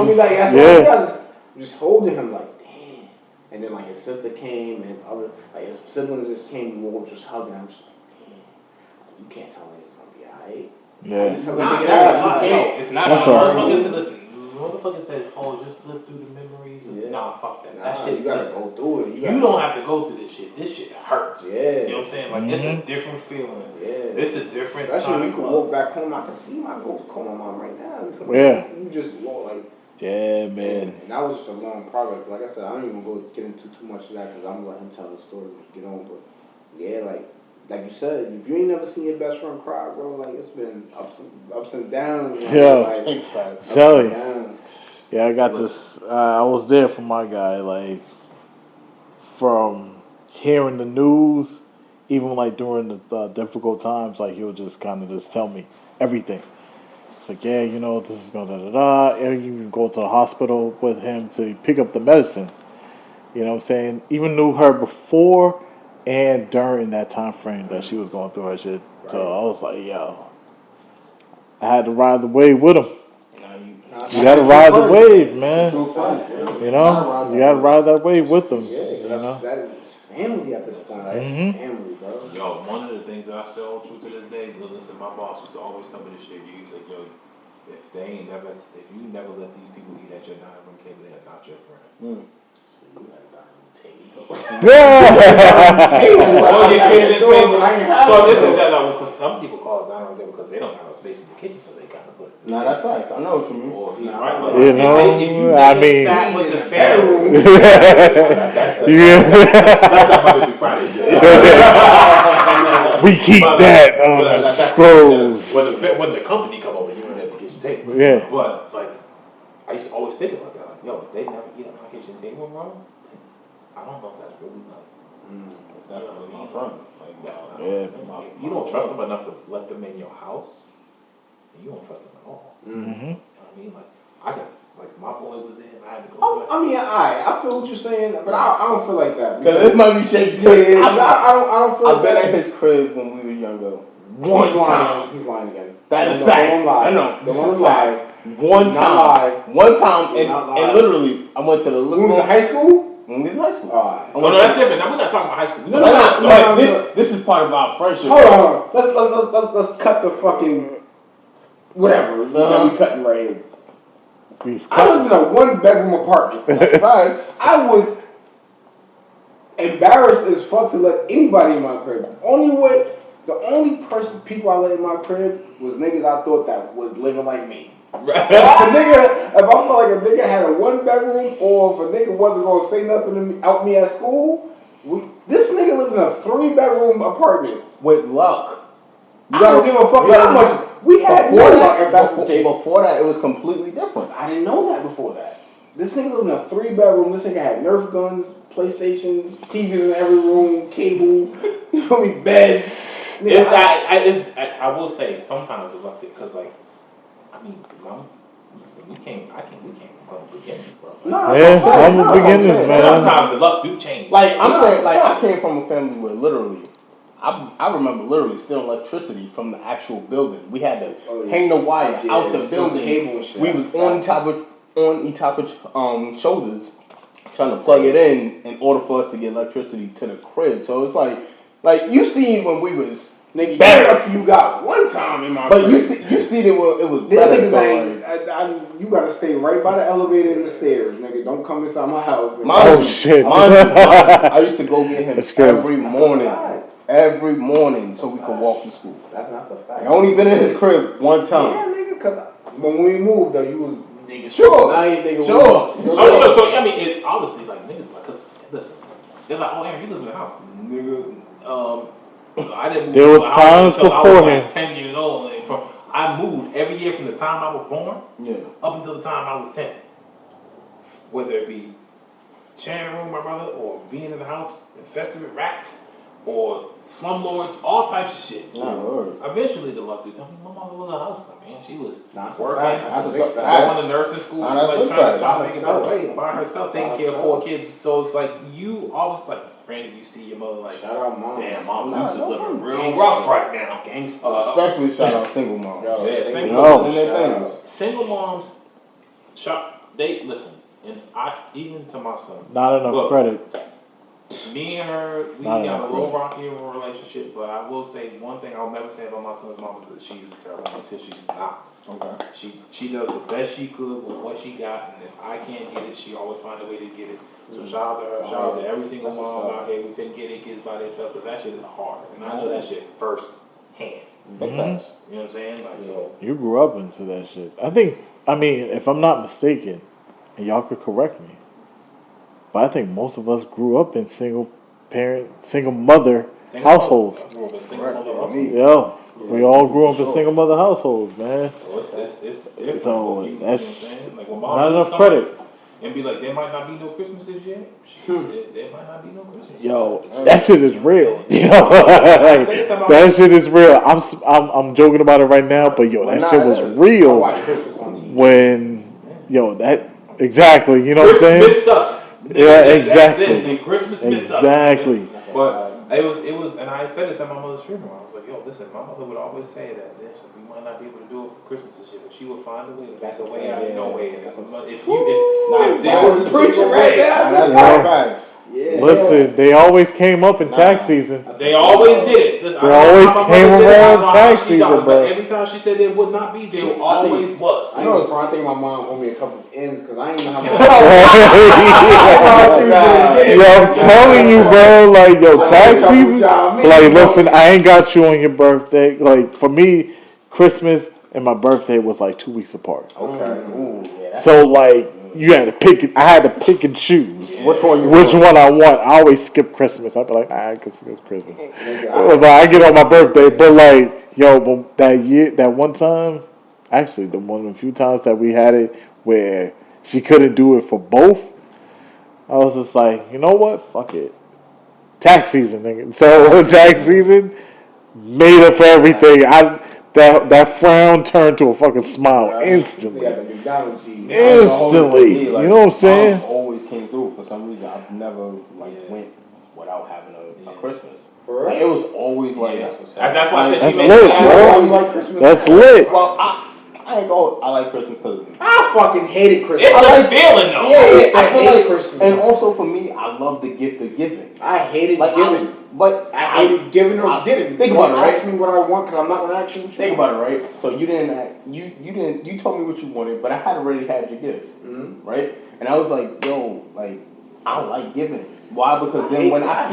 [SPEAKER 1] just holding him like, damn. And then like his sister came and his other, like his siblings just came and we were just hugging. I'm just like, damn, you can't tell me it's gonna be alright.
[SPEAKER 4] Yeah.
[SPEAKER 3] It's not.
[SPEAKER 4] That's
[SPEAKER 3] Motherfucker, listen. Motherfucker says, "Oh, just live through the memories." Nah, fuck that. That shit.
[SPEAKER 1] You gotta go through it.
[SPEAKER 3] You don't have to go through this shit. This shit hurts.
[SPEAKER 1] Yeah.
[SPEAKER 3] You know what I'm saying? Like it's a different feeling.
[SPEAKER 1] Yeah.
[SPEAKER 3] It's a different.
[SPEAKER 1] Especially when you can walk back home. I can see my ghost call my mom right now.
[SPEAKER 4] Yeah.
[SPEAKER 1] You just walk like.
[SPEAKER 4] Yeah, man.
[SPEAKER 1] And that was just a long progress. Like I said, I don't even get into too much of that because I'm gonna let him tell the story. Get on, but yeah, like you said, if you ain't never seen your best friend cry, bro, like it's been ups and downs.
[SPEAKER 4] Yeah, tell you. Yeah, I got this. I was there for my guy. Like from hearing the news, even like during the difficult times, like he'll just kind of just tell me everything. It's like, yeah, you know, this is going da. And you can go to the hospital with him to pick up the medicine. You know what I'm saying? Even knew her before and during that time frame that she was going through her shit. Right. So I was like, yo, I had to ride the wave with him. You gotta ride the wave, man. You know, you gotta ride that wave with them.
[SPEAKER 1] Yeah, you know, that is family at this point. Like, family, bro.
[SPEAKER 3] Yo, one of the things that I still hold true to this day, listen, my boss used to always tell me this shit. He was like, yo, if you never let these people eat at your dining room table, they are not your friend. So you at a dining room table. So this is that level because some people call it dining room table because they don't have no space in the kitchen, so they kind of put it.
[SPEAKER 2] Nah, that's facts. I know what you mean.
[SPEAKER 3] Or if you
[SPEAKER 4] I mean,
[SPEAKER 3] sat with the family.
[SPEAKER 4] We keep that undisclosed.
[SPEAKER 3] When the company come over, you don't have the kitchen table.
[SPEAKER 4] Yeah.
[SPEAKER 3] But like, I used to always think about that. Like, yo, if they never eat at my kitchen table, bro, I don't know if that's really like.
[SPEAKER 2] That's really my friend. Like,
[SPEAKER 3] you don't trust them enough to let them in your house. You don't trust them at all. You know what I mean? Like, my boy was there and I had to go.
[SPEAKER 1] I mean, I feel what you're saying, but I don't feel like that.
[SPEAKER 2] Because this might be shaky.
[SPEAKER 1] Yeah, I don't feel like that.
[SPEAKER 2] I've been at his crib when we were younger. One time.
[SPEAKER 1] He's lying again.
[SPEAKER 2] That is facts. I know.
[SPEAKER 1] The one lies.
[SPEAKER 2] One time, and literally, I went to the living room.
[SPEAKER 1] When we was in high school?
[SPEAKER 2] When we was in high school.
[SPEAKER 1] Alright.
[SPEAKER 3] Oh, no, that's different. Now, we're not talking about high school.
[SPEAKER 2] No. This is part of our friendship.
[SPEAKER 1] Hold on. Let's cut the fucking whatever that we cutting right here. I lived in a 1-bedroom apartment.
[SPEAKER 2] That's facts.
[SPEAKER 1] I was embarrassed as fuck to let anybody in my crib. The only people I let in my crib was niggas I thought that was living like me. If I felt like a nigga had a 1 bedroom, or if a nigga wasn't gonna say nothing to me out me at school, this nigga lived in a 3 bedroom apartment.
[SPEAKER 2] With luck.
[SPEAKER 1] I don't give a fuck how much we had.
[SPEAKER 2] Before that, it was completely different.
[SPEAKER 1] I didn't know that before that. This nigga lived in a 3 bedroom. This nigga had Nerf guns, PlayStations, TVs in every room, cable, you feel me, beds.
[SPEAKER 3] I will say sometimes it's lucky because like, I mean, we came from beginnings, bro.
[SPEAKER 4] I'm beginners, man.
[SPEAKER 3] Sometimes the luck do change.
[SPEAKER 2] Like I'm saying, like I came from a family where literally, I remember literally stealing electricity from the actual building. We had to hang the wire out the building. We was on top of shoulders trying to plug it in order for us to get electricity to the crib. So it's like you seen when we was.
[SPEAKER 1] Nigga, better. You got one time in my.
[SPEAKER 2] But you see that it was better. So
[SPEAKER 1] you gotta stay right by the elevator and the stairs, nigga. Don't come inside my house.
[SPEAKER 4] Shit!
[SPEAKER 2] I used to go get him every morning, so we could walk to school.
[SPEAKER 1] That's a fact.
[SPEAKER 2] I only been in his crib one time.
[SPEAKER 1] Yeah, nigga. But when we moved, though, you was nigga.
[SPEAKER 2] Sure.
[SPEAKER 3] So I mean, it obviously like niggas, because listen, they're like, oh, Aaron, you live in the house, nigga. I didn't move.
[SPEAKER 4] There was times
[SPEAKER 3] until I was
[SPEAKER 4] beforehand.
[SPEAKER 3] like 10 years old, and I moved every year from the time I was born up until the time I was 10. Whether it be sharing a room with my brother, or being in the house infested with rats, or slumlords, all types of shit. Eventually, the luck dude told me my mother was a hustler, man. She was working, going to nursing school, like trying to make it her way by herself, taking care of 4 kids. So it's like you always like. Granted, you see your mother like,
[SPEAKER 1] shout out mom.
[SPEAKER 3] Damn, mom Luke's is looking real rough right now.
[SPEAKER 2] Especially shout out single moms.
[SPEAKER 3] Single moms, they listen, and even to my son.
[SPEAKER 4] Not enough credit.
[SPEAKER 3] Me and her, we got a real rocky relationship, but I will say one thing I'll never say about my son's mom is that she's a terrible mom, because she's not.
[SPEAKER 2] Okay.
[SPEAKER 3] She does the best she could with what she got, and if I can't get it, she always find a way to get it. So shout out to her, shout out to every single mom out here who take care of their kids by themselves, because that shit is hard, and I know that shit first hand.
[SPEAKER 2] Mm-hmm. You know
[SPEAKER 3] what I'm saying? Like, so
[SPEAKER 4] you grew up into that shit. I mean, if I'm not mistaken, and y'all could correct me, but I think most of us grew up in single mother households. Yeah. We all grew up in single mother households, man.
[SPEAKER 3] So it's different.
[SPEAKER 4] So that's
[SPEAKER 3] like
[SPEAKER 4] not enough credit.
[SPEAKER 3] And be like, there might not be no Christmases yet. There might not be no Christmas.
[SPEAKER 4] Yo, that shit is real. You know, like, that shit is real. I'm joking about it right now, but yo, that shit was real. When that exactly. You know what I'm saying?
[SPEAKER 3] Missed us.
[SPEAKER 4] Yeah, exactly.
[SPEAKER 3] And Christmas missed us.
[SPEAKER 4] Exactly.
[SPEAKER 3] But it was, and I said this at my mother's funeral. I was like, yo, listen, my mother would always say that, listen, we might not be able to do it for Christmas this year, but she would find a way. That's a way out of no way. And if there was
[SPEAKER 2] preaching right now,
[SPEAKER 4] listen, they always came up in tax season.
[SPEAKER 3] They always did.
[SPEAKER 4] They always came around tax season, bro.
[SPEAKER 3] Every time she said there would not be, there always was.
[SPEAKER 1] I know it's fine. I think my mom owed me a couple of ends because I ain't know how much.
[SPEAKER 4] Yo, I'm telling you, bro. Like, yo, tax season. Like, listen, I ain't got you on your birthday. Like, for me, Christmas and my birthday was like 2 weeks apart.
[SPEAKER 2] Okay.
[SPEAKER 4] So like. You had to pick it. I had to pick and choose
[SPEAKER 2] which one
[SPEAKER 4] I want. I always skip Christmas. I'd be like, I can skip Christmas. But I get on my birthday. But like, yo, that one time, actually, the one of the few times that we had it where she couldn't do it for both, I was just like, you know what? Fuck it. Tax season, nigga. So tax season made up for everything. That frown turned to a fucking smile instantly. Instantly. You know what I'm saying?
[SPEAKER 2] I always came through for some reason. I've never went without having a Christmas. Like, it was always like
[SPEAKER 3] that's why I said
[SPEAKER 4] that's lit, bro. That's lit.
[SPEAKER 2] Well, I ain't go. I like Christmas because
[SPEAKER 1] I fucking hated Christmas.
[SPEAKER 3] It's a feeling though.
[SPEAKER 2] Yeah, I
[SPEAKER 1] hate Christmas.
[SPEAKER 2] And also for me, I love the gift of giving.
[SPEAKER 1] I hated giving.
[SPEAKER 2] But
[SPEAKER 1] I hated giving or getting.
[SPEAKER 2] Think about it, right?
[SPEAKER 1] Ask me what I want because I'm not gonna ask you.
[SPEAKER 2] Think about it, right? So you told me what you wanted, but I had already had your gift, right? And I was like, yo, like I like giving. Why? Because then when I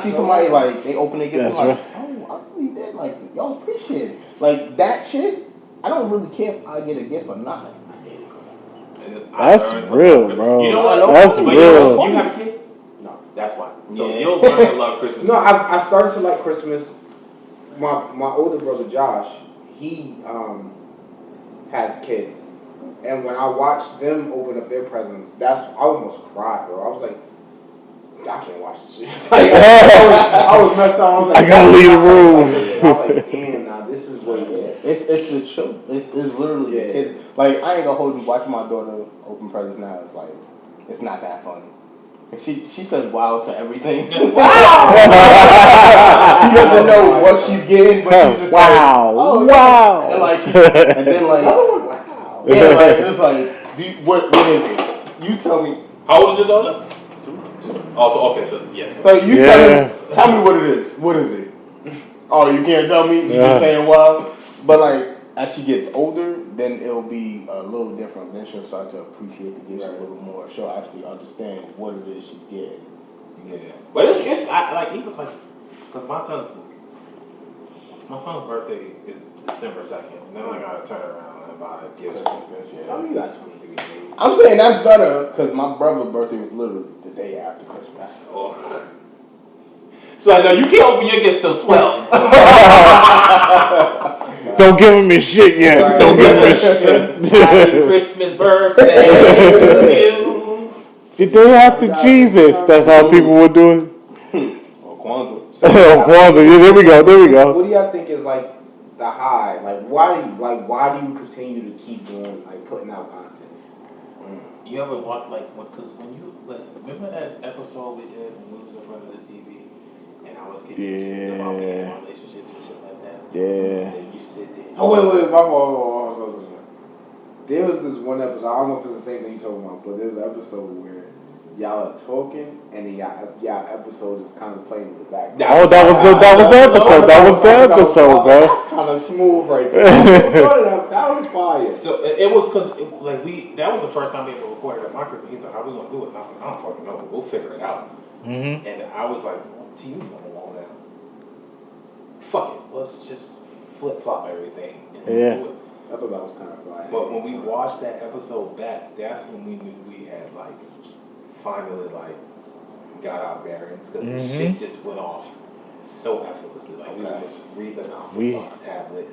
[SPEAKER 2] see somebody like they open their gift, I'm like, oh, I really did like y'all appreciate it. Like that shit, I don't really care if I get a gift or not.
[SPEAKER 4] That's real, bro.
[SPEAKER 3] You know what?
[SPEAKER 4] That's real.
[SPEAKER 3] You have a kid?
[SPEAKER 1] No.
[SPEAKER 3] That's why. So you'll learn to love Christmas.
[SPEAKER 1] No, I started to like Christmas. My older brother Josh, he has kids, and when I watched them open up their presents, I almost cried, bro. I was like, I can't watch this shit. Like, I was messed up. I was like,
[SPEAKER 4] I gotta leave the room.
[SPEAKER 1] I was like, damn, now this is what it is.
[SPEAKER 2] It's the children. It's literally the kids. Like, I ain't gonna hold you. Watching my daughter open presents now is like, it's not that funny. And she says wow to everything. Wow! She doesn't know what she's getting, but she's just
[SPEAKER 4] wow.
[SPEAKER 2] Like, oh,
[SPEAKER 4] wow.
[SPEAKER 2] And like, and then like, wow. Yeah, like it's like, what is it? You tell me.
[SPEAKER 3] How old is your daughter? 2. Also, okay, so yes.
[SPEAKER 2] So you tell me what it is. What is it? Oh, you can't tell me. You just saying wow. But like, as she gets older, then it'll be a little different. Then she'll start to appreciate the gifts a little more. She'll actually understand what it is she's getting.
[SPEAKER 3] Yeah. But it's even like, because my son's birthday is December 2nd, and then I gotta turn around and buy gifts.
[SPEAKER 1] How many you got 23 days?
[SPEAKER 2] I'm saying that's better because my brother's birthday was literally the day after Christmas.
[SPEAKER 3] Oh. So I know you can't open your gifts till 12.
[SPEAKER 4] Don't give him his shit yet. Right. Don't give him his shit.
[SPEAKER 3] Happy Christmas birthday.
[SPEAKER 4] The day after Jesus. That's how people were doing.
[SPEAKER 2] Or Kwanzaa.
[SPEAKER 4] Kwanzaa. Yeah, there we go.
[SPEAKER 1] What do y'all think is like the high? Like why do you continue to keep doing putting out content?
[SPEAKER 3] You ever watch because when you listen, remember that episode we did when we was in front of the TV and I was getting accused about being in relationships and shit like that?
[SPEAKER 4] Yeah.
[SPEAKER 3] And then you sit there.
[SPEAKER 1] Oh wait, my fault. There was this one episode. I don't know if it's the same thing you talking about, but there's an episode where y'all are talking and then y'all episode is kind of playing in the back.
[SPEAKER 4] That was the episode. That was the episode, bro.
[SPEAKER 1] That's kind of smooth right there. That was fire.
[SPEAKER 3] So it was because that was the first time we ever recorded at my crib. He's like, how we gonna do it? And I was like, I don't fucking know, but we'll figure it out. Mm-hmm. And I was like, TV going on now. Fuck it, let's just flip flop everything and do it.
[SPEAKER 1] I thought that was kind of fire.
[SPEAKER 3] But when we watched that episode back, that's when we knew we had finally got our bearings because the shit just went off so effortlessly. We would just read the conference on a tablet.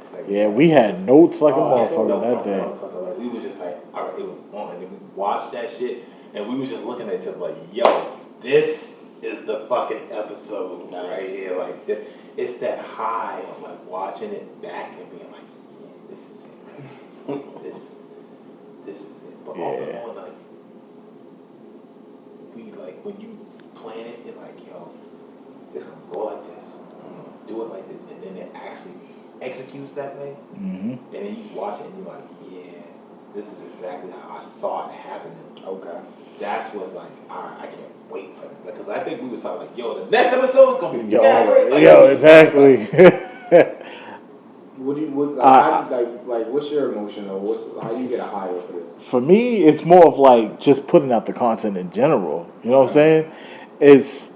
[SPEAKER 4] We had notes like a motherfucker that day.
[SPEAKER 3] We were just like, all right, it was on, and then we watched that shit, and we was just looking at each other like, yo, this is the fucking episode right here. It's that high of watching it back and being like, yeah, this is it. This is it. But also knowing when you plan it, you're like, yo, it's gonna go like this. I'm gonna do it like this, and then it actually executes that way. Mm-hmm. And then you watch it and you're like, yeah, this is exactly how I saw it happening. Okay. That's what's all right, I can't wait for it. Because I think we was talking yo, the next episode is gonna be great.
[SPEAKER 4] Exactly.
[SPEAKER 1] What's your emotion or how you get a high off of this?
[SPEAKER 4] For me, it's more of just putting out the content in general. You know what I'm saying? It's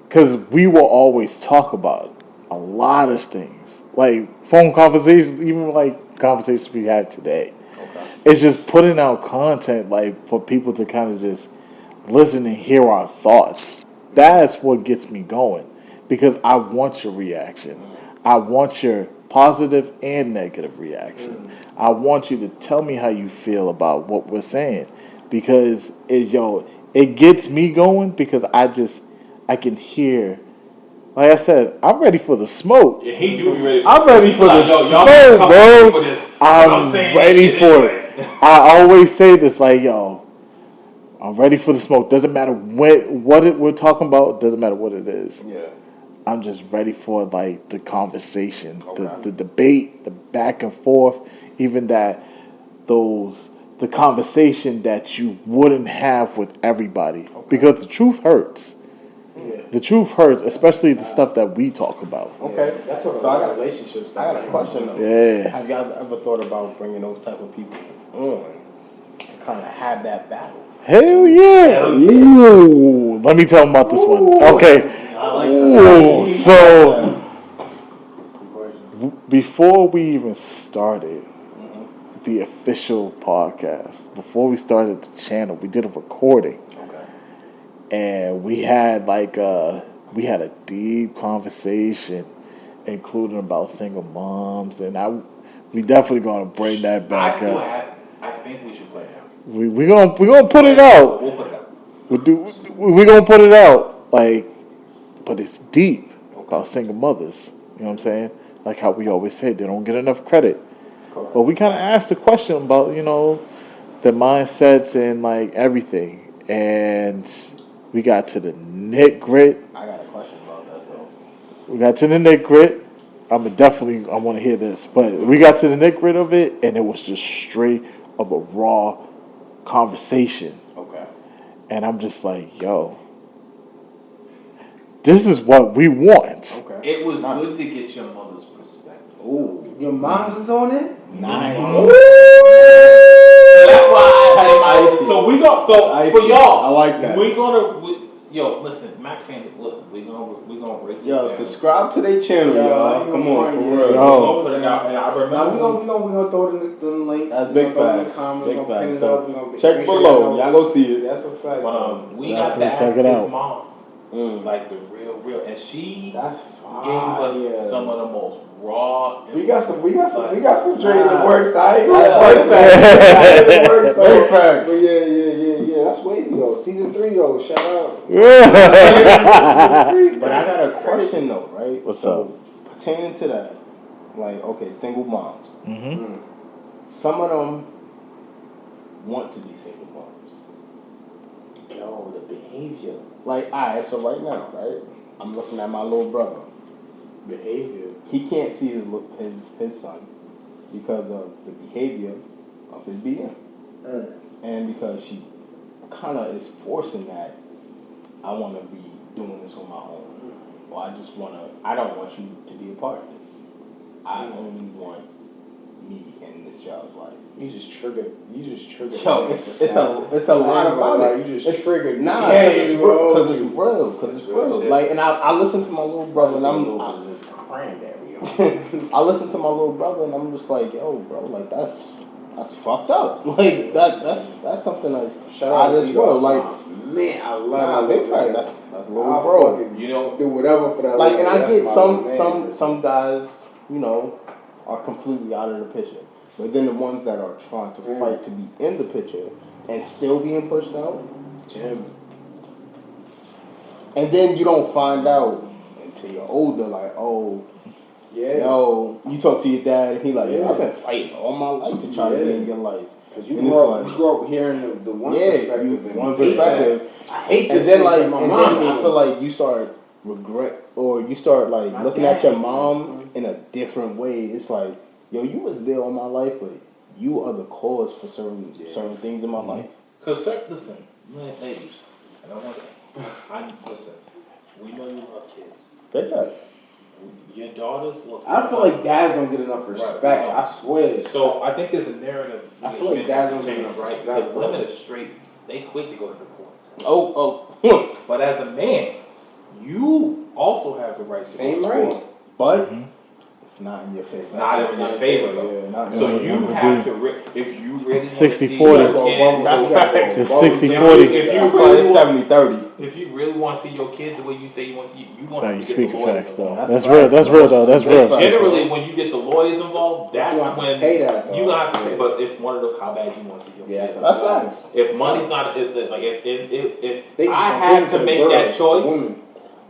[SPEAKER 4] because we will always talk about a lot of things, phone conversations, even conversations we had today. Okay. It's just putting out content for people to kind of just listen and hear our thoughts. That's what gets me going because I want your reaction. I want your positive and negative reaction. I want you to tell me how you feel about what we're saying because it gets me going because I can hear. Like I said, I'm ready for the smoke.
[SPEAKER 3] Yeah, he do be ready.
[SPEAKER 4] I'm ready for the smoke, bro. I'm ready for it. I always say this, I'm ready for the smoke. Doesn't matter what we're talking about. Doesn't matter what it is. Yeah. I'm just ready for the conversation, the debate, the back and forth, even the conversation that you wouldn't have with everybody because the truth hurts. Yeah. The truth hurts, especially the stuff that we talk about.
[SPEAKER 2] Okay,
[SPEAKER 1] that's so I got relationships.
[SPEAKER 2] I got a question though.
[SPEAKER 4] Yeah.
[SPEAKER 2] Have y'all ever thought about bringing those type of people on and kind of have that battle?
[SPEAKER 4] Hell yeah! Ooh, let me tell them about this one. Okay. So before we even started, the official podcast. Before we started the channel, we did a recording.
[SPEAKER 2] Okay.
[SPEAKER 4] And we had a deep conversation, including about single moms, and we definitely gonna bring that back up.
[SPEAKER 3] I think we should put it out.
[SPEAKER 4] We gonna put it out.
[SPEAKER 3] We'll put it out.
[SPEAKER 4] We gonna put it out, like, but it's deep about single mothers. You know what I'm saying? Like how we always say, they don't get enough credit.
[SPEAKER 2] Correct.
[SPEAKER 4] But we kind of asked the question about, the mindsets and like everything, and we got to the nit grit.
[SPEAKER 2] I got a question about that though.
[SPEAKER 4] We got to the nit grit. I want to hear this, but we got to the nit grit of it, and it was just straight of a raw conversation.
[SPEAKER 2] Okay.
[SPEAKER 4] And I'm just like, yo, this is what we want.
[SPEAKER 2] Okay.
[SPEAKER 3] It was good to get your mother's perspective.
[SPEAKER 1] Ooh, your mom's is on it?
[SPEAKER 2] Nice.
[SPEAKER 3] That's why so we go. So for y'all,
[SPEAKER 2] I like that.
[SPEAKER 3] We're gonna. Listen, Mac fan. Listen, we're gonna break.
[SPEAKER 2] Yo, subscribe to their channel, y'all. Come on, for real.
[SPEAKER 3] We're gonna put it out, and I remember.
[SPEAKER 1] We're gonna throw it in the links.
[SPEAKER 2] That's big facts. Big facts. So check
[SPEAKER 1] make
[SPEAKER 2] below.
[SPEAKER 1] Sure
[SPEAKER 2] y'all go see it.
[SPEAKER 1] That's a fact.
[SPEAKER 3] But we got to ask his mom, like the real, and she
[SPEAKER 1] That's
[SPEAKER 3] gave us some of the most raw.
[SPEAKER 1] We got some dreams in the works. I ain't
[SPEAKER 2] Big facts.
[SPEAKER 1] But yeah. That's wavy though. Season 3 though. Shout out.
[SPEAKER 2] But I got a question though, right?
[SPEAKER 4] What's up?
[SPEAKER 2] Pertaining to that, like, okay, single moms.
[SPEAKER 4] Mm-hmm.
[SPEAKER 2] Some of them want to be single moms.
[SPEAKER 1] Yo, the behavior.
[SPEAKER 2] Like, alright, so right now, right? I'm looking at my little brother.
[SPEAKER 1] Behavior.
[SPEAKER 2] He can't see his son because of the behavior of his BM. And because she kind of is forcing that, I want to be doing this on my own. Or I don't want you to be a part of this. I only want me in this child's life.
[SPEAKER 1] You just triggered.
[SPEAKER 2] Yo, it's a lot about it.
[SPEAKER 1] You just triggered.
[SPEAKER 2] Nah, because it's real. Like, and I listen to my little brother, and I listen to my little brother, and I'm just like, yo, bro, like that's fucked up. Like that's something that's out of this world. Like,
[SPEAKER 1] man, I love
[SPEAKER 2] big fact. That's little bro.
[SPEAKER 1] Do whatever for that.
[SPEAKER 2] Like, and I get some guys, are completely out of the picture. But then the ones that are trying to fight to be in the picture and still being pushed out, and then you don't find out until you're older, like, oh, yo, you talk to your dad, and he like, I've been fighting all my life to try to be in your life.
[SPEAKER 1] Because you grew up hearing the one perspective.
[SPEAKER 2] One perspective. I hate this. And then I feel like you start regret, or you start like looking at your mom in a different way. It's like, yo, you was there all my life, but you are the cause for certain things in my life.
[SPEAKER 3] Because listen, ladies, and listen. We know you love kids.
[SPEAKER 2] That's right.
[SPEAKER 3] Your daughters look.
[SPEAKER 1] I feel like dads don't get enough respect. Right. I swear.
[SPEAKER 3] So I think there's a narrative.
[SPEAKER 1] I feel like dads don't get enough
[SPEAKER 3] respect. Right? Because women are straight. They quick to go to the courts.
[SPEAKER 2] Oh.
[SPEAKER 3] But as a man, you also have the right to go to the court.
[SPEAKER 2] But it's not in your favor.
[SPEAKER 3] It's not in your favor though. So you have to, if you really
[SPEAKER 4] 60-40.
[SPEAKER 2] That's facts.
[SPEAKER 4] It's 60-40.
[SPEAKER 3] If you really
[SPEAKER 2] 70-30.
[SPEAKER 3] If you really want to see your kids the way you say you want to see, you want to get the lawyers
[SPEAKER 4] facts, though.
[SPEAKER 3] involved.
[SPEAKER 4] That's real. That's real though. That's real.
[SPEAKER 3] Generally, when you get the lawyers involved, that's when
[SPEAKER 1] pay that,
[SPEAKER 3] you have to pay. But it's one of those how bad you want to see your kids.
[SPEAKER 2] That's facts.
[SPEAKER 3] If money's not if I had to make that choice,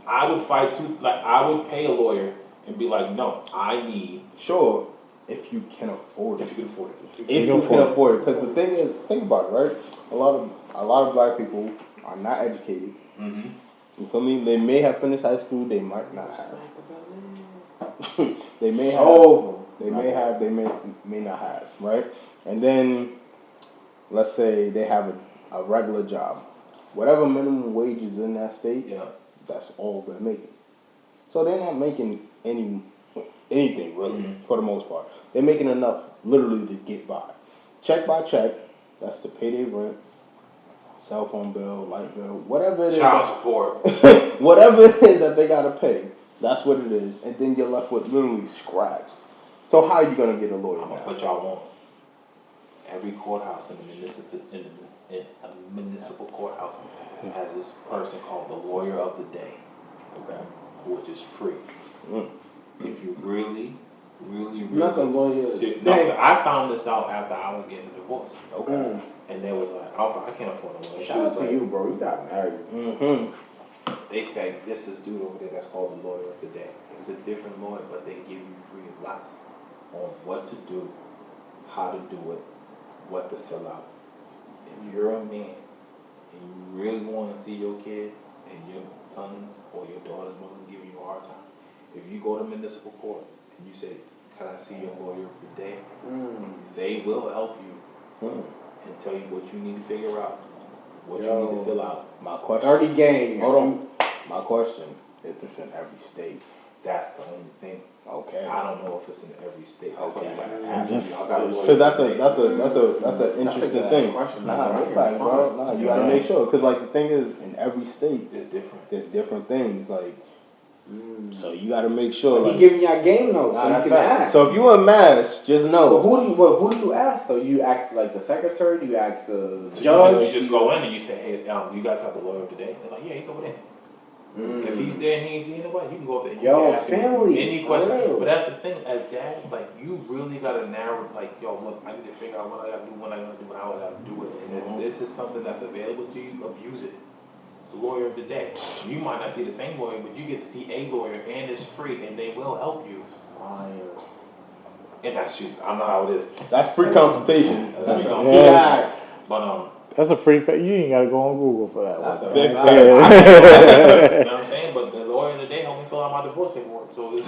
[SPEAKER 3] I would fight tooth. Like I would pay a lawyer and be like, no, I need.
[SPEAKER 2] Sure, if you can afford it.
[SPEAKER 3] If you can afford it.
[SPEAKER 2] If you can afford it, because the thing is, think about it, right? A lot of black people are not educated.
[SPEAKER 3] Mm-hmm.
[SPEAKER 2] You feel me? They may have finished high school, they might not have. They may have. They may not have, right? And then, let's say they have a regular job. Whatever minimum wage is in that state, that's all they're making. So they're not making anything really, for the most part. They're making enough literally to get by. Check by check, that's to pay their rent, cell phone bill, light bill, whatever it is.
[SPEAKER 3] Child support.
[SPEAKER 2] Whatever it is that they gotta pay, that's what it is. And then you're left with literally scraps. So how are you gonna get a lawyer?
[SPEAKER 3] I'm gonna put y'all on. every courthouse in a municipal courthouse has this person called the lawyer of the day, which is free. If you really
[SPEAKER 1] not the lawyer.
[SPEAKER 3] I found this out after I was getting a divorce.
[SPEAKER 2] Okay.
[SPEAKER 3] And they was like, I was like, I can't afford a lawyer.
[SPEAKER 1] Shout out to you, bro. You got married.
[SPEAKER 3] They say this is dude over there that's called the lawyer of the day. It's a different lawyer, but they give you free advice on what to do, how to do it, what to fill out. If you're a man and you really want to see your kid and your sons or your daughters want to give you a hard time, if you go to municipal court and you say, can I see your lawyer of the day? They will help you and tell you what you need to figure out, what you need to fill out.
[SPEAKER 2] My question.
[SPEAKER 1] 30 game.
[SPEAKER 2] Hold on. My question is this in every state?
[SPEAKER 3] That's the only thing.
[SPEAKER 2] Okay.
[SPEAKER 3] I don't know if it's in every state. That's
[SPEAKER 2] Okay.
[SPEAKER 3] why you gotta ask.
[SPEAKER 2] So that's an interesting thing. Nah, you gotta make sure, because like the thing is, in every state,
[SPEAKER 3] It's different.
[SPEAKER 2] there's different things. Like, so you gotta make sure.
[SPEAKER 1] He
[SPEAKER 2] Like,
[SPEAKER 1] giving y'all game notes, so you can ask.
[SPEAKER 2] So if you a mask, just know.
[SPEAKER 1] But who do you ask though? You ask like the secretary? Do you ask the
[SPEAKER 3] So
[SPEAKER 1] judge?
[SPEAKER 3] you just go in and you say, hey, you guys have the lawyer today? They're like, yeah, he's over there. If he's there and he's, you know what, you can go up there and you can ask
[SPEAKER 1] family,
[SPEAKER 3] him any question. But that's the thing, as dads, like, you really gotta narrow, like, yo, look, I need to figure out what I gotta do, when I gotta do it, how I gotta do it. And if this is something that's available to you, abuse it. It's the lawyer of the day. You might not see the same lawyer, but you get to see a lawyer and it's free and they will help you. And that's just, I know how it is.
[SPEAKER 2] That's free consultation.
[SPEAKER 3] That's free
[SPEAKER 4] consultation.
[SPEAKER 3] But
[SPEAKER 4] that's a free fact. You ain't gotta go on Google for that.
[SPEAKER 2] That's
[SPEAKER 4] one.
[SPEAKER 2] a big
[SPEAKER 3] you know what I'm saying? But the lawyer of the day helped me fill out my divorce paperwork. So it's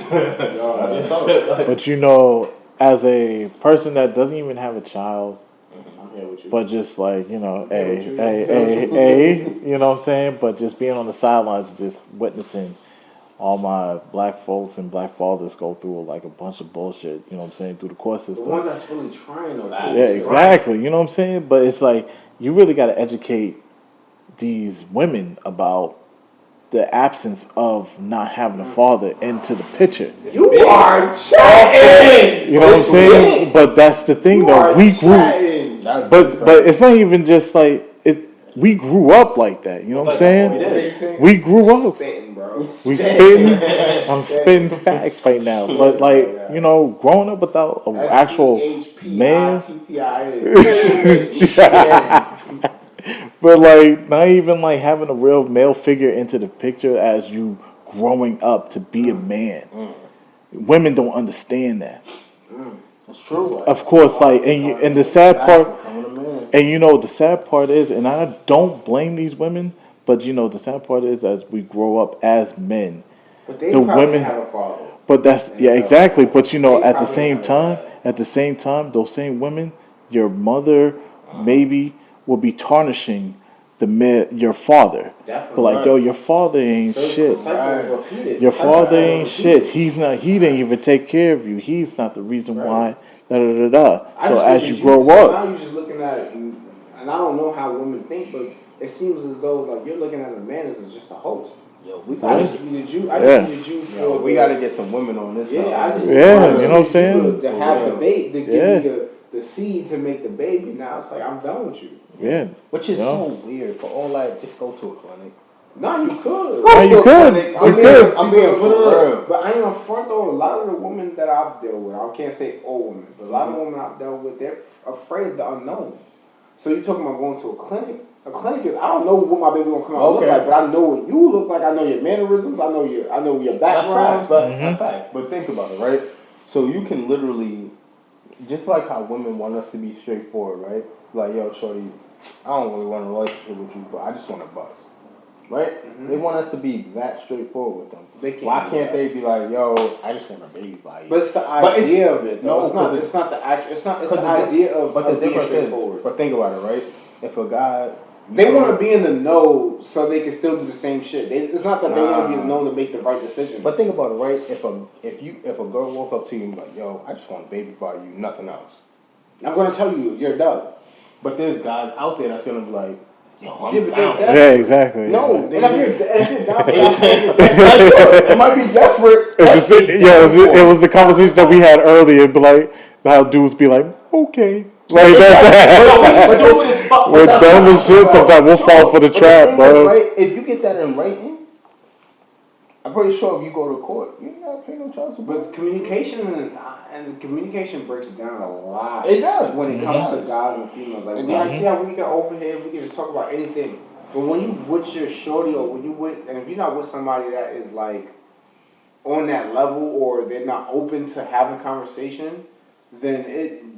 [SPEAKER 4] But you know, as a person that doesn't even have a child, but just like, you know, you know what I'm saying? But just being on the sidelines, just witnessing all my black folks and black fathers go through like a bunch of bullshit, you know what I'm saying, through the court system.
[SPEAKER 1] The ones that's really trying though.
[SPEAKER 4] Yeah, exactly. You know what I'm saying? But it's like, you really got to educate these women about the absence of not having a father into the picture.
[SPEAKER 1] You are chatting!
[SPEAKER 4] You know what I'm saying? But that's the thing though. We grew, but it's not even just like it. We grew up like that. You know what I'm saying? We grew up. We spitting. I'm spitting facts right now. But like, you know, growing up without an actual man. But like, not even like having a real male figure into the picture as you growing up to be a man. Women don't understand that.
[SPEAKER 2] That's true.
[SPEAKER 4] Of course, like, and the sad part, and you know, the sad part is, and I don't blame these women, but you know, the sad part is, as we grow up as men,
[SPEAKER 1] but they
[SPEAKER 4] the women
[SPEAKER 1] have a father.
[SPEAKER 4] But that's exactly. But you know, at the same time, those same women, your mother maybe will be tarnishing your father. Definitely. But like, yo, your father ain't shit. Your father ain't shit. He's not. He didn't even take care of you. He's not the reason why. So as you grow up,
[SPEAKER 1] now you're just looking at it, and I don't know how women think, but it seems as though like you're looking at a man as just a host.
[SPEAKER 2] Yo,
[SPEAKER 1] we gotta get some women on this.
[SPEAKER 2] You know
[SPEAKER 4] what I'm saying?
[SPEAKER 1] To have the bait, to give me the seed to make the baby. Now it's like, I'm done with you.
[SPEAKER 4] Yeah.
[SPEAKER 2] Which is so weird. For all that, just go to a clinic.
[SPEAKER 1] No, you could.
[SPEAKER 2] I'm being for real.
[SPEAKER 1] But I ain't gonna front though. A lot of the women that I've dealt with, I can't say all women, but a lot of women I've dealt with, they're afraid of the unknown. So you're talking about going to a clinic? A clinic is, I don't know what my baby gonna come out look like, but I know what you look like. I know your mannerisms. I know your background.
[SPEAKER 2] That's facts. But think about it, right? So you can literally, just like how women want us to be straightforward, right? Like, yo, shorty, I don't really want a relationship with you, but I just want to bust. Right? They want us to be that straightforward with them. Why can't they be like, yo, I just want a baby by you?
[SPEAKER 1] But it's the idea of it. No, it's not the idea of.
[SPEAKER 2] But the difference is, but think about it, right? If a guy,
[SPEAKER 1] they want to be in the know so they can still do the same shit. It's not that they want to be in the know to make the right decision.
[SPEAKER 2] But think about it, right? If a girl walk up to you and be like, yo, I just want a baby by you, nothing else.
[SPEAKER 1] I'm gonna tell you, you're done.
[SPEAKER 2] But there's guys out there that's gonna be like, yo, I'm
[SPEAKER 4] down. Yeah, exactly.
[SPEAKER 2] No,
[SPEAKER 1] if you're down,
[SPEAKER 2] it might be desperate.
[SPEAKER 4] It was the conversation that we had earlier, but like how dudes be like, okay. Like that. We're dumb as shit. Sometimes we'll fall for the trap, bro.
[SPEAKER 2] Right? If you get that in writing, I'm pretty sure if you go to court, you ain't gotta pay no child support.
[SPEAKER 1] But communication and communication breaks down a lot.
[SPEAKER 2] It does
[SPEAKER 1] when it comes to guys and females. Like I see how we get over here, we can just talk about anything. But when you with your shorty, or when you with, and if you're not with somebody that is like on that level, or they're not open to having conversation, then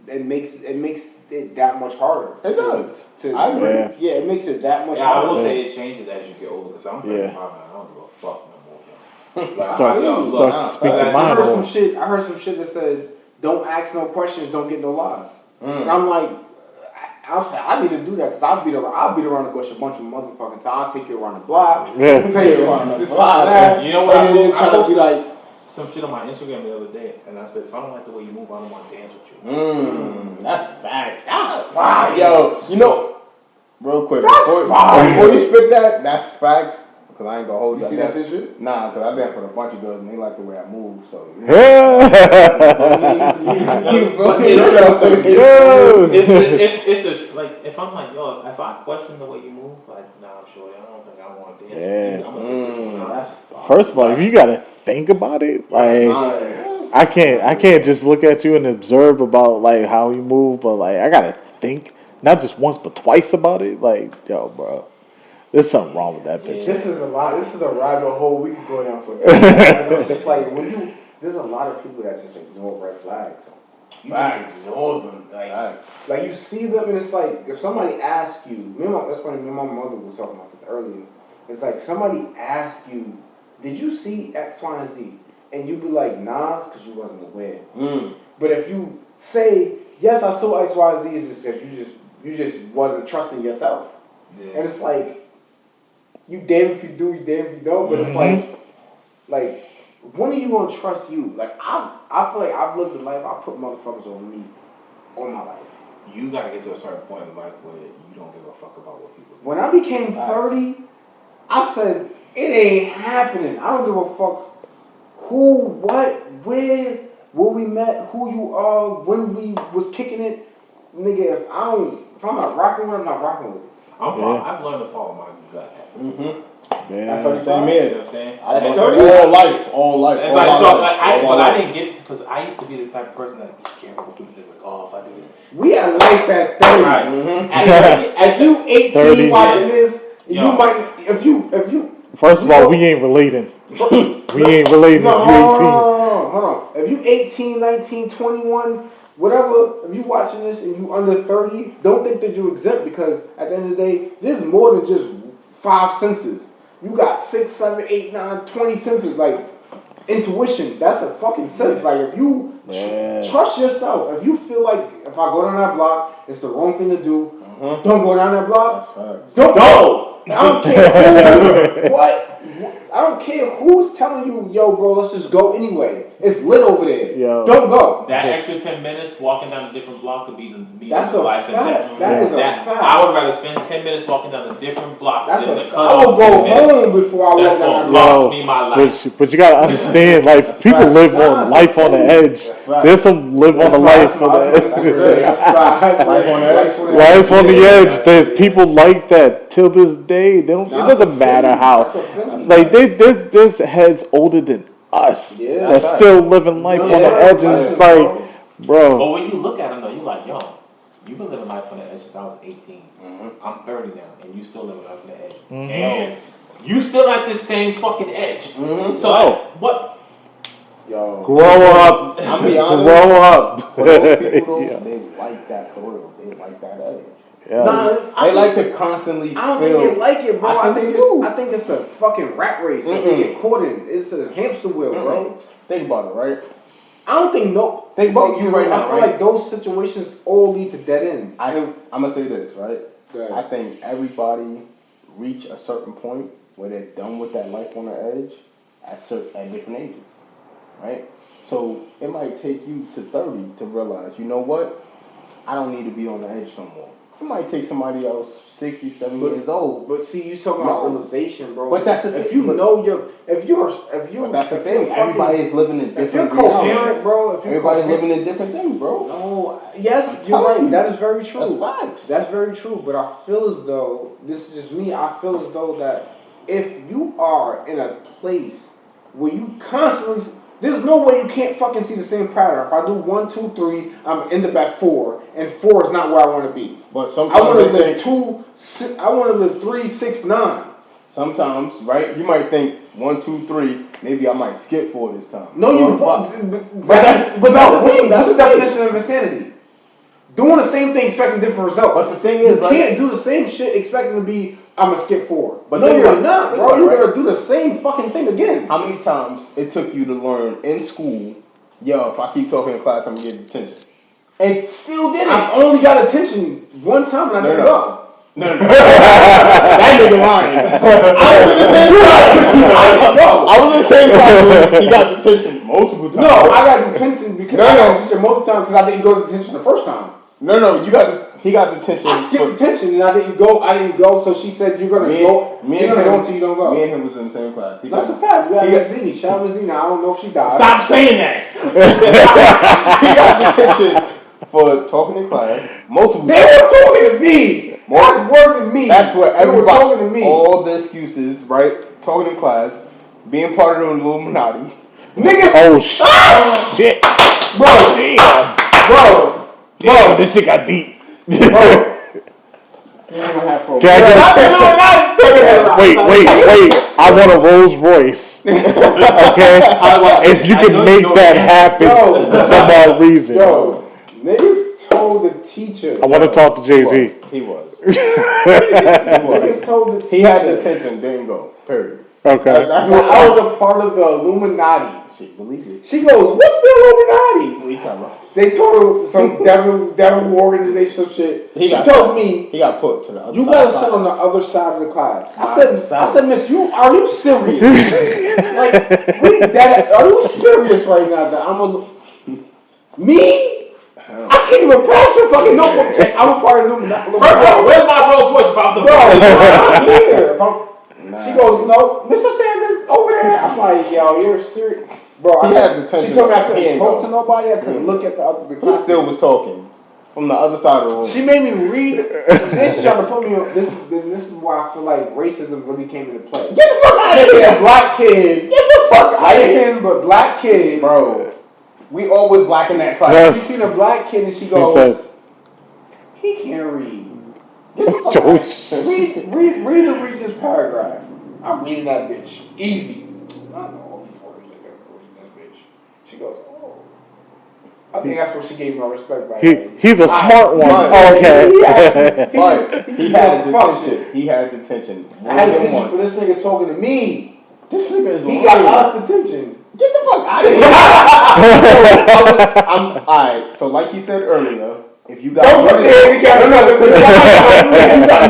[SPEAKER 1] it makes it that much harder.
[SPEAKER 2] It does.
[SPEAKER 1] I agree. Yeah, it makes it that much harder.
[SPEAKER 3] I will say it changes as you get older, because I'm 35 now. I don't give a fuck no more. Like,
[SPEAKER 4] start to speak your mind.
[SPEAKER 1] I heard some shit that said, "Don't ask no questions, don't get no lies." And I'm like, I need to do that, because I'll beat around the bush a bunch of motherfucking times. I'll take you around the block.
[SPEAKER 4] Yeah.
[SPEAKER 1] Take you around the block.
[SPEAKER 3] You know what?
[SPEAKER 1] I try to be like
[SPEAKER 3] some shit on my Instagram the other day, and I said, if I don't like the way you move, I don't want to dance with you.
[SPEAKER 2] That's facts. That's fine, yo. You know, real quick, before you spit that, that's facts. Because I ain't gonna hold you.
[SPEAKER 1] See that shit?
[SPEAKER 2] Nah, because I dance with a bunch of girls and they like the way I move, so.
[SPEAKER 3] It's like, if I'm like, yo, if I question the way you move, like, nah, I'm sure, I don't think I want to dance with you. I'm gonna sit this one out.
[SPEAKER 4] First of all, if you gotta think about it, like, I can't just look at you and observe about like how you move, but like I gotta think, not just once but twice about it. Like, yo, bro. There's something wrong with that picture.
[SPEAKER 1] This is a lot. This is a rabbit hole we could go down for. It's just like there's a lot of people that just ignore red flags. You just ignore them. Like you see them, and it's like if somebody asks you. That's funny. Me and my mother was talking about this earlier. It's like somebody asks you, "Did you see X, Y, and Z?" And you be like, "Nah," because you wasn't aware. But if you say, "Yes, I saw X, Y, Z," it's just because you just wasn't trusting yourself. Yeah. And it's like. You damn if you do, you damn if you don't. But it's like, when are you gonna trust you? Like I feel like I've lived a life. I put motherfuckers on me, on my life.
[SPEAKER 3] You gotta get to a certain point in life where you don't give a fuck about what people do.
[SPEAKER 1] When I became 30, I said it ain't happening. I don't give a fuck who, what, where we met, who you are, when we was kicking it, nigga. If I'm not rocking with it, I'm not rocking with it.
[SPEAKER 3] I've learned to follow my gut.
[SPEAKER 2] Yeah.
[SPEAKER 3] Same here. You know what I'm saying?
[SPEAKER 2] All life.
[SPEAKER 3] But I didn't get because I used to be the type of person that be scared of what people think. Like, oh, if I do this,
[SPEAKER 1] we are like that 30. Right. If you 18 30, watching this, you might. If you.
[SPEAKER 4] First of all, we ain't relating. We ain't relating.
[SPEAKER 1] No, hold on. If you 18, 19, 21. Whatever, if you watching this and you under 30, don't think that you're exempt, because at the end of the day, there's more than just 5 senses. You got 6, 7, 8, 9, 20 senses. Like, intuition, that's a fucking sense. Like, if you trust yourself, if you feel like, if I go down that block, it's the wrong thing to do, don't go down that block. Don't go. I don't care who, what. I don't care who's telling you, yo, bro, let's just go anyway. It's lit over there. Yo. Don't go.
[SPEAKER 3] That extra 10 minutes walking down a different block could be the
[SPEAKER 1] that's a
[SPEAKER 3] life
[SPEAKER 1] fact. That is a fact.
[SPEAKER 3] I would rather spend 10 minutes walking down a different block than the cut.
[SPEAKER 1] I would go home before I walk down that block.
[SPEAKER 3] Me my life.
[SPEAKER 4] But you gotta understand, like, people live on life on the edge. There's some live on the life on the edge. Life on the edge. There's people like that till this day. They don't. It doesn't matter how. Like there's heads older than us that's still living life on the edge. And it's like, bro.
[SPEAKER 3] But when you look at them though, you like, yo, you've been living life on the edge since I was 18. I'm 30 now, and you still living life on the edge. And you still at this same fucking edge. So what?
[SPEAKER 2] Yo,
[SPEAKER 4] grow up.
[SPEAKER 2] I'm be honest.
[SPEAKER 4] Grow up.
[SPEAKER 2] For those people though, they like that thrill. They like that edge.
[SPEAKER 4] Yeah.
[SPEAKER 2] They like to constantly feel.
[SPEAKER 1] I don't think they like it, bro. I think it's a fucking rat race that they get caught in. It's a hamster wheel, bro.
[SPEAKER 2] Think about it, right?
[SPEAKER 1] I don't think Think about you right now, right? I feel like those situations all lead to dead ends.
[SPEAKER 2] I'm gonna say this, right? I think everybody reach a certain point where they're done with that life on the edge at different ages, right? So it might take you to 30 to realize, you know what? I don't need to be on the edge no more. It might take somebody else 60, 70 years old.
[SPEAKER 1] But see, you talking about realization, bro.
[SPEAKER 2] But that's the thing.
[SPEAKER 1] If you know if you're.
[SPEAKER 2] But that's the thing. Everybody is living in different.
[SPEAKER 1] If you're coherent, bro.
[SPEAKER 2] Everybody's living in different things, bro.
[SPEAKER 1] No. Yes, you're right. That is very true.
[SPEAKER 2] That's facts.
[SPEAKER 1] That's very true. But I feel as though this is just me. I feel as though that if you are in a place where you constantly. There's no way you can't fucking see the same pattern. If I do 1, 2, 3, I'm end up at 4, and 4 is not where I want to be.
[SPEAKER 2] But sometimes
[SPEAKER 1] I want to live 2. I want to live 3, 6, 9.
[SPEAKER 2] Sometimes, right? You might think 1, 2, 3. Maybe I might skip 4 this time.
[SPEAKER 1] No, you won't. But that's the definition of insanity. Doing the same thing expecting different results.
[SPEAKER 2] But the thing is,
[SPEAKER 1] you can't do the same shit expecting to be. I'm gonna skip 4.
[SPEAKER 2] But
[SPEAKER 1] no, you're not, bro. You're gonna do the same fucking thing again.
[SPEAKER 2] How many times it took you to learn in school? Yo, if I keep talking in class, I'm gonna get detention. And still did it.
[SPEAKER 1] I only got attention one time and I didn't go.
[SPEAKER 2] No. That nigga lying. I was in the same class when he got detention multiple times.
[SPEAKER 1] No, I got detention because I got detention multiple times because I didn't go to detention the first time.
[SPEAKER 2] No, he got detention.
[SPEAKER 1] I skipped detention and I didn't go. So she said you're gonna go. You're gonna go until you don't go.
[SPEAKER 2] Me and him was in the same class.
[SPEAKER 1] That's a fact. We got Miss Zini. Shout out Miss Zini. I don't know if she died.
[SPEAKER 3] Stop saying that.
[SPEAKER 2] He got detention for talking in class multiple times.
[SPEAKER 1] They were talking to me. That's worse than me.
[SPEAKER 2] That's what everybody.
[SPEAKER 1] They were talking to me.
[SPEAKER 2] All the excuses, right? Talking in class, being part of the Illuminati.
[SPEAKER 1] Niggas.
[SPEAKER 4] Oh shit,
[SPEAKER 1] bro.
[SPEAKER 4] Damn, this shit got deep. Wait. I want a Rolls Royce. Okay? If you can make that happen for some odd reason.
[SPEAKER 1] Yo, niggas told the teacher.
[SPEAKER 4] I want to talk to Jay-Z.
[SPEAKER 2] He was.
[SPEAKER 1] Niggas told the teacher.
[SPEAKER 2] He had detention, didn't go. Period.
[SPEAKER 4] Okay.
[SPEAKER 1] I was a part of the Illuminati.
[SPEAKER 2] She believed it.
[SPEAKER 1] She goes, what's the Illuminati?
[SPEAKER 2] What you talking about?
[SPEAKER 1] They told her some devil organization, some shit. She told me
[SPEAKER 2] he got put to the other
[SPEAKER 1] you
[SPEAKER 2] side.
[SPEAKER 1] gotta sit on the other side of the class. I said, Miss, are you serious? Like, are you serious right now? That me? I can't even pass your fucking notebook check. I'm a part of the Illuminati.
[SPEAKER 3] Where's my Rolls Royce about the
[SPEAKER 1] I'm here. She goes, no, Mr. Sanders over there. I'm like, yo, you're serious. Bro, she told me I couldn't talk to nobody. I couldn't look at the other.
[SPEAKER 2] He still was talking from the other side of the room.
[SPEAKER 1] She made me read. Then she tried to put me on. This is why I feel like racism really came into play.
[SPEAKER 2] Get the fuck out of here,
[SPEAKER 1] black kid. Get the fuck out of here, but black kid,
[SPEAKER 2] bro. We always black in that class.
[SPEAKER 1] Yes. She seen a black kid and she goes, he can't read. Read the Regent's paragraph. I'm reading that bitch. Easy. I know. She goes, oh. I think that's what she gave me my respect back.
[SPEAKER 4] He's a smart one. Okay.
[SPEAKER 2] He had detention. He had detention.
[SPEAKER 1] I had detention for this nigga talking to me.
[SPEAKER 2] This nigga is
[SPEAKER 1] He got us detention.
[SPEAKER 2] Get the fuck out of here. Alright, so like he said earlier, if you got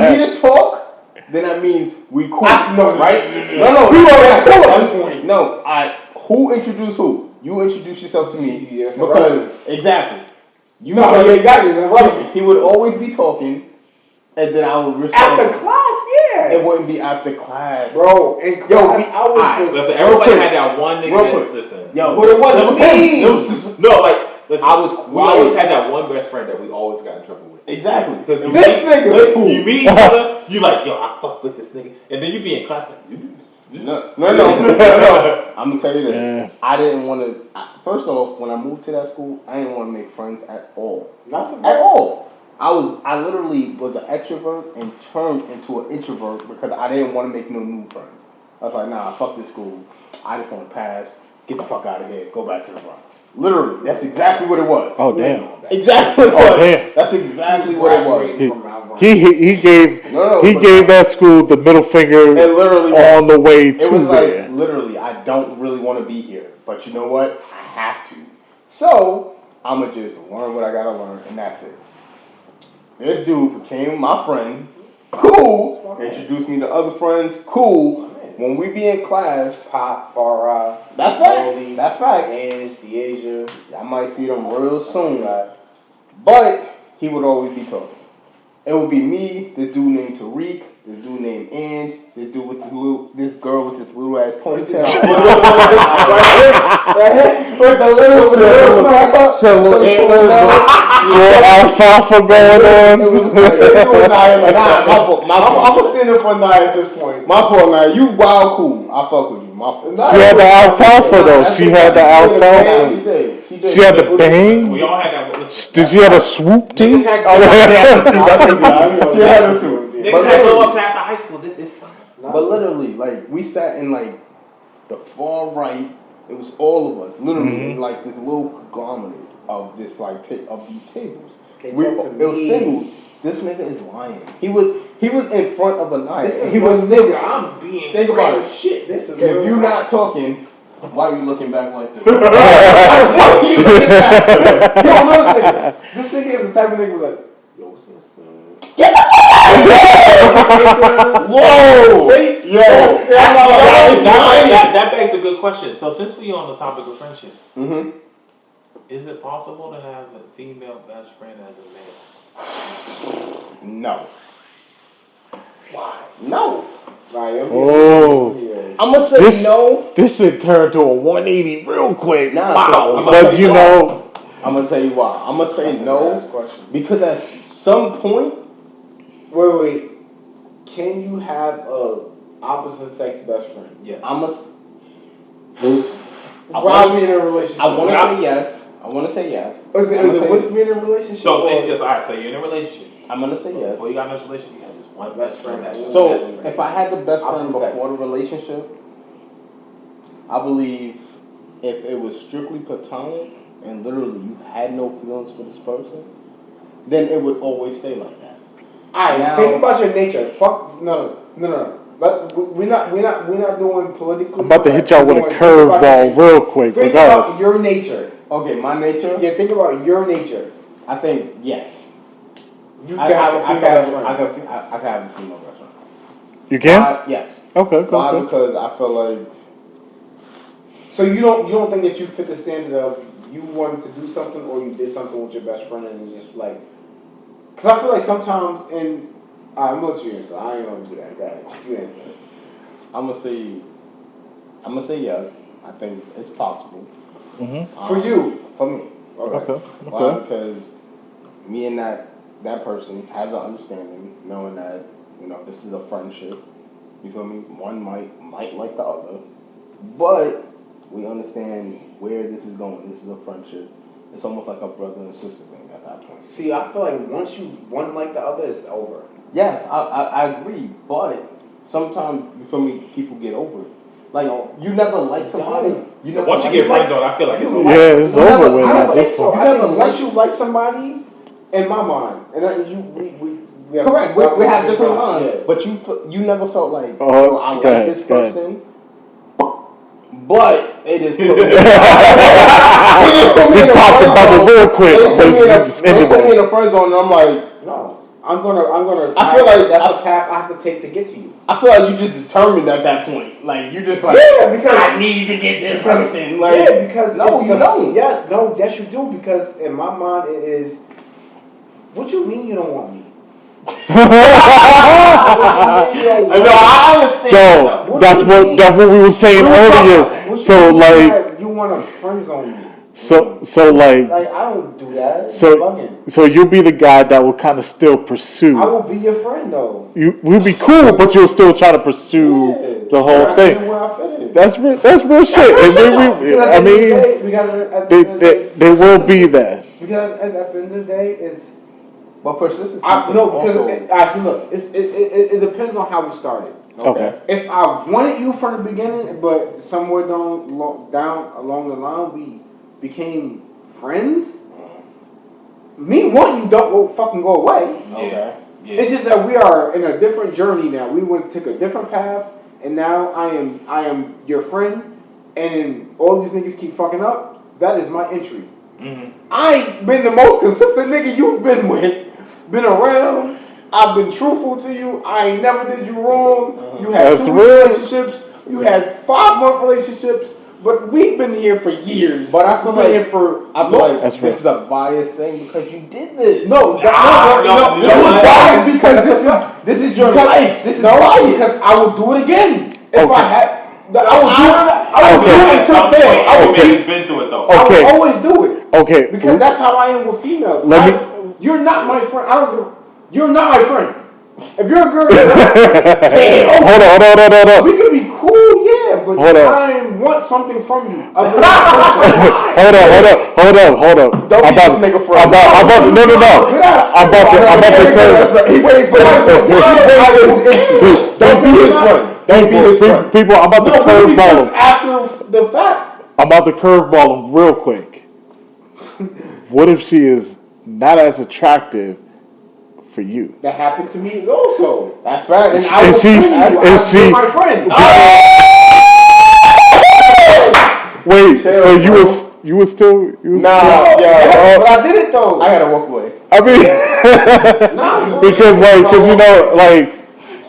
[SPEAKER 2] me to talk, then that means we cool, right? No,
[SPEAKER 1] we already cool at this point.
[SPEAKER 2] No, who introduced who? You introduced yourself to me because exactly.
[SPEAKER 1] Exactly.
[SPEAKER 2] Right. He would always be talking, and then I would respond.
[SPEAKER 1] After class, yeah.
[SPEAKER 2] It wouldn't be after class,
[SPEAKER 1] bro. In class,
[SPEAKER 3] listen, everybody had that one nigga. Listen,
[SPEAKER 1] but it wasn't me.
[SPEAKER 3] No, like. Listen,
[SPEAKER 2] we
[SPEAKER 3] always had that one best friend that we always got in trouble with.
[SPEAKER 2] Exactly.
[SPEAKER 1] Because this nigga,
[SPEAKER 3] you meet each other, you like, yo, I fucked with this nigga, and then you be in class like,
[SPEAKER 2] No. I'm gonna tell you this. Yeah. I didn't want to. First off, when I moved to that school, I didn't want to make friends at all. At all. I literally was an extrovert and turned into an introvert because I didn't want to make no new friends. I was like, nah, fuck this school. I just want to pass. Get the fuck out of here. Go back to the Bronx. Literally, that's exactly what it was.
[SPEAKER 4] Oh damn!
[SPEAKER 2] Exactly what it was. Damn. That's exactly what it was.
[SPEAKER 4] He gave that school the middle finger on the way to
[SPEAKER 2] it was
[SPEAKER 4] there.
[SPEAKER 2] Like literally, I don't really want to be here, but you know what? I have to. So I'ma just learn what I gotta learn, and that's it. This dude became my friend. Cool. Introduced me to other friends. Cool. When we be in class,
[SPEAKER 1] Pop, Farah,
[SPEAKER 2] that's facts. That's facts.
[SPEAKER 1] Ange, DeAsia,
[SPEAKER 2] I might see them real soon. But he would always be talking. It would be me, this dude named Tariq, this dude named Ange, this dude with this girl with this little ass ponytail. With the little
[SPEAKER 4] alfalfa going on.
[SPEAKER 2] It was I'm gonna stand up for Naya at this point. My fault, Naya. You wild cool. I fuck with you. My fault.
[SPEAKER 4] She had the alfalfa though. She had the alfalfa. She had the bang.
[SPEAKER 3] We all had that.
[SPEAKER 4] Did she have a swoop too?
[SPEAKER 3] Niggas had
[SPEAKER 2] a swoop.
[SPEAKER 3] Niggas had glow ups after high school. This is fun.
[SPEAKER 2] But literally, like, we sat in like the far right. It was all of us, literally, in like this little conglomerate of this like of these tables. It was singles. This nigga is lying. He was in front of a night. He was nigga.
[SPEAKER 1] I'm being.
[SPEAKER 2] Think about it.
[SPEAKER 1] Shit. This is.
[SPEAKER 2] If you not talking, why are you looking back like this?
[SPEAKER 1] Why are you looking back? Yo, no, this nigga is the type of nigga like, yo, what's this? Get the
[SPEAKER 2] Whoa!
[SPEAKER 1] Yes.
[SPEAKER 3] That begs a good question. So since we on the topic of friendship, is it possible to have a female best friend as a man?
[SPEAKER 2] No.
[SPEAKER 1] Why?
[SPEAKER 2] No.
[SPEAKER 4] Oh.
[SPEAKER 2] I'm gonna say no.
[SPEAKER 4] This should turn to a 180 real quick.
[SPEAKER 2] Nah,
[SPEAKER 4] wow. But you know,
[SPEAKER 2] I'm gonna tell you why. I'm gonna say no because at some point.
[SPEAKER 1] Wait. Can you have a opposite sex best friend?
[SPEAKER 3] Yes.
[SPEAKER 2] I want
[SPEAKER 1] me in a relationship.
[SPEAKER 2] I want to say yes. I want to say yes.
[SPEAKER 1] Is it with me in a relationship?
[SPEAKER 3] So it's just alright. So you're in a relationship.
[SPEAKER 2] I'm gonna say yes.
[SPEAKER 3] Well, you got no relationship. You have this one best friend.
[SPEAKER 2] So if I had the best friend before the relationship, I believe if it was strictly platonic and literally you had no feelings for this person, then it would always stay like that.
[SPEAKER 1] Alright, think about your nature. Fuck no. We're not doing politically.
[SPEAKER 4] I'm about to hit y'all with a curveball real quick.
[SPEAKER 1] Think about your nature.
[SPEAKER 2] Okay, my nature.
[SPEAKER 1] Yeah, think about your nature.
[SPEAKER 2] I think yes.
[SPEAKER 1] You can have a female best friend.
[SPEAKER 2] I can have a female best friend.
[SPEAKER 4] You can?
[SPEAKER 2] Yes.
[SPEAKER 4] Okay.
[SPEAKER 2] Why? Because I feel like.
[SPEAKER 1] So you don't think that you fit the standard of you wanted to do something or you did something with your best friend and it's just like. Because I feel like sometimes I'm gonna let you answer. I ain't gonna do that. You answer.
[SPEAKER 2] I'm gonna say yes. I think it's possible.
[SPEAKER 1] For you.
[SPEAKER 2] For me.
[SPEAKER 4] Okay.
[SPEAKER 2] Why? Because me and that person has an understanding, knowing that this is a friendship. You feel me? One might like the other, but we understand where this is going. This is a friendship. It's almost like a brother and sister thing at that point.
[SPEAKER 1] See, I feel like once you one like the other, it's over.
[SPEAKER 2] Yes, I agree, but sometimes you feel me, people get over it. Like you never like somebody.
[SPEAKER 3] Once you get friends on, I feel like it's over.
[SPEAKER 4] Yeah, it's over with.
[SPEAKER 1] I don't think so. I think once you like somebody, in my mind, and we have
[SPEAKER 2] correct. We have different minds, yeah. But you never felt like I like this person. But it is put me in a friend zone, and I'm like,
[SPEAKER 1] no. I'm gonna.
[SPEAKER 2] I feel like
[SPEAKER 1] that's a path I have to take to get to you.
[SPEAKER 2] I feel like you just determined at that point. Like you just like,
[SPEAKER 1] because
[SPEAKER 2] I need to get this person. Like,
[SPEAKER 1] because
[SPEAKER 2] no, you don't.
[SPEAKER 1] Yes, you do. Because in my mind, it is. What you mean you don't want me?
[SPEAKER 3] I understand.
[SPEAKER 4] So that's what we were saying earlier. So like
[SPEAKER 1] you want to friend zone me.
[SPEAKER 4] So like
[SPEAKER 1] I don't do that.
[SPEAKER 4] So you'll be the guy that will kind of still pursue.
[SPEAKER 1] I will be your friend though.
[SPEAKER 4] We'll be cool, but you'll still try to pursue the whole thing. That's real shit. I mean, they will be that.
[SPEAKER 1] Because at the end of the day, it's.
[SPEAKER 2] But persistence.
[SPEAKER 1] Actually, look, it depends on how we started.
[SPEAKER 4] Okay.
[SPEAKER 1] If I wanted you from the beginning, but somewhere down along the line we became friends, me wanting you don't fucking go away.
[SPEAKER 2] Okay.
[SPEAKER 3] Yeah.
[SPEAKER 1] It's just that we are in a different journey now. We took a different path, and now I am your friend, and all these niggas keep fucking up. That is my entry. I ain't been the most consistent nigga you've been with. Been around. I've been truthful to you. I ain't never did you wrong. You had 2 relationships. You had 5-month relationships. But we've been here for years.
[SPEAKER 2] But I feel like
[SPEAKER 1] this
[SPEAKER 2] is a biased thing because you did this.
[SPEAKER 1] No, no,
[SPEAKER 2] biased because this is your life. This is biased
[SPEAKER 1] because I would do it again if I had.
[SPEAKER 3] I would do it until then. Everybody's been through it though.
[SPEAKER 1] Okay. I would always do it.
[SPEAKER 4] Okay.
[SPEAKER 1] Because that's how I am with females. You're not my friend. You're not my friend. If you're a girl, hold on. We could be cool, yeah, but I want something from you. Hold
[SPEAKER 2] on. Don't be this nigga for I'm about to curve. He waiting for that. Don't be his friend. Don't be his friend.
[SPEAKER 4] People, I'm about to curveball him.
[SPEAKER 1] After the fact.
[SPEAKER 4] I'm about to curveball him real quick. What if she is not as attractive for you?
[SPEAKER 1] That happened to me also.
[SPEAKER 2] That's right.
[SPEAKER 1] And I was my friend.
[SPEAKER 4] Wait, so you was still
[SPEAKER 1] but I did it though.
[SPEAKER 2] I gotta walk away.
[SPEAKER 4] I mean,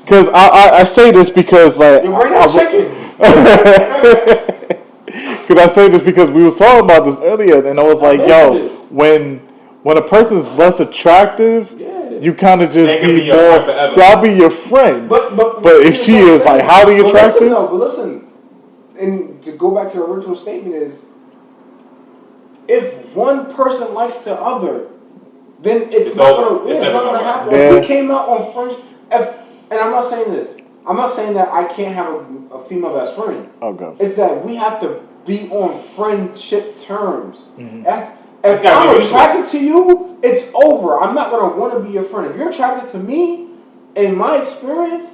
[SPEAKER 4] because I say this because
[SPEAKER 1] you're right now chicken.
[SPEAKER 4] Because I say this because we was talking about this earlier, and I was like, yo, when a person's less attractive, you kind of just be more. That'll be your friend. But if she is like highly attractive,
[SPEAKER 1] but listen, and to go back to the original statement is, if one person likes the other, then it's not gonna happen. Yeah. If we came out on friends, and I'm not saying this. I'm not saying that I can't have a female best friend.
[SPEAKER 4] Okay.
[SPEAKER 1] It's that we have to be on friendship terms.
[SPEAKER 4] Mm-hmm.
[SPEAKER 1] If I'm attracted to you, it's over. I'm not gonna want to be your friend. If you're attracted to me, in my experience,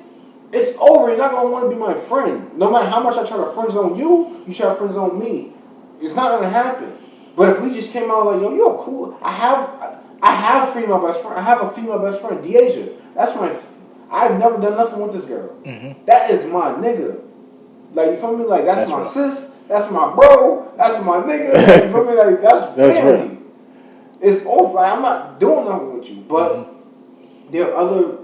[SPEAKER 1] it's over. You're not gonna want to be my friend. No matter how much I try to friend zone you, you try to friend zone me. It's not gonna happen. But if we just came out like, yo, you're cool. I have female best friend. I have a female best friend, Deasia. That's my. I've never done nothing with this girl.
[SPEAKER 4] Mm-hmm.
[SPEAKER 1] That is my nigga. Like, you feel me? Like, that's my sis. That's my bro. That's my nigga. You feel me? Like, that's family. Right. It's over. Like, I'm not doing nothing with you. But there are other.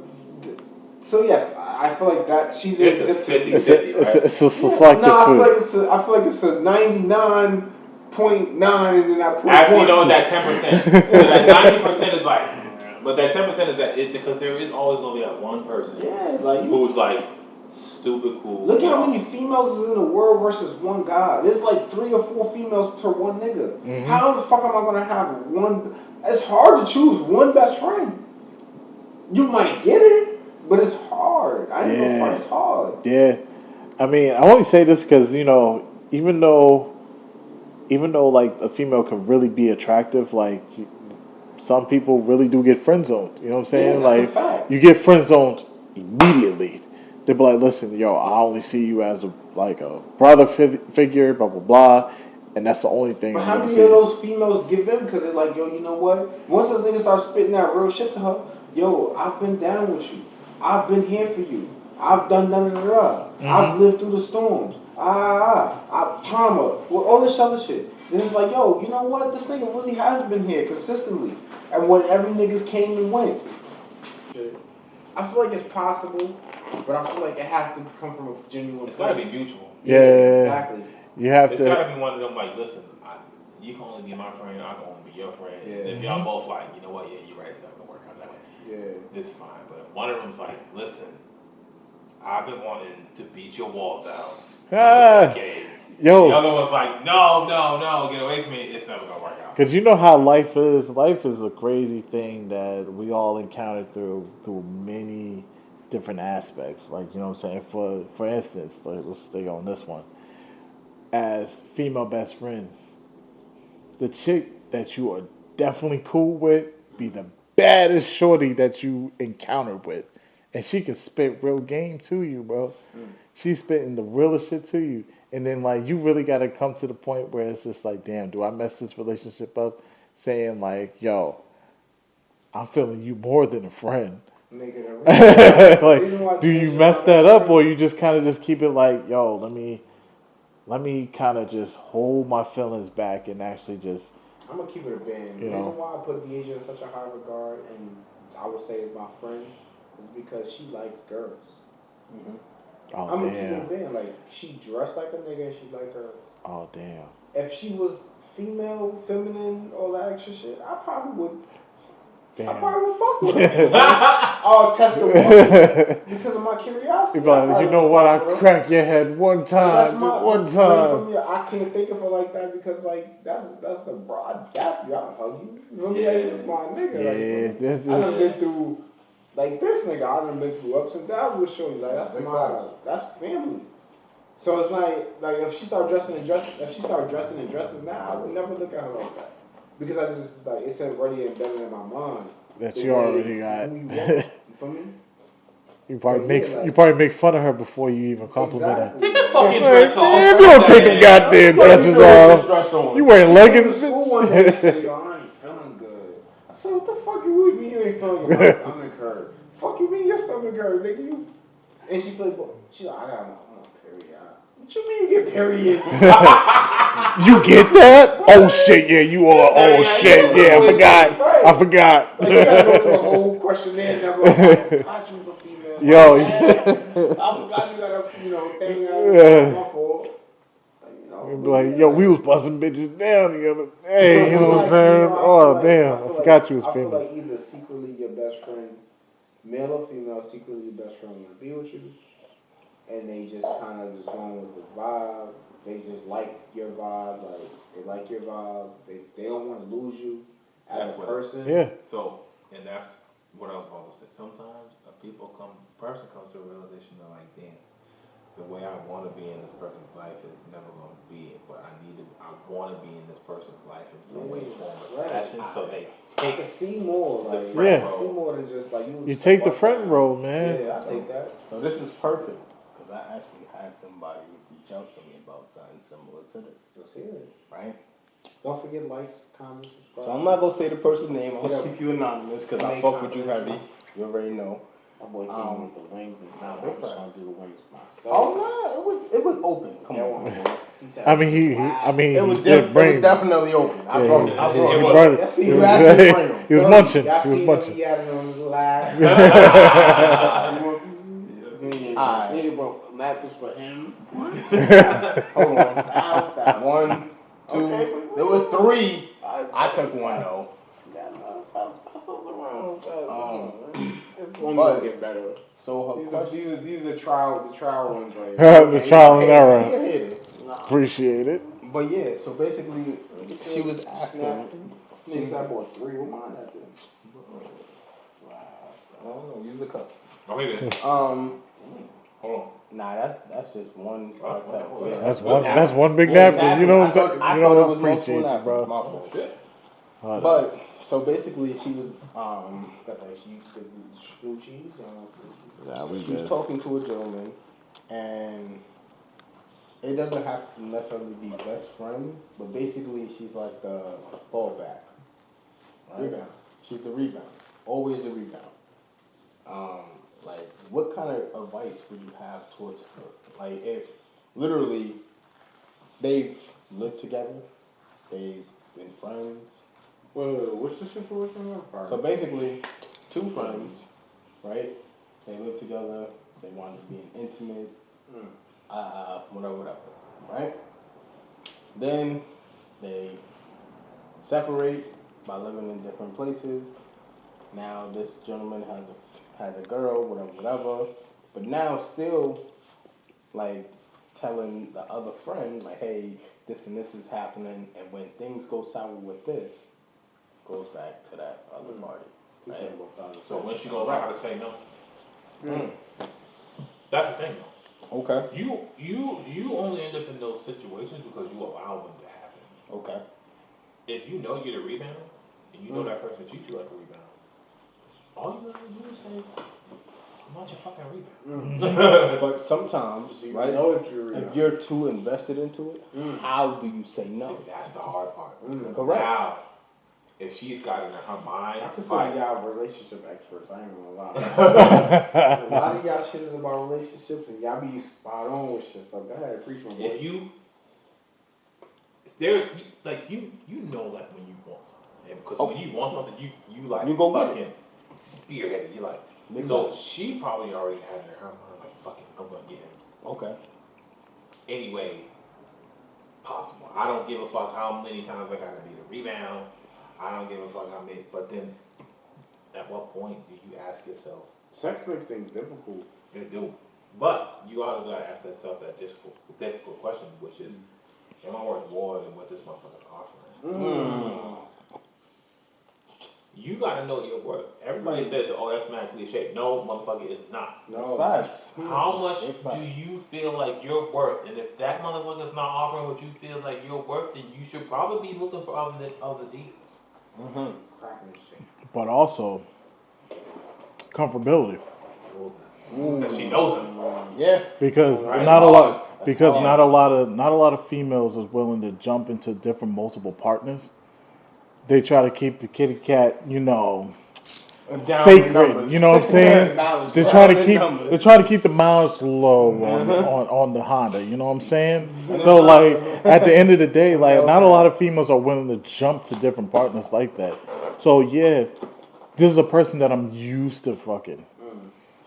[SPEAKER 1] So yes, I feel like that she's
[SPEAKER 3] a 50-50, right?
[SPEAKER 4] It's a selective
[SPEAKER 1] I feel like it's a 99.9, and then I put.
[SPEAKER 3] Actually, no, that 10%. That 90% is like. But that 10% is that because there is always gonna be that one person.
[SPEAKER 1] Yeah, like
[SPEAKER 3] who's like stupid cool.
[SPEAKER 1] Look how many females is in the world versus one guy. There's like 3 or 4 females to one nigga. Mm-hmm. How the fuck am I gonna have one? It's hard to choose one best friend. You might get it, but it's hard. I ain't gonna find it's hard.
[SPEAKER 4] Yeah, I mean, I only say this because even though like a female can really be attractive, like. Some people really do get friend zoned. You know what I'm saying?
[SPEAKER 1] Like
[SPEAKER 4] you get friend zoned immediately. They be like, "Listen, yo, I only see you as a brother figure, blah blah blah," and that's the only thing.
[SPEAKER 1] But how many of those females give in because they're like, "Yo, you know what? Once this nigga starts spitting that real shit to her, yo, I've been down with you. I've been here for you. I've done da da da da. I've lived through the storms. I've trauma, all this other shit." And it's like, yo, you know what? This nigga really has been here consistently. And when every niggas came and went. I feel like it's possible, but I feel like it has to come from a genuine
[SPEAKER 3] It's got to be mutual.
[SPEAKER 4] Yeah,
[SPEAKER 1] exactly.
[SPEAKER 4] You have
[SPEAKER 3] it's got to be one of them, like, listen, you can only be my friend, I can only be your friend. Yeah. If y'all both like, you know what, yeah, you're right, it's not going to work out that way. Yeah. It's fine. But if one of them's like, listen, I've been wanting to beat your walls out for decades.
[SPEAKER 4] Yo.
[SPEAKER 3] The other one's like, no, get away from me. It's never gonna work out.
[SPEAKER 4] Cause you know how life is. Life is a crazy thing that we all encounter through many different aspects. Like, you know what I'm saying. For instance, let's stay on this one. As female best friends, the chick that you are definitely cool with be the baddest shorty that you encountered with, and she can spit real game to you, bro. She's spitting the realest shit to you. And then, like, you really got to come to the point where it's just like, damn, do I mess this relationship up? Saying, like, yo, I'm feeling you more than a friend. Like, do you mess that up, or you just kind of just keep it like, yo, let me kind of just hold my feelings back and actually just.
[SPEAKER 1] I'm going to keep it a band. The reason why I put Deasia in such a high regard, and I would say is my friend, is because she likes girls. Mm-hmm.
[SPEAKER 4] Oh,
[SPEAKER 1] I'm gonna keep it a band. Like, she dressed like a nigga and she like girls.
[SPEAKER 4] Oh damn.
[SPEAKER 1] If she was female, feminine, all that extra shit, I probably would. Damn. I probably would fuck with her. I'll test the water because of my curiosity.
[SPEAKER 4] Like, you know what? I cracked your head one time. One time.
[SPEAKER 1] From you, I can't think of her like that because like that's the broad dap you. I'll hug you. You feel me? Like, my nigga.
[SPEAKER 4] Yeah,
[SPEAKER 1] like, I done been through like this nigga. I done been through ups and downs with shorty. Like that's family. So it's like if she start dressing in dresses now, I would never look at her like that. Because I just, like, it's already embedded in my mind.
[SPEAKER 4] That you already got.
[SPEAKER 1] You feel me?
[SPEAKER 4] You probably make fun of her before you even compliment her.
[SPEAKER 3] Take the fucking dress off.
[SPEAKER 4] Man, you don't take them goddamn dresses off. You wearing leggings?
[SPEAKER 1] School one day, said, yo, I ain't feeling good. I said, what the fuck you mean you ain't feeling good? My stomach hurt. Fuck you mean your stomach hurt, nigga? You. And she played ball. She's like, I got my period. What you mean you get period?
[SPEAKER 4] You get that? Oh shit, yeah, you are. Oh shit, yeah, I forgot.
[SPEAKER 1] Like, you gotta go through a whole questionnaire and everything. I choose a female.
[SPEAKER 4] Yo.
[SPEAKER 1] I forgot you got a, thing out my fault.
[SPEAKER 4] Like, yo, we was busting bitches down the other day, you know what I'm saying? Oh, damn, I forgot you was female.
[SPEAKER 1] I feel like either secretly your best friend, male or female, secretly your best friend want to be with you. And they just kind of just going with the vibe. They just like your vibe. Like, they like your vibe. They don't want to lose you as a person.
[SPEAKER 4] Yeah.
[SPEAKER 3] So, and that's what I was about to say. Sometimes a person comes to a realization that like, damn, the way I want to be in this person's life is never going to be it. But I want to be in this person's life in some way, form, or fashion. So they take
[SPEAKER 1] see more. Like, see more than just like you.
[SPEAKER 4] You take the front row, man.
[SPEAKER 1] Yeah, I take that.
[SPEAKER 2] So this is perfect. I actually had somebody reach out to me about something similar to this.
[SPEAKER 1] Let's hear it.
[SPEAKER 2] Right?
[SPEAKER 1] Don't forget likes, comments, subscribe.
[SPEAKER 2] So I'm not gonna say the person's name. I'm gonna keep you anonymous because I fuck with you heavy. You already know.
[SPEAKER 1] My boy came with the wings and said, I'm just gonna do the wings myself.
[SPEAKER 2] Oh no, it was open. Come on.
[SPEAKER 4] I mean,
[SPEAKER 2] it was definitely open. I brought
[SPEAKER 4] it. He was munching. He was munching.
[SPEAKER 1] He had it on his lap. Nigga brought napkins for him.
[SPEAKER 2] Hold on. 1, 2. There was 3. I took one though.
[SPEAKER 1] But get better.
[SPEAKER 2] So
[SPEAKER 1] these are the trial ones right here.
[SPEAKER 4] The trial and error. Appreciate it.
[SPEAKER 2] But yeah, so basically she was asking.
[SPEAKER 1] Niggas, I bought 3 with mine at this.
[SPEAKER 2] I don't know. Use the cup.
[SPEAKER 3] Oh, he did.
[SPEAKER 2] Hold
[SPEAKER 3] on.
[SPEAKER 2] Nah, that's just one.
[SPEAKER 4] That's one big napkin. You know what I appreciate you, bro.
[SPEAKER 2] Oh, shit. But so basically, she was got that screw cheese. She was talking to a gentleman, and it doesn't have to necessarily be best friend, but basically she's like the fallback. Right? Rebound. She's the rebound. Always a rebound. Like, what kind of advice would you have towards her? Like, if literally they've lived together, they've been friends.
[SPEAKER 1] Wait, what's the situation?
[SPEAKER 2] So basically, 2 friends, right? They live together. They want to be intimate. Whatever, right? Then they separate by living in different places. Now this gentleman has a girl, whatever. But now still, like, telling the other friend, like, hey, this and this is happening, and when things go sour with this, goes back to that other party. Right?
[SPEAKER 3] So when she gonna learn how to say no? That's the thing, though.
[SPEAKER 2] Okay.
[SPEAKER 3] You only end up in those situations because you allow them to happen.
[SPEAKER 2] Okay.
[SPEAKER 3] If you know you're the rebounder, and you know that person treats you like a rebound, all you gotta do is say, I'm not your fucking rebound.
[SPEAKER 2] But sometimes, right, if you're too invested into it, how do you say no?
[SPEAKER 3] See, that's the hard part.
[SPEAKER 2] Correct.
[SPEAKER 3] Now, if she's got it in her mind,
[SPEAKER 1] I consider y'all relationship experts. I ain't gonna lie. A lot of y'all shit is about relationships, and y'all be spot on with shit. So go ahead, preach my
[SPEAKER 3] if you, there, like you know, like when you want something, because when you want something, you like
[SPEAKER 2] you go
[SPEAKER 3] fucking spearhead it. You like, so she probably already had in her mind like, fucking, I'm gonna get him.
[SPEAKER 2] Okay.
[SPEAKER 3] Anyway, possible. I don't give a fuck how many times I gotta be the rebound. I don't give a fuck how many. But then, at what point do you ask yourself?
[SPEAKER 1] Sex makes things difficult.
[SPEAKER 3] It do. But you always gotta ask yourself that difficult question, which is, am I worth more than what this motherfucker's offering? You gotta know your worth. Everybody says, "Oh, that's mad cliche." No, motherfucker, it's not.
[SPEAKER 1] No,
[SPEAKER 2] facts.
[SPEAKER 3] How much do you feel like you're worth? And if that motherfucker's not offering what you feel like you're worth, then you should probably be looking for other deals.
[SPEAKER 4] But also comfortability.
[SPEAKER 3] Because she knows him.
[SPEAKER 2] Yeah.
[SPEAKER 4] Because
[SPEAKER 3] Right.
[SPEAKER 4] not a lot of females is willing to jump into different multiple partners. They try to keep the kitty cat, sacred. You know what I'm saying? They try to keep the miles low on the Honda. You know what I'm saying? So like at the end of the day, like not a lot of females are willing to jump to different partners like that. So yeah, this is a person that I'm used to fucking.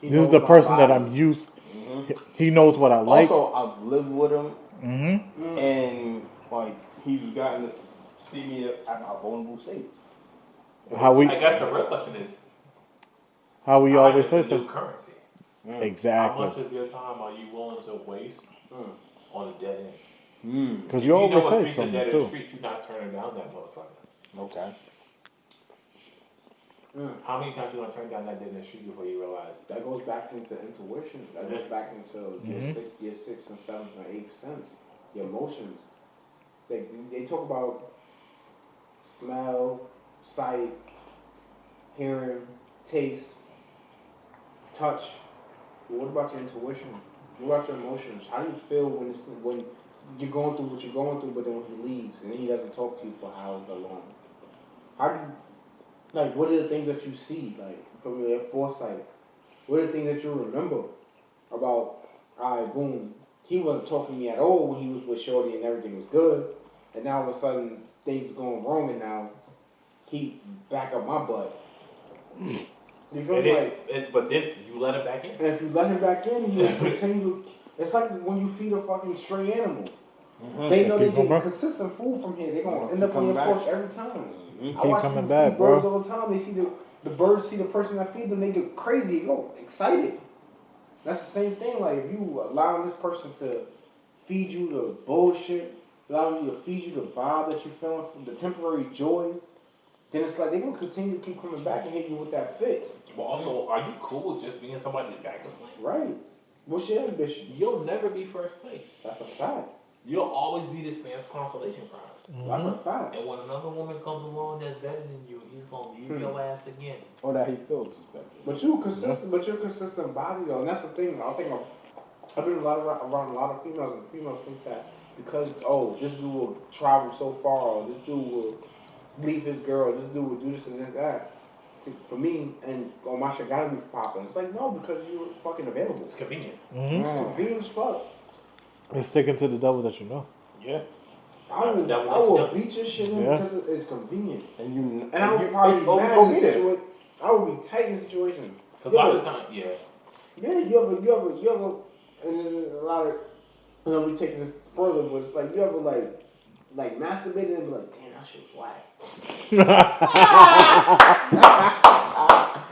[SPEAKER 4] This is the person that I'm used. He knows what I like.
[SPEAKER 2] Also, I've lived with him, and like he's gotten to see me at my vulnerable states.
[SPEAKER 3] I guess the real question is,
[SPEAKER 4] how we always say
[SPEAKER 3] new
[SPEAKER 4] so.
[SPEAKER 3] currency.
[SPEAKER 4] Exactly.
[SPEAKER 3] How much of your time are you willing to waste on a dead end?
[SPEAKER 4] Because you always say
[SPEAKER 3] a
[SPEAKER 4] something
[SPEAKER 3] dead
[SPEAKER 4] too.
[SPEAKER 3] end street, you're not turning down that motherfucker.
[SPEAKER 2] Okay.
[SPEAKER 3] How many times you gonna turn down that dead end street before you realize?
[SPEAKER 1] That goes back into intuition. That goes back into your sixth and seventh and eighth sense. Your emotions. They talk about smell, sight, hearing, taste, touch. But what about your intuition? What about your emotions? How do you feel when you're going through what you're going through, but then when he leaves and then he doesn't talk to you for however long? How do you, like, what are the things that you see, like, from your foresight? What are the things that you remember about, alright, boom, he wasn't talking to me at all when he was with Shorty and everything was good, and now all of a sudden things are going wrong and now he back up my butt. You feel me?
[SPEAKER 3] But then you let him back in.
[SPEAKER 1] And if you let him back in, he will continue. It's like when you feed a fucking stray animal. They know they get consistent food from here. They're gonna end up on your porch every time. I watch people feed birds all the time. They see the birds see the person that feed them, they get crazy, they go excited. That's the same thing. Like if you allowing this person to feed you the bullshit, allowing you to feed you the vibe that you're feeling from the temporary joy, then it's like they're gonna continue to keep coming back and hit you with that fix.
[SPEAKER 3] But also, are you cool with just being somebody's backup plan?
[SPEAKER 1] Right. What's your ambition?
[SPEAKER 3] You'll never be first place.
[SPEAKER 1] That's a fact.
[SPEAKER 3] You'll always be this man's consolation prize.
[SPEAKER 1] That's a fact.
[SPEAKER 3] And when another woman comes along that's better than you, he's gonna leave your ass again.
[SPEAKER 2] Or that he feels better.
[SPEAKER 1] But you're consistent body though, and that's the thing. I've been around a lot of females, and females think that because this dude will travel so far, or this dude will leave his girl, this dude will do this and that. For me, and my shit gotta be popping. It's like no, because you're fucking available.
[SPEAKER 3] It's convenient.
[SPEAKER 1] It's convenient as fuck.
[SPEAKER 4] It's sticking to the devil that you know.
[SPEAKER 3] Yeah.
[SPEAKER 1] I will beat your shit in because it's convenient. And I would probably be mad in the situation. I would be tight in the situation.
[SPEAKER 3] Because a lot of the time, yeah,
[SPEAKER 1] you ever, and then a lot of, we taking this further, but it's like, you ever, like masturbated and be like, damn, that shit was whack.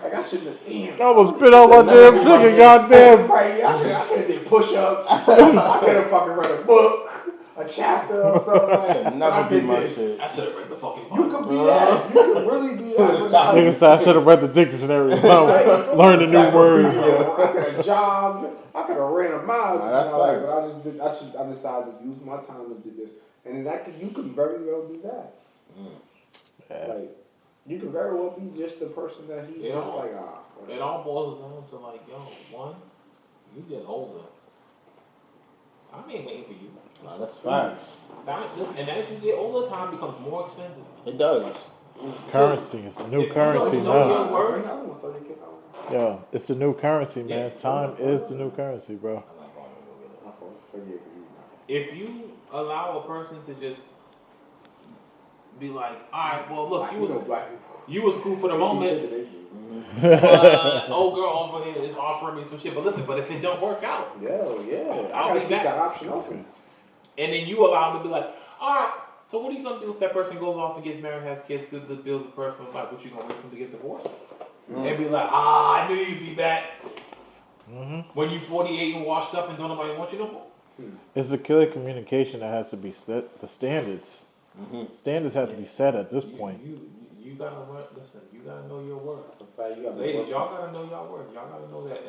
[SPEAKER 1] Like, I shouldn't have, damn.
[SPEAKER 4] I almost spit out my damn chicken, goddamn.
[SPEAKER 1] Right, I could have did push-ups. I could have fucking read a book. A chapter or something like
[SPEAKER 2] never be my shit.
[SPEAKER 3] I should have read the fucking book.
[SPEAKER 1] You could be that. You could really be that.
[SPEAKER 4] Nigga said I should have read the dictionary or something. Learned a new word.
[SPEAKER 1] I could have jogged. I could have ran a mile. But I decided to use my time to do this. And you could very well do that.
[SPEAKER 4] Yeah.
[SPEAKER 1] Like, you could very well be just the person that he's just like,
[SPEAKER 3] It all boils down to like, one, you get older. I ain't waiting for you.
[SPEAKER 2] Nah, that's facts.
[SPEAKER 3] And as you get older, time becomes more expensive.
[SPEAKER 2] It does.
[SPEAKER 4] Currency. It's the new currency now. Yeah, it's the new currency, man. Time is the new currency, bro.
[SPEAKER 3] If you allow a person to just be like, alright, well look, you was cool for the moment. Old girl over here is offering me some shit, but listen, but if it don't work out,
[SPEAKER 1] yeah,
[SPEAKER 3] I'll be back.
[SPEAKER 1] That option open.
[SPEAKER 3] And then you allow him to be like, Alright, so what are you gonna do if that person goes off and gets married, has kids, builds a personal life? What you gonna wait for them to get divorced? And be like, I knew you'd be back. When you 48 and washed up and don't nobody want you no more.
[SPEAKER 5] It's the clear communication that has to be set. The standards. Standards have to be set at this point.
[SPEAKER 3] You gotta listen. You gotta know your worth.
[SPEAKER 1] Ladies,
[SPEAKER 3] y'all gotta know your worth. Y'all gotta know that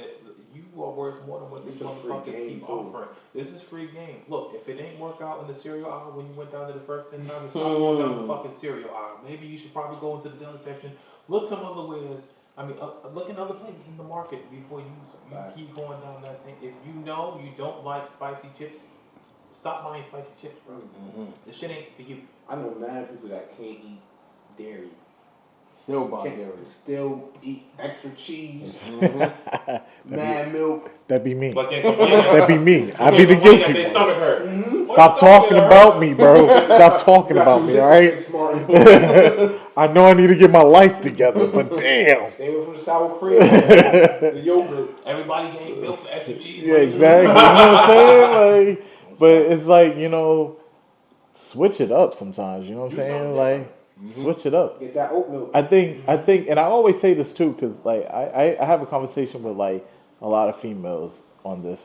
[SPEAKER 3] you are worth more than what these motherfuckers keep offering. This is free game. Look, if it ain't work out in the cereal aisle when you went down to the first 10 times, it's not going down the fucking cereal aisle. Maybe you should probably go into the deli section. Look some other ways. I mean, look in other places in the market before you keep going down that same. If you know you don't like spicy chips, stop buying spicy chips, bro. This shit ain't for you.
[SPEAKER 1] I know mad people that can't eat dairy.
[SPEAKER 2] Still buy dairy.
[SPEAKER 1] Still eat extra cheese. Mad milk.
[SPEAKER 4] That'd be me.
[SPEAKER 3] But then complain.
[SPEAKER 4] That'd be me. I'd be the guilty
[SPEAKER 3] They
[SPEAKER 4] one.
[SPEAKER 3] stomach hurt.
[SPEAKER 4] Stop talking about me, bro. Stop talking about me, all right? I know I need to get my life together, but damn.
[SPEAKER 1] Stay away from the sour cream, the yogurt.
[SPEAKER 3] Everybody getting milk for extra cheese.
[SPEAKER 4] Yeah, exactly. You know what I'm saying? Like, but it's like, you know, switch it up sometimes. You know what I'm saying? Like, switch it up.
[SPEAKER 1] Get that oat milk.
[SPEAKER 4] I think, and I always say this too, because like I have a conversation with like a lot of females on this.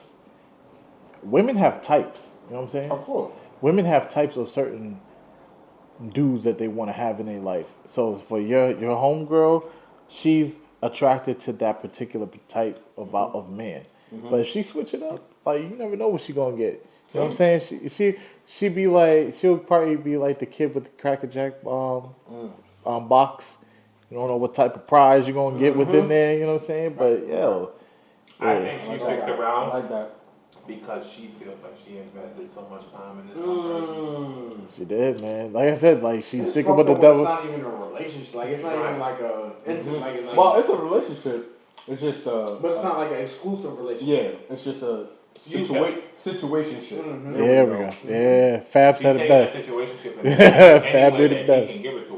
[SPEAKER 4] Women have types. You know what I'm saying?
[SPEAKER 2] Of course.
[SPEAKER 4] Women have types of certain dudes that they want to have in their life. So for your homegirl, she's attracted to that particular type of man. But if she switch it up, like you never know what she gonna get. You know what I'm saying? She be like, she'll probably be like the kid with the Cracker Jack box. You don't know what type of prize you're gonna get within there. You know what I'm saying? But yo,
[SPEAKER 3] I think she sticks around
[SPEAKER 2] like that
[SPEAKER 3] because she feels like she invested so much time in this one person.
[SPEAKER 4] she did, man. Like I said, like she's
[SPEAKER 1] It's
[SPEAKER 4] sticking with the
[SPEAKER 1] fucked up when
[SPEAKER 4] devil.
[SPEAKER 1] It's not even a relationship. Like it's not even like a intimate. Like, it's like,
[SPEAKER 2] well, it's a relationship. It's just
[SPEAKER 1] but it's not like an exclusive relationship.
[SPEAKER 2] Yeah, it's just a situationship.
[SPEAKER 4] There we go. Yeah, Fab said it best.
[SPEAKER 3] Fab
[SPEAKER 4] did it best.
[SPEAKER 3] He can give it to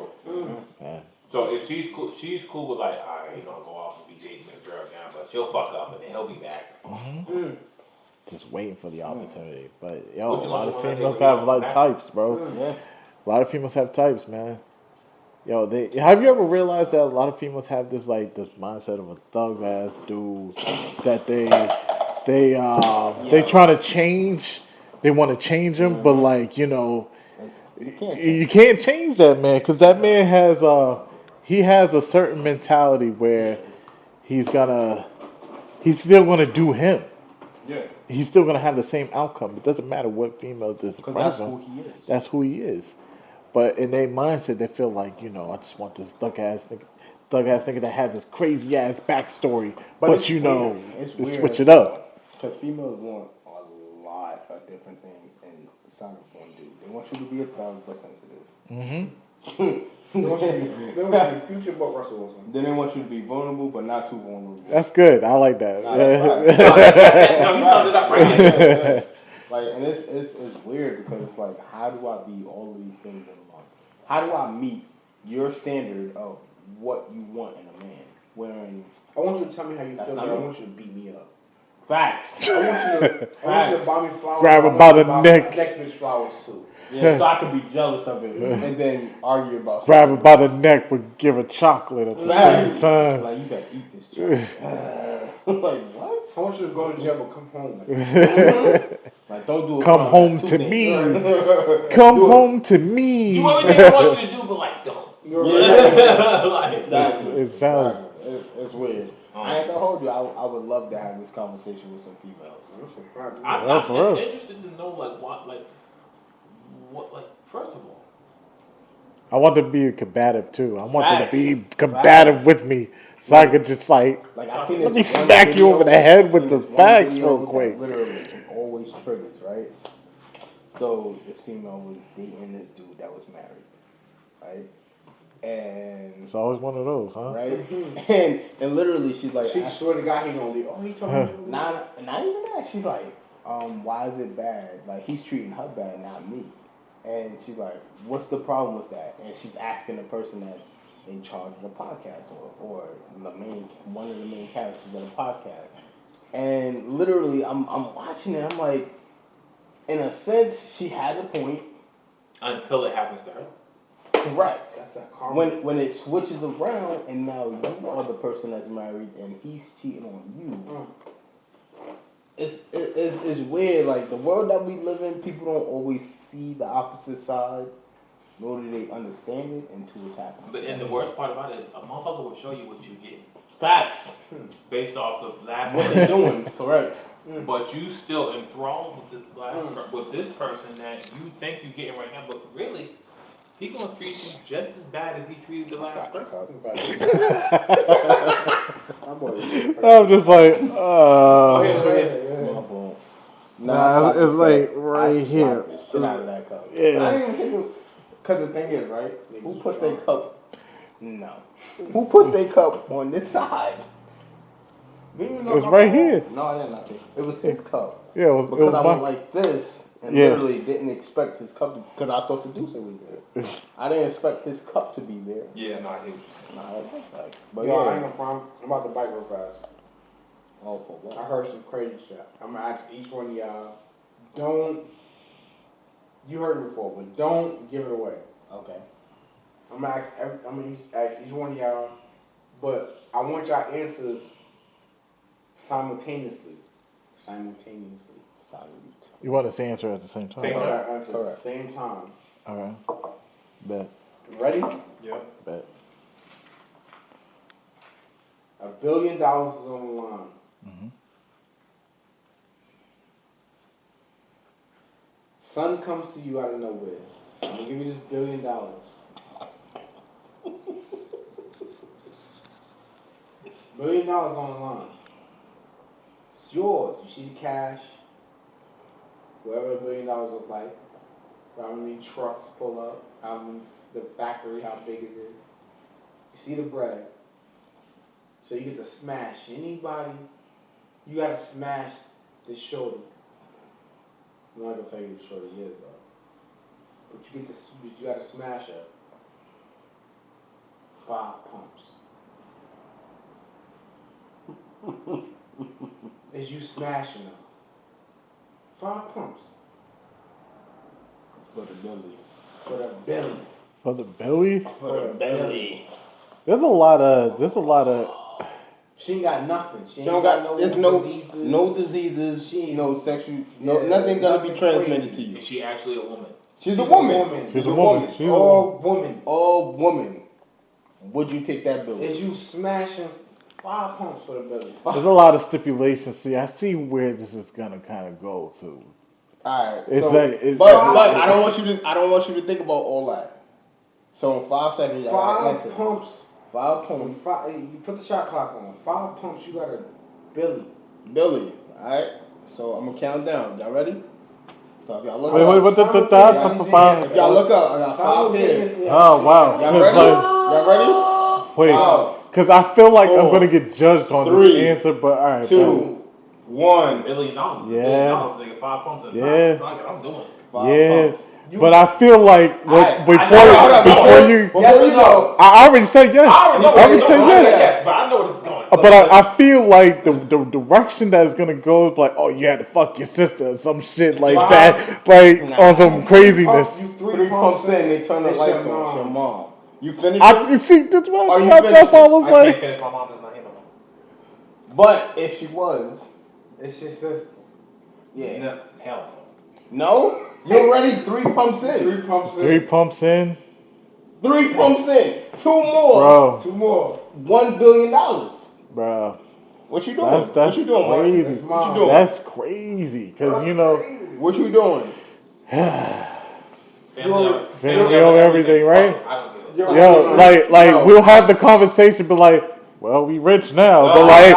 [SPEAKER 3] her. So if she's cool with like, all right, he's gonna go off and be dating this girl now, but she'll fuck up and then he'll be back.
[SPEAKER 4] Just waiting for the opportunity. But yo,
[SPEAKER 3] What
[SPEAKER 4] a
[SPEAKER 3] you
[SPEAKER 4] lot
[SPEAKER 3] gonna
[SPEAKER 4] of
[SPEAKER 3] do when
[SPEAKER 4] females
[SPEAKER 3] they
[SPEAKER 4] have
[SPEAKER 3] come
[SPEAKER 4] like
[SPEAKER 3] back?
[SPEAKER 4] types, bro.
[SPEAKER 2] Yeah.
[SPEAKER 4] A lot of females have types, man. Yo, have you ever realized that a lot of females have this like this mindset of a thug ass dude that they trying to change. They want to change him, but like you know, you can't change that man because that man has he has a certain mentality where he's still gonna do him.
[SPEAKER 2] Yeah.
[SPEAKER 4] He's still gonna have the same outcome. It doesn't matter what female is in front
[SPEAKER 2] That's
[SPEAKER 4] of him.
[SPEAKER 2] who he is.
[SPEAKER 4] That's who he is. But in their mindset, they feel like, you know, I just want this thug ass nigga that has this crazy ass backstory. But you know,
[SPEAKER 2] it's
[SPEAKER 4] they
[SPEAKER 2] weird
[SPEAKER 4] switch it up.
[SPEAKER 2] Because females want a lot of different things inside of one dude. They want you to be a thug but sensitive.
[SPEAKER 1] They want you to be future but Russell Wilson.
[SPEAKER 2] Then they want you to be vulnerable but not too vulnerable.
[SPEAKER 4] That's good. I like that.
[SPEAKER 2] Nah, that's right.
[SPEAKER 3] No, he summed it up right.
[SPEAKER 2] Like, and it's weird because it's like, how do I be all of these things in a month? How do I meet your standard of what you want in a man? When
[SPEAKER 1] I want you to tell me how you feel, but I want you to beat me up.
[SPEAKER 2] facts.
[SPEAKER 1] I want you to buy me flowers.
[SPEAKER 4] Grab her by the neck.
[SPEAKER 1] Next bitch flowers too.
[SPEAKER 2] Yeah, so I can be jealous of it and then argue about
[SPEAKER 4] Grab her by the neck, but give her chocolate at the same time.
[SPEAKER 2] Like, you gotta eat this chocolate. Like, what?
[SPEAKER 1] I want you to go to jail but come home.
[SPEAKER 2] Like, don't do it.
[SPEAKER 4] Come home to me. Come home to me.
[SPEAKER 3] Do everything I want you to do, but like, don't. Like,
[SPEAKER 2] Exactly.
[SPEAKER 4] It sounds.
[SPEAKER 2] It's weird. I ain't gonna hold you. I would love to have this conversation with some females.
[SPEAKER 3] I'm interested to know like what first of all.
[SPEAKER 4] I want them to be combative too. I want them to be combative with me, so I could just like
[SPEAKER 2] I seen
[SPEAKER 4] let
[SPEAKER 2] this
[SPEAKER 4] me
[SPEAKER 2] one
[SPEAKER 4] smack you
[SPEAKER 2] video,
[SPEAKER 4] over the head with
[SPEAKER 2] I seen
[SPEAKER 4] the
[SPEAKER 2] this one
[SPEAKER 4] facts
[SPEAKER 2] video
[SPEAKER 4] real quick.
[SPEAKER 2] that literally, it always triggers, right? So this female was dating this dude that was married, right? And
[SPEAKER 4] It's always one of those, huh?
[SPEAKER 2] right? And literally she's like,
[SPEAKER 1] She swear to God he gonna leave. Oh, he told me.
[SPEAKER 2] not even that. She's like, why is it bad? Like, he's treating her bad, not me. And she's like, what's the problem with that? And she's asking the person that's in charge of the podcast or one of the main characters of the podcast. And literally, I'm watching it. I'm like, in a sense, she has a point.
[SPEAKER 3] Until it happens to her.
[SPEAKER 2] Correct.
[SPEAKER 1] That's that karma.
[SPEAKER 2] When it switches around and now you are the person that's married and he's cheating on you. It's weird. Like the world that we live in, people don't always see the opposite side, nor do they understand it until it's happening.
[SPEAKER 3] But and the worst part about it is a motherfucker will show you what you get.
[SPEAKER 2] Facts.
[SPEAKER 3] Based off the last
[SPEAKER 2] What they doing? Correct.
[SPEAKER 3] But you still enthralled with this with this person that you think you're getting right now, but really, he gonna treat you just as bad as he treated the last person.
[SPEAKER 5] I'm just like,
[SPEAKER 2] Nah,
[SPEAKER 5] it's like right here.
[SPEAKER 2] Shit out of that cup.
[SPEAKER 5] Yeah.
[SPEAKER 2] I didn't even think because the thing is, right? Who puts their cup? No. Who puts their cup on this side?
[SPEAKER 5] It's right here.
[SPEAKER 2] No, I didn't like it. It was his cup.
[SPEAKER 5] Yeah, it was.
[SPEAKER 2] Because I went like this and literally didn't expect his cup to, because I thought the Deuce was there. I didn't expect his cup to be there.
[SPEAKER 3] Yeah, no, I hear what you're saying.
[SPEAKER 2] But
[SPEAKER 1] Yo, I ain't no front. I'm about to bike real fast.
[SPEAKER 2] Oh, for what?
[SPEAKER 1] I heard some crazy shit. I'm gonna ask each one of y'all. Don't. You heard it before, but don't give it away.
[SPEAKER 2] Okay.
[SPEAKER 1] I'm gonna ask each one of y'all, but I want y'all answers simultaneously.
[SPEAKER 5] You want us to answer at the same time?
[SPEAKER 3] Correct.
[SPEAKER 1] Answer at the same time.
[SPEAKER 5] Okay. Bet.
[SPEAKER 1] Ready?
[SPEAKER 3] Yep.
[SPEAKER 5] Bet.
[SPEAKER 1] $1 billion is on the line.
[SPEAKER 5] Mhm.
[SPEAKER 1] Son comes to you out of nowhere. I'm gonna give you this $1 billion. $1 billion on the line. It's yours. You see the cash. Whatever $1 billion look like. How many trucks pull up. How many, the factory, how big it is. You see the bread. So you get to smash anybody. You gotta smash the shorty. I'm not gonna tell you who the shorty is, though. But you gotta smash her. 5 pumps. Is you smashing her. 5 pumps.
[SPEAKER 2] For the belly.
[SPEAKER 1] For the belly.
[SPEAKER 5] For the belly?
[SPEAKER 2] For the belly.
[SPEAKER 5] There's a lot of.
[SPEAKER 1] She ain't got nothing. She
[SPEAKER 2] don't got no diseases. She no sexual. Nothing gonna be transmitted to you.
[SPEAKER 3] Is she actually a woman?
[SPEAKER 2] She's a woman.
[SPEAKER 5] She's a woman.
[SPEAKER 1] All women.
[SPEAKER 2] Would you take that bill?
[SPEAKER 1] Is you smashing 5 pumps for the belly?
[SPEAKER 5] There's a lot of stipulations. See, I see where this is gonna kind of go to.
[SPEAKER 2] All right.
[SPEAKER 5] But
[SPEAKER 2] I don't want you to think about all that. So in 5 seconds, you gotta answer.
[SPEAKER 1] 5 pumps.
[SPEAKER 2] 5 pumps.
[SPEAKER 1] You put the shot clock on. 5 pumps. You got a Billy.
[SPEAKER 2] All right. So I'm gonna count down. Y'all ready? So if y'all look
[SPEAKER 5] wait,
[SPEAKER 2] up.
[SPEAKER 5] Wait, what the
[SPEAKER 2] If y'all look up, I got 5 pairs.
[SPEAKER 5] Oh wow.
[SPEAKER 2] Y'all ready?
[SPEAKER 5] Wait.
[SPEAKER 2] Wow.
[SPEAKER 5] Because I feel like
[SPEAKER 2] 4,
[SPEAKER 5] I'm gonna get judged on
[SPEAKER 2] 3,
[SPEAKER 5] this answer, but all right.
[SPEAKER 2] 2, 1.
[SPEAKER 3] $1 billion.
[SPEAKER 5] Yeah.
[SPEAKER 3] Nigga, 5 pumps and
[SPEAKER 5] Yeah.
[SPEAKER 3] fuck it, I'm doing it.
[SPEAKER 5] Yeah. But I feel like before you
[SPEAKER 2] know,
[SPEAKER 5] I already said yes. I already said yes.
[SPEAKER 3] But I know where this is going.
[SPEAKER 5] But I feel like the direction that it's gonna go is like, oh, you had to fuck your sister or some shit like that, like on some craziness.
[SPEAKER 2] 3 pumps in, they turn the lights on. It's your mom. You finished?
[SPEAKER 5] See, that's why
[SPEAKER 2] Are you
[SPEAKER 5] I
[SPEAKER 2] finished?
[SPEAKER 5] was
[SPEAKER 3] I
[SPEAKER 5] like,
[SPEAKER 3] can't finish. My mom is not here no more.
[SPEAKER 2] But if she was,
[SPEAKER 1] It's just this.
[SPEAKER 2] yeah.
[SPEAKER 3] No, hell
[SPEAKER 2] No? You're already 3 pumps in.
[SPEAKER 1] 3 pumps in.
[SPEAKER 5] 3 pumps in,
[SPEAKER 2] 3 pumps in. 2 more.
[SPEAKER 5] bro.
[SPEAKER 1] 2 more.
[SPEAKER 2] $1 billion.
[SPEAKER 5] Bro,
[SPEAKER 2] What you doing?
[SPEAKER 5] that's
[SPEAKER 2] what you doing,
[SPEAKER 5] crazy.
[SPEAKER 2] Mark? What you doing?
[SPEAKER 5] That's crazy, cause you know,
[SPEAKER 2] What you doing?
[SPEAKER 5] family over everything, right?
[SPEAKER 3] I don't get it.
[SPEAKER 5] Yo, like we'll have the conversation, but like, well, we rich now, but like,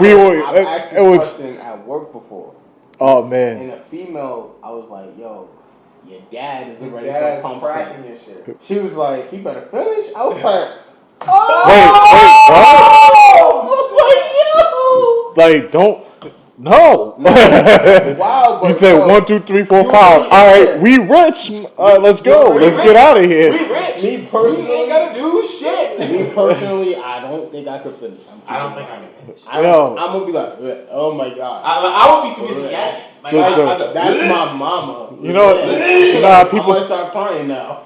[SPEAKER 5] we were.
[SPEAKER 2] I've asked this question at work before.
[SPEAKER 5] Oh man.
[SPEAKER 2] And a female, I was like, yo, your dad is
[SPEAKER 1] Your
[SPEAKER 2] ready
[SPEAKER 1] dad's
[SPEAKER 2] for pump
[SPEAKER 1] cracking
[SPEAKER 2] in.
[SPEAKER 1] your shit.
[SPEAKER 2] She was like, he better finish. I was like,
[SPEAKER 5] Wait, what?
[SPEAKER 2] I was like, yo.
[SPEAKER 5] Like, don't.
[SPEAKER 4] No.
[SPEAKER 2] Wow,
[SPEAKER 4] You said 1, 2, 3, 4, 5. All right, we rich. Let's go. Let's get out of here.
[SPEAKER 3] We rich.
[SPEAKER 2] Me personally,
[SPEAKER 3] we ain't gotta do shit.
[SPEAKER 2] Me personally, I don't think I could finish.
[SPEAKER 3] I don't think I can finish.
[SPEAKER 2] I'm gonna be like, oh my god.
[SPEAKER 3] I would be too busy gagging.
[SPEAKER 2] That's my mama.
[SPEAKER 4] You know, people
[SPEAKER 2] I'm gonna start crying now.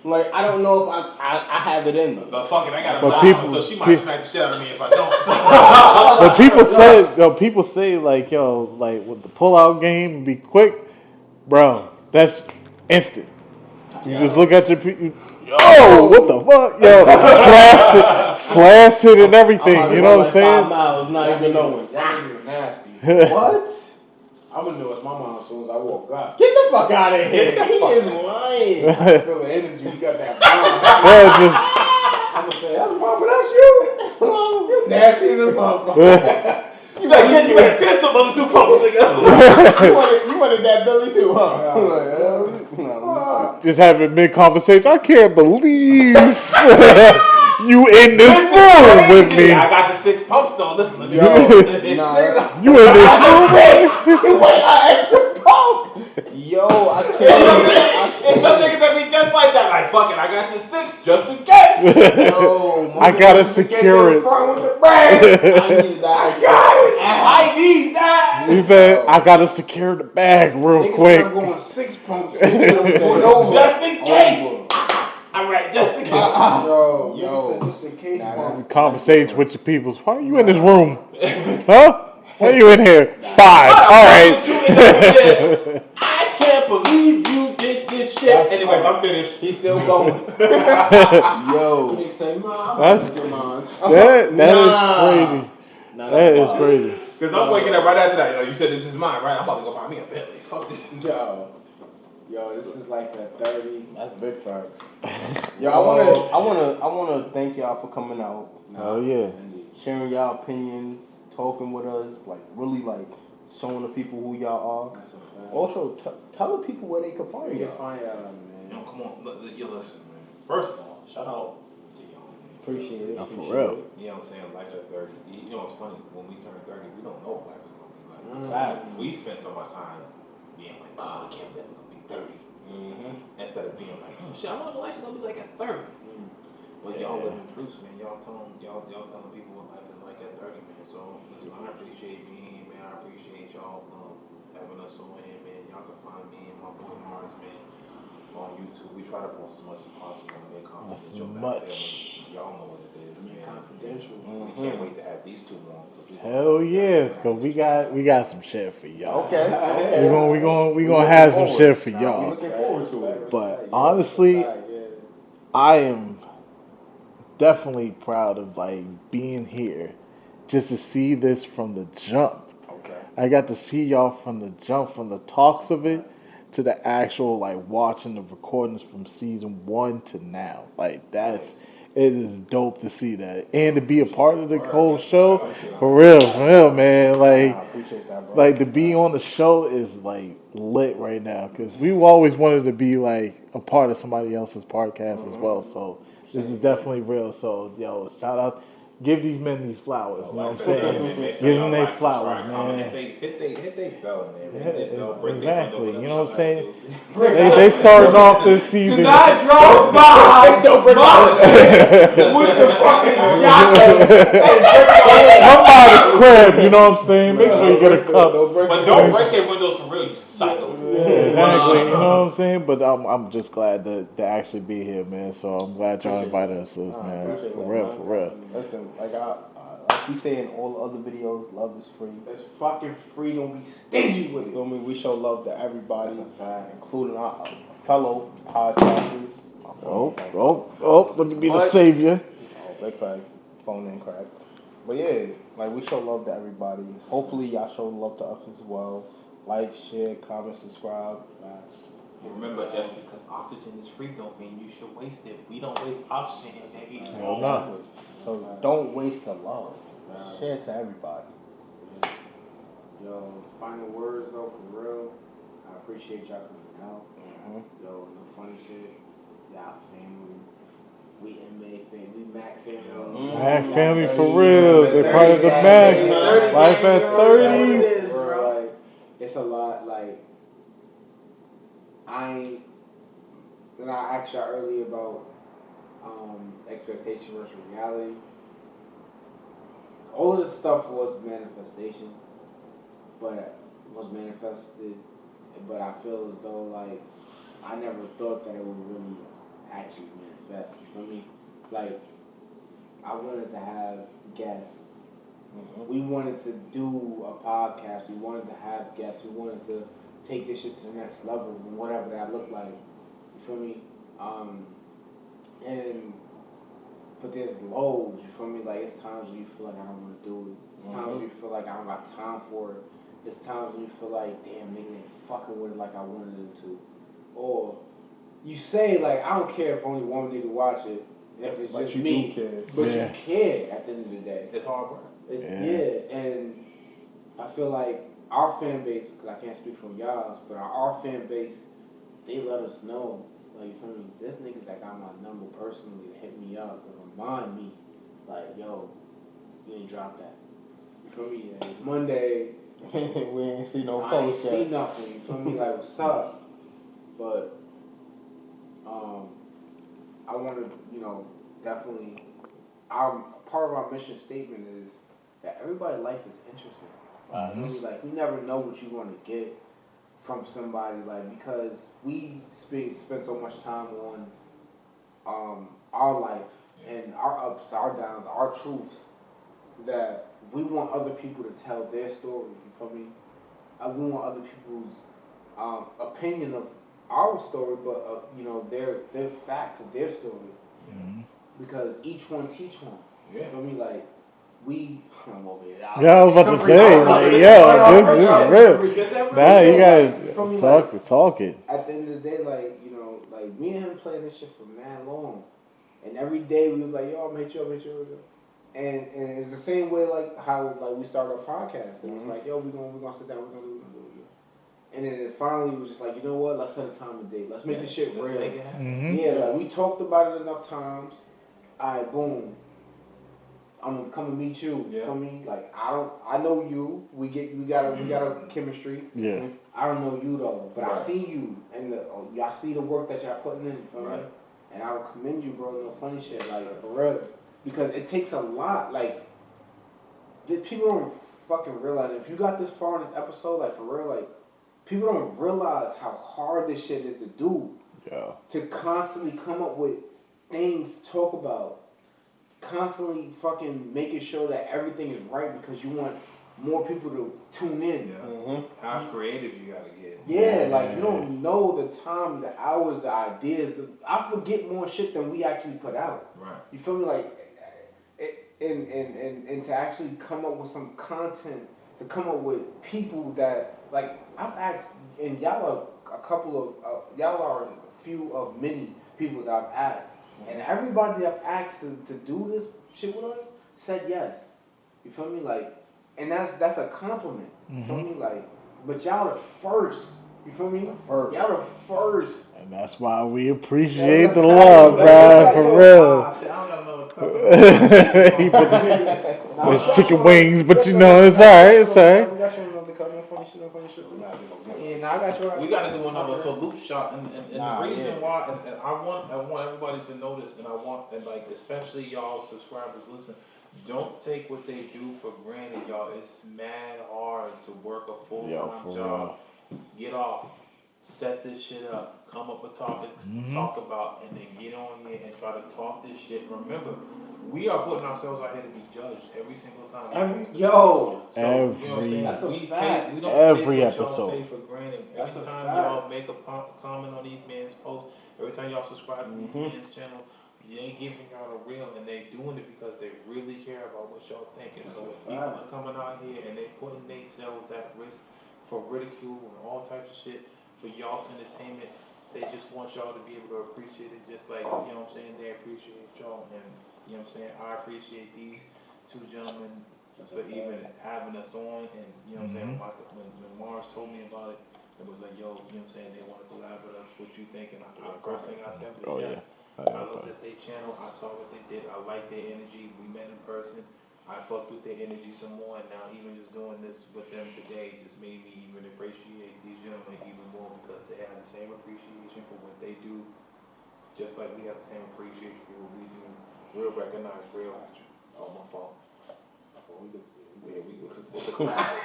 [SPEAKER 2] Like I don't know if I have it in me.
[SPEAKER 3] But fuck it, I got a mama, so she might smack the shit out of me if I don't.
[SPEAKER 4] But people say like with the pullout game be quick, bro. That's instant. You just look at your people. Yo, what the fuck, yo? Flaccid and everything. You know what I'm saying?
[SPEAKER 2] 5 miles, not even knowing.
[SPEAKER 1] That nigga's nasty.
[SPEAKER 2] What?
[SPEAKER 1] I'm gonna know it's my mom as soon as I walk up.
[SPEAKER 2] Get the fuck out of here. He is lying.
[SPEAKER 1] I feel the energy. You got that bomb. I'm gonna say, that's mama, that's you. You nasty in the motherfucker.
[SPEAKER 3] He's like, yeah, you better finish them other 2 pumps, nigga.
[SPEAKER 2] you wanted that Billy too, huh?
[SPEAKER 4] Just having mid conversation. I can't believe you in this room with me.
[SPEAKER 3] I got the 6 pumps though. Listen to me.
[SPEAKER 4] You in this room with me?
[SPEAKER 2] You went an extra pump. Yo, I can't.
[SPEAKER 3] It's some niggas that be just like that. Like, fuck it, I got the 6 just in case.
[SPEAKER 2] Yo,
[SPEAKER 4] I gotta secure it.
[SPEAKER 2] I need that.
[SPEAKER 3] I need that.
[SPEAKER 4] He said, I gotta secure the bag real quick.
[SPEAKER 1] I'm going 6 pumps.
[SPEAKER 3] Just in case. Alright, just in case.
[SPEAKER 1] Yo, just in case.
[SPEAKER 4] Conversation with your peoples. Why are you in this room? Huh? Why are you in here? 5. Alright.
[SPEAKER 3] I can't believe you did this shit. Anyway, I'm finished.
[SPEAKER 2] He's still going. Yo.
[SPEAKER 1] They say, Mom,
[SPEAKER 4] That is crazy.
[SPEAKER 3] Because I'm waking up right after that. Yo, you said this is mine, right? I'm about to go buy me a Bentley. Fuck this.
[SPEAKER 1] Yo, this is like that 30.
[SPEAKER 2] That's big facts. Yo, I wanna thank y'all for coming out.
[SPEAKER 4] Oh yeah.
[SPEAKER 2] Sharing y'all opinions, talking with us, like really like showing the people who y'all are. Also, tell the people where they can find y'all.
[SPEAKER 1] Man.
[SPEAKER 3] Yo, come on, you listen, man. First of all, shout out to y'all.
[SPEAKER 2] Appreciate it.
[SPEAKER 4] For real.
[SPEAKER 3] You know what I'm saying? Life at 30. You know what's funny? When we turn 30, we don't know what life is gonna be like.
[SPEAKER 2] Facts.
[SPEAKER 3] We spend so much time being like, oh, I can't believe I'm gonna be 30. Instead of being like, oh shit, I wonder what life's gonna be like at 30. But y'all living truths, man. Y'all telling people what life is like at 30, man. So listen, I appreciate being here, man. I appreciate y'all having us on here, man. Y'all can find me and my boy Mars, man, on YouTube. We try to post as much as possible and make comments. Y'all know what it is, man.
[SPEAKER 1] Confidential.
[SPEAKER 3] We can't wait to have these 2 on.
[SPEAKER 4] Hell yeah, cause we got some shit for y'all.
[SPEAKER 2] Okay.
[SPEAKER 4] We gonna have some shit for y'all.
[SPEAKER 2] Looking forward to it.
[SPEAKER 4] But honestly, I am definitely proud of like being here, just to see this from the jump.
[SPEAKER 2] Okay.
[SPEAKER 4] I got to see y'all from the jump, from the talks of it to the actual like watching the recordings from season 1 to now. Like it is dope to see that and to be a part of the whole show. For real, man. Like,
[SPEAKER 2] I appreciate that, bro.
[SPEAKER 4] Like to be on the show is like lit right now because we've always wanted to be like a part of somebody else's podcast as well. So this is definitely real. So yo, shout out. Give these men these flowers, you know what I'm saying? Give them their flowers, man.
[SPEAKER 3] Hit they bell, man.
[SPEAKER 4] Exactly, you know what I'm saying? They started off this season.
[SPEAKER 3] I drove by with the fucking yacht.
[SPEAKER 4] Come by the crib, you know what I'm saying? Make sure you get a cup.
[SPEAKER 3] But don't break their windows for real, you psychos.
[SPEAKER 4] Exactly, you know what I'm saying? But I'm just glad to actually be here, man. So I'm glad y'all invited us, man. For real.
[SPEAKER 2] Listen, like we say in all the other videos, love is free.
[SPEAKER 1] It's fucking free. Don't be stingy with it.
[SPEAKER 2] Feel me? We show love to everybody, including our fellow podcasters.
[SPEAKER 4] Let me be the savior.
[SPEAKER 2] Oh, big facts. Phone in crack. But yeah, like we show love to everybody. Hopefully y'all show love to us as well. Like, share, comment, subscribe.
[SPEAKER 3] Remember, just because oxygen is free don't mean you should waste it. We don't waste oxygen here, JV.
[SPEAKER 4] No.
[SPEAKER 2] So don't waste the love. Share it to everybody.
[SPEAKER 1] Yo, final words though, for real. I appreciate y'all coming out. Yo, no funny shit. Y'all family. We MA family. We Mac family.
[SPEAKER 4] Mac family for real. They're part of the Mac. Life at 30.
[SPEAKER 1] asked y'all earlier about expectation versus reality. All of this stuff was manifestation, but was manifested. But I feel as though like I never thought that it would really actually manifest. You feel me? Like I wanted to have guests. We wanted to do a podcast. We wanted to have guests. We wanted to take this shit to the next level, whatever that looked like. You feel me? And but there's lows. You feel me? Like it's times when you feel like I don't want to do it. It's times when you feel like I don't have time for it. It's times when you feel like, damn, niggas ain't fucking with it like I wanted them to. Or you say like, I don't care if only one nigga watch it. If it's just me, but you care at the end of the day.
[SPEAKER 3] It's hard work.
[SPEAKER 1] And I feel like our fan base, because I can't speak from y'all's, but our fan base, they let us know, like, you feel me? There's niggas that got my number personally to hit me up and remind me, like, yo, you ain't dropped that. You feel me? Yeah, it's Monday.
[SPEAKER 2] We ain't see no
[SPEAKER 1] I ain't see nothing. You feel me? Like, what's up? But I want to, definitely. Part of our mission statement is that everybody's life is interesting. You know, like we never know what you're going to get from somebody, like because we spend so much time on our life and our ups, our downs, our truths that we want other people to tell their story. You feel me? We want other people's opinion of our story, but their facts of their story, because each one teach one. You feel me? Like I'm over here.
[SPEAKER 4] Yeah, I was about to say, like, this is real. Nah, you guys talk it.
[SPEAKER 1] At the end of the day, like me and him playing this shit for mad long, and every day we was like, yo, I'm gonna hit you. And it's the same way like how like we started our podcast. It was like, yo, we're gonna sit down, we're gonna do it. And then it finally was just like, you know what? Let's set a time and date. Let's make this shit real. Yeah, like we talked about it enough times. Alright, boom. I'm gonna come and meet you. You feel me? Like I know you. We got a chemistry.
[SPEAKER 4] Yeah.
[SPEAKER 1] I don't know you though, but I see you and I see the work that y'all putting in. You feel me? And I would commend you, bro. No funny shit, like for real, because it takes a lot. Like people don't fucking realize if you got this far in this episode, like for real, like people don't realize how hard this shit is to do.
[SPEAKER 4] Yeah.
[SPEAKER 1] To constantly come up with things to talk about. Constantly fucking making sure that everything is right because you want more people to tune in.
[SPEAKER 3] Yeah. How creative you gotta get.
[SPEAKER 1] Yeah, like you don't know the time, the hours, the ideas. I forget more shit than we actually put out.
[SPEAKER 3] Right.
[SPEAKER 1] You feel me? Like, and to actually come up with some content, to come up with people that like I've asked, and y'all are a few of many people that I've asked. And everybody that I've asked to do this shit with us said yes. You feel me? Like, and that's a compliment. You feel me? Like, but y'all the first. You feel me? Y'all the first.
[SPEAKER 4] And that's why we appreciate the love, bro. For real.
[SPEAKER 3] I don't got another cup.
[SPEAKER 4] There's chicken wings, but it's alright. It's alright.
[SPEAKER 1] We got you another cup. No funny shit. Yeah, I got you.
[SPEAKER 3] We got to do another salute shot, and the reason why, and I want everybody to know this, and like especially y'all subscribers, listen, don't take what they do for granted, y'all. It's mad hard to work a full-time job, get off, set this shit up, come up with topics to talk about, and then get on here and try to talk this shit. Remember, we are putting ourselves out here to be judged every single time.
[SPEAKER 1] You know what I'm saying? That's a fact.
[SPEAKER 3] We don't
[SPEAKER 4] every
[SPEAKER 3] take what
[SPEAKER 4] episode.
[SPEAKER 3] y'all say for granted. Every time y'all make a comment on these men's posts, every time y'all subscribe to these men's channel, you ain't giving y'all the real, and they doing it because they really care about what y'all think. And so if people are coming out here and they putting themselves at risk for ridicule and all types of shit for y'all's entertainment, they just want y'all to be able to appreciate it just like, you know what I'm saying, they appreciate y'all. And you know what I'm saying, I appreciate these two gentlemen for even having us on. And you know what I'm saying, when Mars told me about it, it was like, yo, you know what I'm saying, they want to collab with us, what you think? And the first thing I said was yes. I looked at their channel, I saw what they did, I liked their energy, we met in person, I fucked with their energy some more, and now even just doing this with them today just made me even appreciate these gentlemen even more because they have the same appreciation for what they do just like we have the same appreciation for what we do. Real recognize real. Oh, my fault. It's a collab.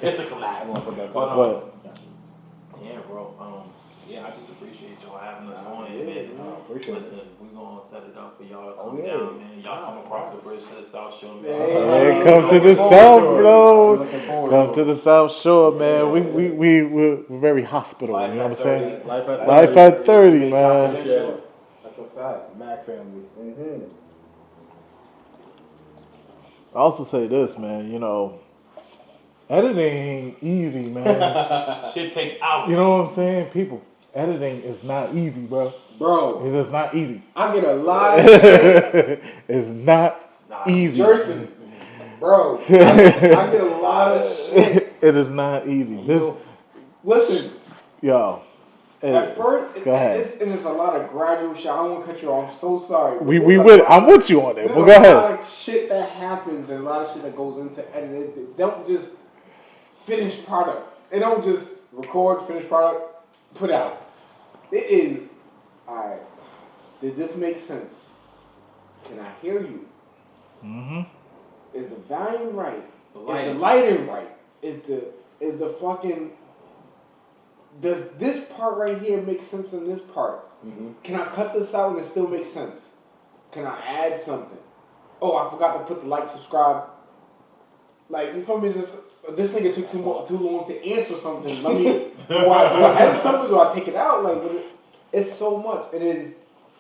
[SPEAKER 3] It's a collab. Yeah, bro. Yeah, I just appreciate y'all having us on here, man. Listen, we're gonna set it up for y'all to come down, man. Y'all come across the bridge to the South Shore, man.
[SPEAKER 4] Yeah, come to the South, bro. Come to the South Shore, man. We're very hospitable, you know what I'm saying? Life at 30, man.
[SPEAKER 1] That's a fact.
[SPEAKER 2] Mac family.
[SPEAKER 1] Mm-hmm.
[SPEAKER 5] I also say this, man, you know, editing ain't easy, man.
[SPEAKER 3] Shit takes hours.
[SPEAKER 5] You know what I'm saying? People, editing is not easy, bro.
[SPEAKER 1] Bro.
[SPEAKER 5] It's just not easy.
[SPEAKER 1] I get a lot of shit.
[SPEAKER 5] It's not easy.
[SPEAKER 1] Jerson. Bro. I get a lot of shit.
[SPEAKER 5] It is not easy.
[SPEAKER 1] Listen.
[SPEAKER 5] Yo.
[SPEAKER 1] At first,
[SPEAKER 5] go ahead.
[SPEAKER 1] It's a lot of gradual shit. I don't want to cut you off. I'm so sorry.
[SPEAKER 5] I'm with you on it. But go ahead.
[SPEAKER 1] There's a lot of shit that happens and a lot of shit that goes into editing. They don't just finish product. They don't just record, finish product, put out. It is, alright, did this make sense? Can I hear you?
[SPEAKER 5] Mm-hmm.
[SPEAKER 1] Is the volume right? Is the lighting right? Is the fucking... Does this part right here make sense in this part? Mm-hmm. Can I cut this out and it still makes sense? Can I add something? Oh, I forgot to put the like, subscribe. Like, you feel me? It's just, this nigga took too long to answer something. Let me, do I edit something? Do I take it out? Like, it's so much. And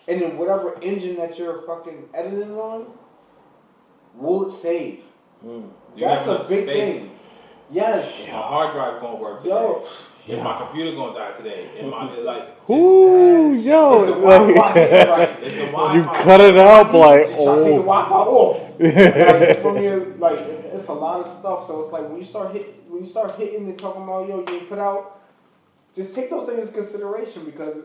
[SPEAKER 1] then whatever engine that you're fucking editing on, will it save? That's a big thing. Yes.
[SPEAKER 3] My hard drive gonna work today.
[SPEAKER 1] Yo.
[SPEAKER 3] Is my computer gonna die today?
[SPEAKER 5] Ooh, yo.
[SPEAKER 1] It's the Wi-Fi hitting right.
[SPEAKER 3] It's the Wi-Fi.
[SPEAKER 5] You cut it out like,
[SPEAKER 1] Take the Wi-Fi off. Like, it's a lot of stuff. So it's like when you start hitting and talking about, yo, you put out, just take those things into consideration because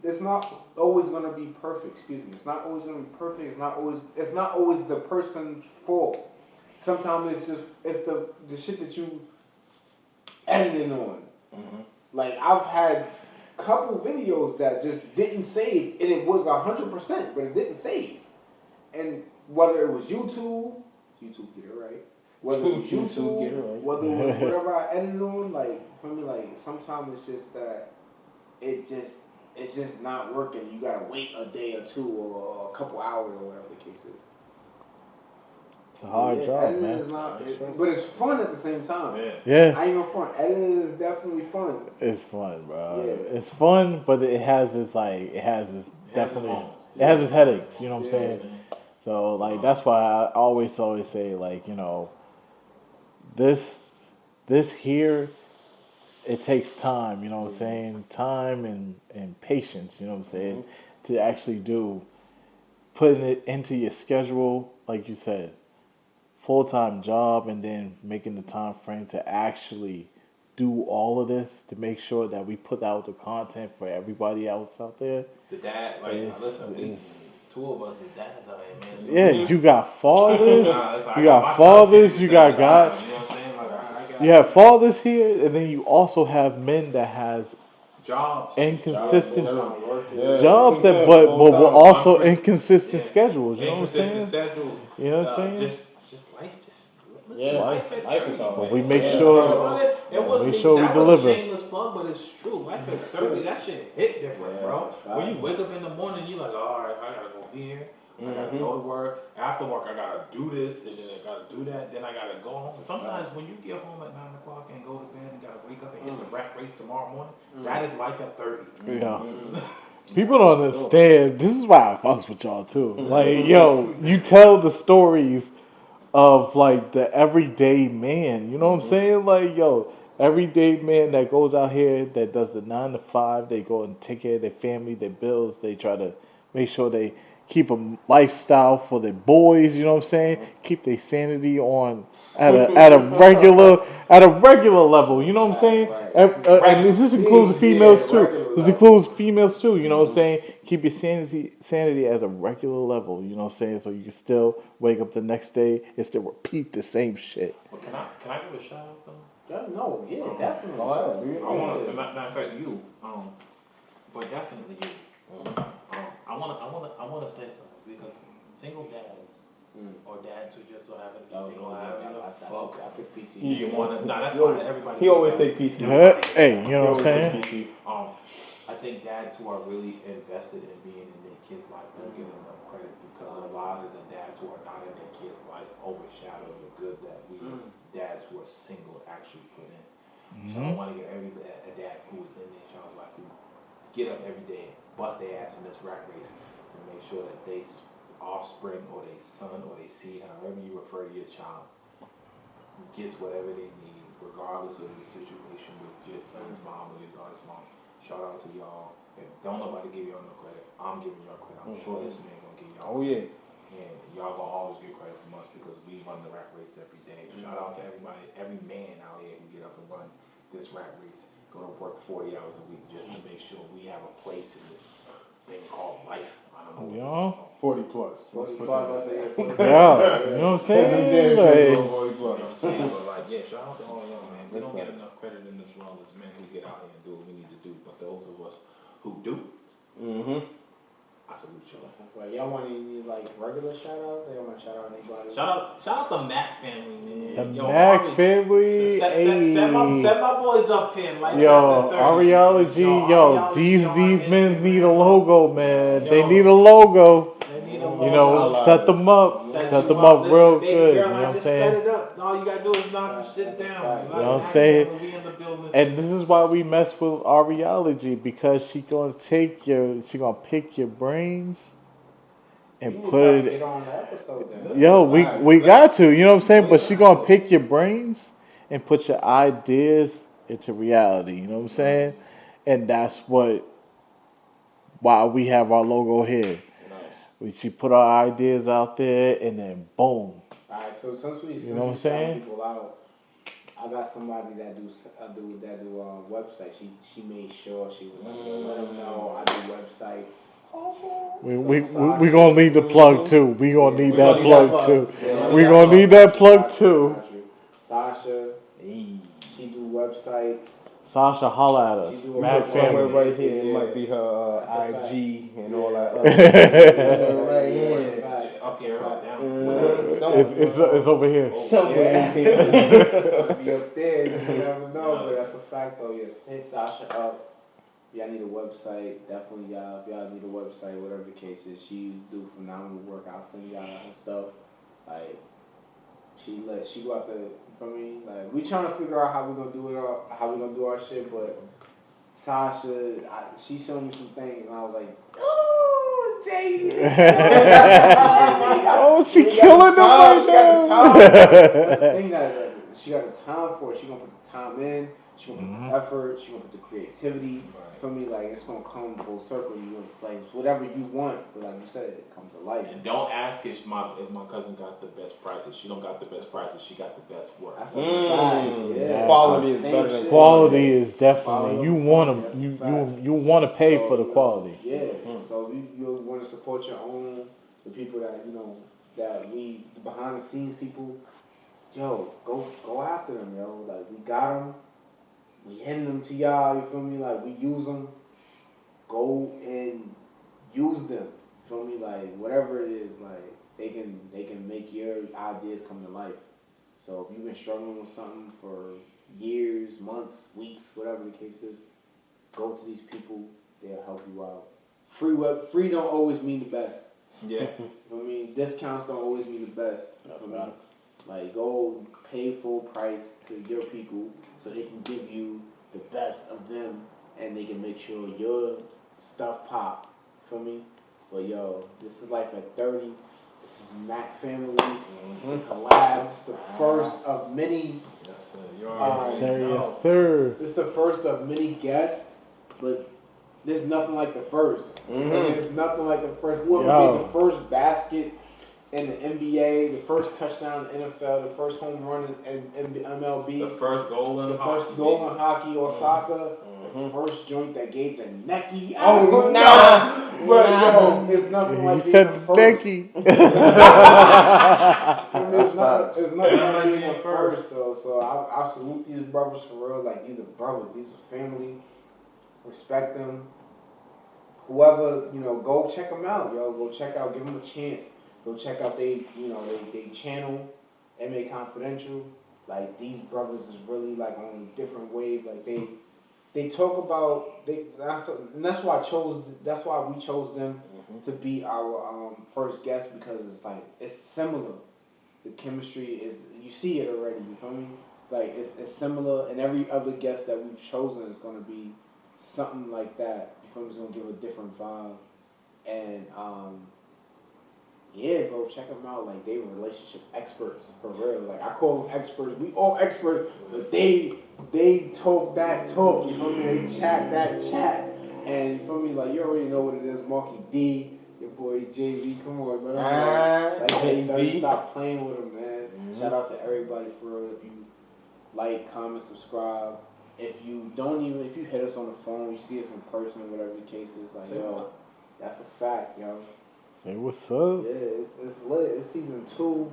[SPEAKER 1] it's not always gonna be perfect. Excuse me. It's not always gonna be perfect. It's not always the person's fault. Sometimes it's the shit that you edited on. Mm-hmm. Like I've had a couple videos that just didn't save, and it was 100%, but it didn't save. And whether it was YouTube get it right. Whether it was YouTube, get it right. Whether it was whatever I edited on, like for me, like sometimes it's just that it's just not working. You gotta wait a day or two or a couple hours or whatever the case is.
[SPEAKER 5] It's a hard job, man.
[SPEAKER 1] But it's fun at the same time.
[SPEAKER 5] Yeah.
[SPEAKER 1] I ain't gonna front. Editing is definitely fun.
[SPEAKER 5] It's fun, bro.
[SPEAKER 1] Yeah.
[SPEAKER 5] It's fun, but it has its headaches. You know what I'm saying? So like that's why I always say like you know this here it takes time. You know what I'm saying? Time and patience. You know what I'm saying? To actually do putting it into your schedule, like you said. Full-time job and then making the time frame to actually do all of this to make sure that we put out the content for everybody else out there.
[SPEAKER 3] The dad, listen, two of us is dads out here, man. So
[SPEAKER 5] you got fathers, you got guys.
[SPEAKER 3] You know what I'm saying?
[SPEAKER 5] You have fathers here, and then you also have men that has
[SPEAKER 3] jobs,
[SPEAKER 5] inconsistent jobs that, but also inconsistent schedules. You know what I'm saying?
[SPEAKER 3] Schedules.
[SPEAKER 5] You know what I'm saying?
[SPEAKER 3] Just life.
[SPEAKER 5] Life is hard. But we make sure we deliver.
[SPEAKER 3] Was a shameless plug, but it's true. Life at 30, that shit hit different, bro. When you wake up in the morning, you like, all right, I gotta go here. I gotta go to work. After work, I gotta do this, and then I gotta do that. Then I gotta go home. Sometimes when you get home at 9 o'clock and go to bed and gotta wake up and hit the rat race tomorrow morning, that is life at 30.
[SPEAKER 5] Yeah. People don't understand. This is why I fucks with y'all too. Like, yo, you tell the stories of like the everyday man. You know what I'm saying? Like, yo, everyday man that goes out here that does the 9 to 5. They go and take care of their family, their bills. They try to make sure they keep a lifestyle for their boys. You know what I'm saying? Keep their sanity on at a regular level. You know what I'm saying? And this includes females too. This includes females too. You know what I'm saying? Keep your sanity as a regular level. You know what I'm saying? So you can still wake up the next day and still repeat the same shit.
[SPEAKER 3] Well, can I give a shout out though?
[SPEAKER 1] No, yeah, definitely.
[SPEAKER 3] I want to. Matter of fact, you, but definitely you. I want to say something because single dads or dads who just so happen to be single, I took PC. You want to? No, that's fine. Everybody.
[SPEAKER 2] He always take PC.
[SPEAKER 5] Hey, you know what I'm saying?
[SPEAKER 3] I think dads who are really invested in being in their kids' life don't get enough credit because a lot of the dads who are not in their kids' life overshadow the good that we as dads who are single actually put in. So I want to get a dad who is in their child's life who get up every day, bust their ass in this rat race to make sure that they offspring or they son or they seed, however you refer to your child, gets whatever they need, regardless of the situation with your son's mom or your daughter's mom. Shout out to y'all. If don't nobody give y'all no credit, I'm giving y'all credit. I'm sure this man gonna give y'all.
[SPEAKER 2] Oh yeah.
[SPEAKER 3] And y'all gonna always get credit from us because we run the rat race every day. Shout out to everybody, every man out here who get up and run this rat race. Go to work 40 hours a week just to make sure we have a place in this thing called life. I don't know what
[SPEAKER 2] 40 plus.
[SPEAKER 1] 40 plus.
[SPEAKER 5] Yeah, you know what I'm saying?
[SPEAKER 3] But like, yeah, shout out to all y'all, man. We don't get enough credit in this world as men who get out here and do what we need to do. But those of us who do, I salute y'all.
[SPEAKER 1] Well, y'all want any like regular shout outs? Y'all want to shout out anybody?
[SPEAKER 3] Shout out the Mac family, man.
[SPEAKER 5] The Mac family.
[SPEAKER 3] Set my boys up here. Like
[SPEAKER 5] Ariology, these men need a logo, man. They need a logo. You know, set them up real
[SPEAKER 3] baby
[SPEAKER 5] good.
[SPEAKER 3] Girl,
[SPEAKER 5] you know what I'm saying?
[SPEAKER 3] Set it up. All you gotta do is knock the shit down.
[SPEAKER 5] You know what I'm saying? And this is why we mess with Ariology because she gonna pick your brains and put it.
[SPEAKER 1] Get on the episode then.
[SPEAKER 5] Yo, we got to. You know what I'm saying? But she gonna pick your brains and put your ideas into reality. You know what I'm saying? And that's why we have our logo here. She put our ideas out there, and then boom.
[SPEAKER 1] Alright, so since we
[SPEAKER 5] know what I'm saying?
[SPEAKER 1] People out, I got somebody that do website. She made sure she was like, let them know I do websites.
[SPEAKER 5] We gonna need the plug too. We gonna need that plug too. We gonna need that plug too.
[SPEAKER 1] Sasha, she do websites.
[SPEAKER 5] Sasha, holla at us.
[SPEAKER 2] Mac somewhere right here. It might be her IG and all that.
[SPEAKER 1] Right here.
[SPEAKER 5] It's over here.
[SPEAKER 1] Somewhere. Be up there. You never know, but that's a fact though. Yes, hit Sasha up. If y'all need a website, definitely y'all. If y'all need a website, whatever the case is, she's do phenomenal work. I'll send y'all her stuff. Like she go out there. For me, like we trying to figure out how we gonna do it, how we gonna do our shit. But Sasha, she showed me some things, and I was like, oh, Jay.
[SPEAKER 5] Oh, she killing them right
[SPEAKER 1] She got the time. That's the thing that she got the time for. She gonna put the time in. She gonna put the effort. She gonna put the creativity. For me, like it's gonna come full circle. You gonna play whatever you want, but like you said, it comes to life.
[SPEAKER 3] And don't ask if my cousin got the best prices. She don't got the best prices. She got the best work.
[SPEAKER 1] That's yeah.
[SPEAKER 2] Quality is better than
[SPEAKER 5] quality. Is definitely you want to pay for the quality.
[SPEAKER 1] Yeah. So you want to support your own, the people that that we the behind the scenes people. Yo, go after them, yo. Like we got them. We hand them to y'all, you feel me? Like, we use them. Go and use them. You feel me? Like, whatever it is, like, they can make your ideas come to life. So, if you've been struggling with something for years, months, weeks, whatever the case is, go to these people. They'll help you out. Free don't always mean the best.
[SPEAKER 3] Yeah.
[SPEAKER 1] You feel me? Discounts don't always mean the best. Like, go pay full price to your people so they can give you the best of them and they can make sure your stuff pop. Feel me? But yo, this is Life at 30. This is Mac Family. This is the collab. It's the first of many.
[SPEAKER 3] Yes,
[SPEAKER 5] Yes, sir.
[SPEAKER 1] This is the first of many guests, but there's nothing like the first. There's nothing like the first. What would be the first basket in the NBA, the first touchdown in the NFL, the first home run in MLB,
[SPEAKER 3] the first goal in
[SPEAKER 1] hockey, Osaka. the first joint that gave the necky.
[SPEAKER 2] Oh, nah.
[SPEAKER 1] But yo, it's nothing like
[SPEAKER 4] He
[SPEAKER 1] being
[SPEAKER 4] said
[SPEAKER 1] the
[SPEAKER 4] the
[SPEAKER 1] first.
[SPEAKER 4] necky.
[SPEAKER 1] I mean, it's nothing like being the first though. So I salute these brothers for real. Like these are brothers, these are family. Respect them. Whoever, go check them out, yo. Go check out, give them a chance. Go check out they channel, MA Confidential. Like these brothers is really like on a different wave. Like they talk about that's why we chose them to be our first guest, because it's similar. The chemistry is, you see it already. You feel me? Like it's similar, and every other guest that we've chosen is gonna be something like that. You feel me? It's gonna give a different vibe, and yeah, bro, check them out. Like they relationship experts for real. Like I call them experts. We all experts, but they talk that talk. You feel me? They chat that chat, and you feel me? Like you already know what it is. Markie D, your boy JV. Come on, man. Like JV, stop playing with him, man. Shout out to everybody for real. If you like, comment, subscribe. If you hit us on the phone, you see us in person, whatever the case is, like, yo, that's a fact, yo.
[SPEAKER 5] Say what's up.
[SPEAKER 1] Yeah, it's lit. It's season 2.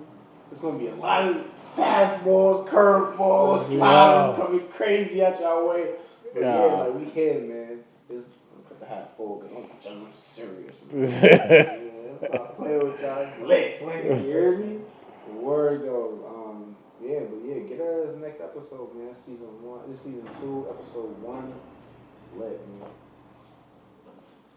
[SPEAKER 1] It's gonna be a lot of fastballs, curveballs, sliders coming crazy at y'all way. But yeah, like we here, man. I'm gonna put the hat forward, but I'm serious. Yeah, I'm playing with y'all. It's lit. You hear me? Word though. Get us next episode, man. Season 1. This is season 2, episode 1. It's lit, man.